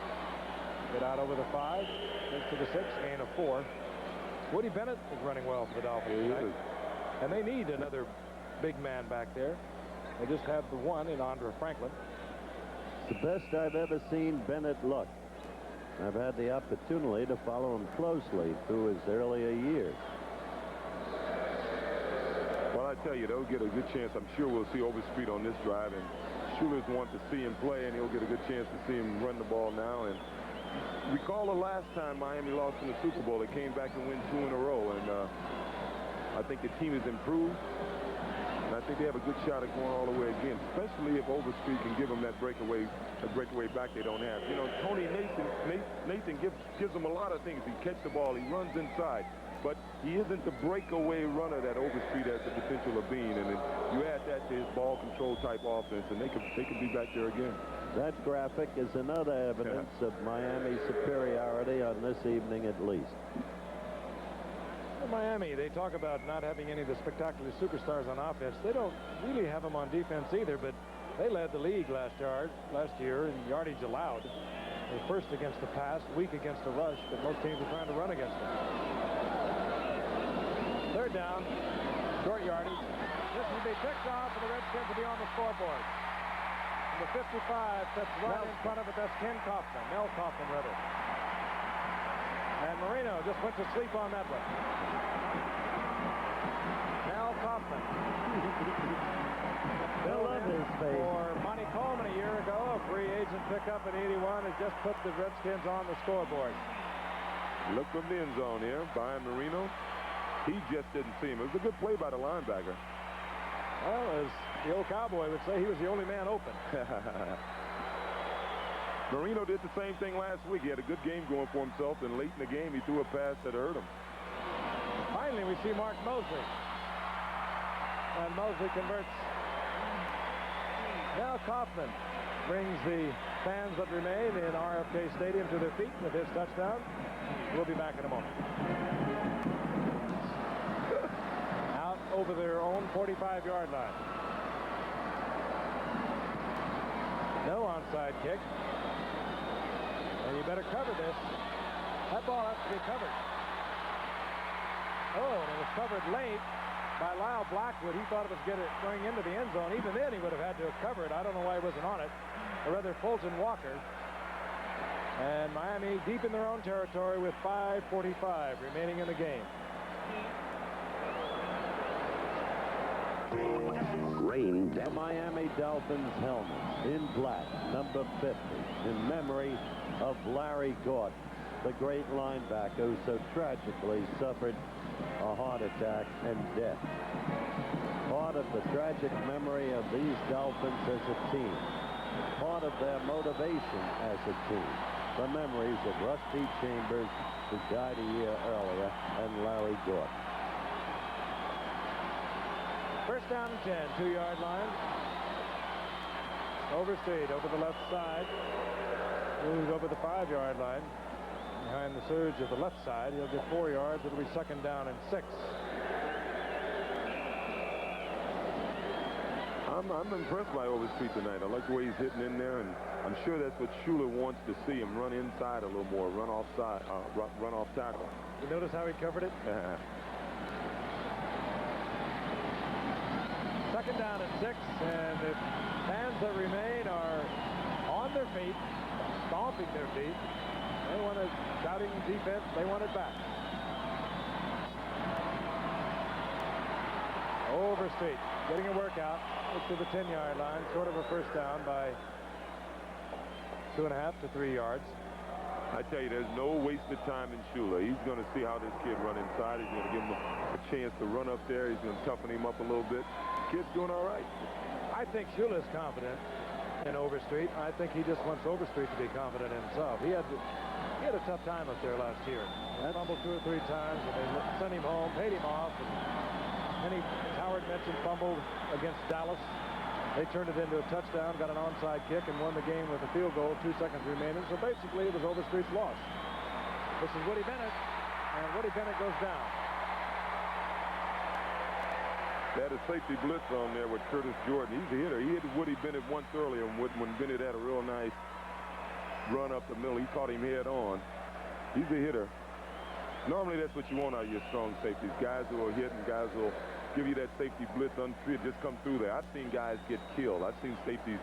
Get out over the 5, gets to the 6, gain of 4. Woody Bennett is running well for the Dolphins tonight. And they need another big man back there. They just have the one in Andre Franklin. It's the best I've ever seen Bennett look. I've had the opportunity to follow him closely through his earlier years. Well, I tell you, they'll get a good chance. I'm sure we'll see Overstreet on this drive, and Schuler's want to see him play, and he'll get a good chance to see him run the ball now. And recall the last time Miami lost in the Super Bowl, they came back and win 2 in a row, and I think the team has improved. And I think they have a good shot at going all the way again, especially if Overstreet can give them that breakaway back they don't have. You know, Tony Nathan gives them a lot of things. He catches the ball, he runs inside, but he isn't the breakaway runner that Overstreet has the potential of being. And then you add that to his ball control type offense, and they could be back there again. That graphic is another evidence of Miami's superiority on this evening at least. Miami, they talk about not having any of the spectacular superstars on offense. They don't really have them on defense either, but they led the league last year in yardage allowed. They were first against the pass, weak against the rush, but most teams are trying to run against them. Third down, short yardage. This will be picked off, and the Redskins will be on the scoreboard. Number 55 sits right in front of it. That's Ken Kaufman, Mel Kaufman, rather. And Marino just went to sleep on that one. Mel Kaufman. Bill love his face. For Monty Coleman a year ago, a free agent pickup in '81 has just put the Redskins on the scoreboard. Look from the end zone here, Brian Marino. He just didn't see him. It was a good play by the linebacker. Well, as the old cowboy would say, he was the only man open. Marino did the same thing last week. He had a good game going for himself, and late in the game, he threw a pass that hurt him. Finally, we see Mark Mosley. And Mosley converts. Now Kaufman brings the fans that remain in RFK Stadium to their feet with his touchdown. We'll be back in a moment. Out over their own 45-yard line. No onside kick. And you better cover this. That ball has to be covered. Oh, and it was covered late by Lyle Blackwood. He thought it was going into the end zone. Even then, he would have had to have covered. I don't know why he wasn't on it. Or rather, Fulton Walker. And Miami deep in their own territory with 5:45 remaining in the game. Rain the Miami Dolphins helmet in black, number 50, in memory of Larry Gordon, the great linebacker who so tragically suffered a heart attack and death. Part of the tragic memory of these Dolphins as a team. Part of their motivation as a team. The memories of Rusty Chambers, who died a year earlier, and Larry Gordon. First down and 10, 2-yard line. Overstreet over the left side. Moves over the 5-yard line. Behind the surge of the left side, he'll get 4 yards. It'll be second down and 6. I'm impressed by Overstreet tonight. I like the way he's hitting in there, and I'm sure that's what Schuler wants to see him run inside a little more, run off tackle. You notice how he covered it? Second down and 6, and the fans that remain are on their feet, stomping their feet. They want a shouting defense. They want it back. Overstreet getting a workout to the 10-yard line, short of a first down by 2.5 to 3 yards. I tell you, there's no wasted time in Schuler. He's going to see how this kid run inside. He's going to give him a chance to run up there. He's going to toughen him up a little bit. Kid's doing all right. I think Schuler's confident in Overstreet. I think he just wants Overstreet to be confident in himself. He had a tough time up there last year. He fumbled 2 or 3 times, and they sent him home, paid him off. And then Howard mentioned fumbled against Dallas. They turned it into a touchdown, got an onside kick, and won the game with a field goal, 2 seconds remaining. So basically, it was Overstreet's loss. This is Woody Bennett, and Woody Bennett goes down. They had a safety blitz on there with Curtis Jordan. He's a hitter. He hit Woody Bennett once earlier when Bennett had a real nice run up the middle. He caught him head on. He's a hitter. Normally, that's what you want out of your strong safeties. Guys who will hit and guys who will give you that safety blitz unfit, just come through there. I've seen guys get killed. I've seen safety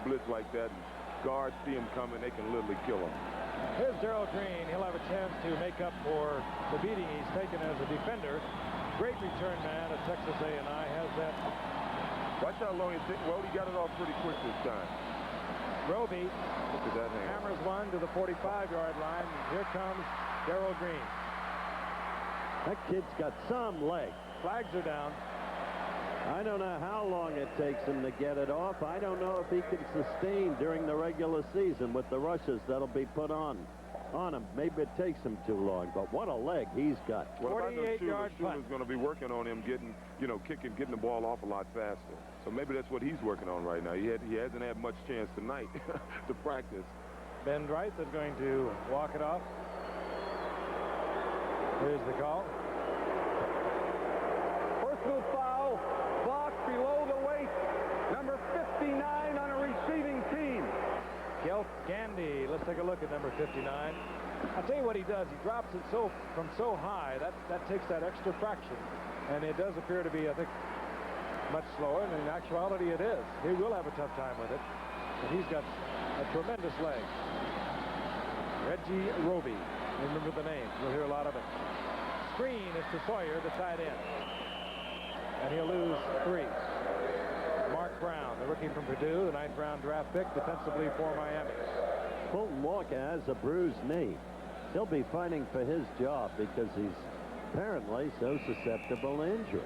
blitz like that. And guards see him coming, they can literally kill him. Here's Darrell Green. He'll have a chance to make up for the beating he's taken as a defender. Great return man at Texas A&I has that. Watch how long it takes. Well, he got it off pretty quick this time. Roby look at that hand. Hammers one to the 45-yard line. Here comes Darrell Green. That kid's got some leg. Flags are down. I don't know how long it takes him to get it off. I don't know if he can sustain during the regular season with the rushes that'll be put on him. Maybe it takes him too long, but what a leg he's got. Well, 48-yard punt. Schuler's going to be working on him getting, kicking, getting the ball off a lot faster. So maybe that's what he's working on right now. He hasn't had much chance tonight to practice. Ben Dwight is going to walk it off. Here's the call. Personal foul, blocked below the waist. Number 59 on a receiving team. Gelf Gandy. Let's take a look at number 59. I'll tell you what he does. He drops it from so high. That takes that extra fraction. And it does appear to be, I think, much slower. And in actuality, it is. He will have a tough time with it. But he's got a tremendous leg. Reggie Roby. Remember the name. You'll hear a lot of it. Screen is to Sawyer, the tight end. And he'll lose 3. Mark Brown, the rookie from Purdue, the 9th round draft pick, defensively for Miami. Fulton Walker has a bruised knee. He'll be fighting for his job because he's apparently so susceptible to injury.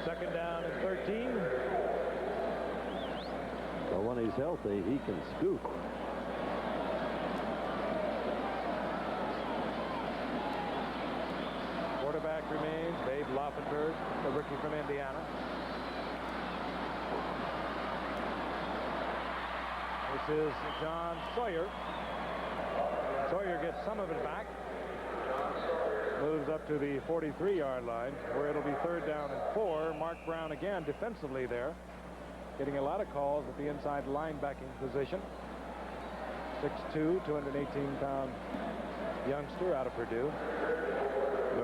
Second down and 13. But when he's healthy, he can scoop. Quarterback remains Babe Laufenberg, the rookie from Indiana. This is John Sawyer. Sawyer gets some of it back. Moves up to the 43-yard line, where it'll be 3rd down and 4. Mark Brown again defensively there. Getting a lot of calls at the inside linebacking position. 6'2", 218-pound youngster out of Purdue.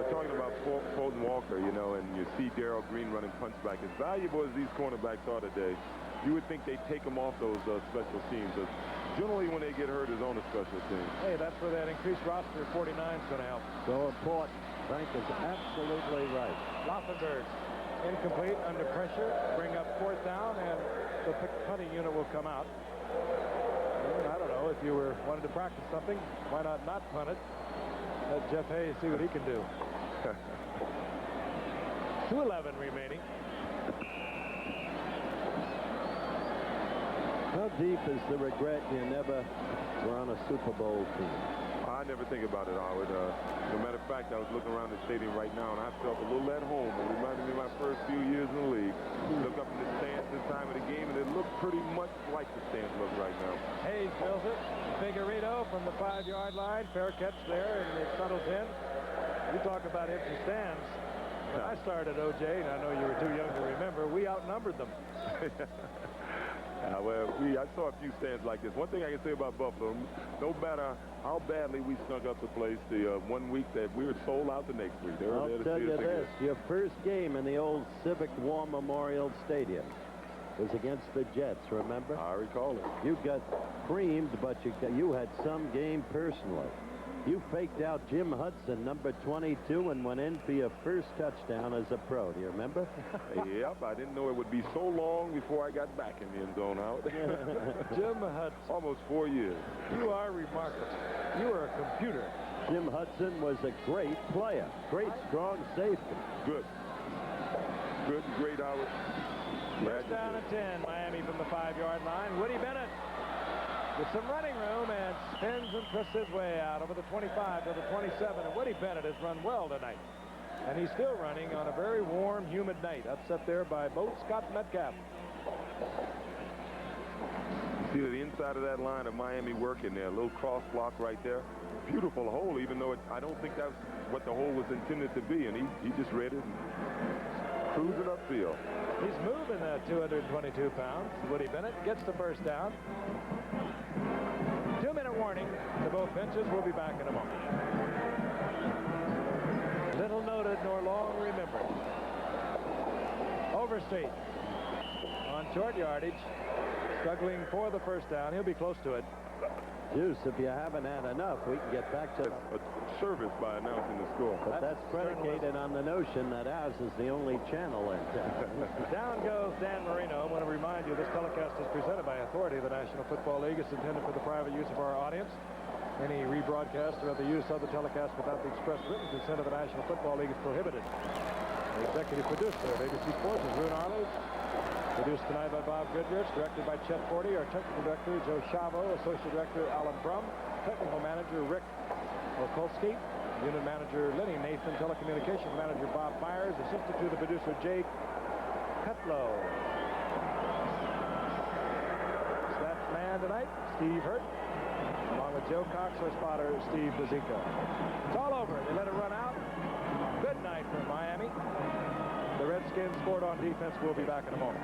Talking about Fulton Walker, and you see Darrell Green running punchback. As valuable as these cornerbacks are today, you would think they'd take them off those special teams. Generally, when they get hurt, is on a special team. Hey, that's where that increased roster of 49 is going to help. So important. Frank is absolutely right. Laufenberg, incomplete, under pressure. Bring up 4th down, and the punting unit will come out. And I don't know, if you wanted to practice something, why not punt it? Let Jeff Hayes see what he can do. 2:11 remaining. How deep is the regret you never were on a Super Bowl team? I never think about it, Howard. As a matter of fact, I was looking around the stadium right now, and I felt a little at home. It reminded me of my first few years in the league. Look up in the stands this time of the game, and it looked pretty much like the stands look right now. Hayes drills it. Figueredo from the 5-yard line. Fair catch there, and it settles in. You talk about empty stands. When I started at OJ, and I know you were too young to remember, we outnumbered them. I saw a few stands like this. One thing I can say about Buffalo, no matter how badly we snuck up the place, the 1 week that we were sold out the next week. I'll tell you this, your first game in the old Civic War Memorial Stadium was against the Jets, remember? I recall it. You got creamed, but you had some game personally. You faked out Jim Hudson, number 22, and went in for your first touchdown as a pro. Do you remember? Yep, I didn't know it would be so long before I got back in the end zone, Howard. Jim Hudson. Almost 4 years. You are remarkable. You are a computer. Jim Hudson was a great player. Great, strong safety. Good. Good and great, Howard. First down and 10. Miami from the 5-yard line. Woody Bennett with some running room and spins and twists his way out over the 25 to the 27. And Woody Bennett has run well tonight. And he's still running on a very warm, humid night. Upset there by both Scott Metcalf. See the inside of that line of Miami working there. A little cross block right there. Beautiful hole, even though I don't think that's what the hole was intended to be. And he just read it and cruising upfield. He's moving 222 pounds. Woody Bennett gets the first down. 2-minute warning to both benches. We'll be back in a moment. Little noted nor long remembered. Overstreet on short yardage, struggling for the first down. He'll be close to it. Juice, if you haven't had enough, we can get back to a service by announcing the score. But that's predicated on the notion that ours is the only channel in town. Down goes Dan Marino. I want to remind you this telecast is presented by authority of the National Football League. It's intended for the private use of our audience. Any rebroadcast or other use of the telecast without the express written consent of the National Football League is prohibited. The executive producer of ABC Sports is Rune Arnold. Produced tonight by Bob Goodrich, directed by Chet Forty, our technical director Joe Chavo, associate director Alan Brum, technical manager Rick Okolsky, unit manager Lenny Nathan, telecommunications manager Bob Myers, assistant to the producer Jake Cutlow. Stats man tonight, Steve Hurt, along with Joe Cox, our spotter Steve Bazinko. It's all over. They let it run out. Good night for Miami. The Redskins scored on defense. We'll be back in a moment.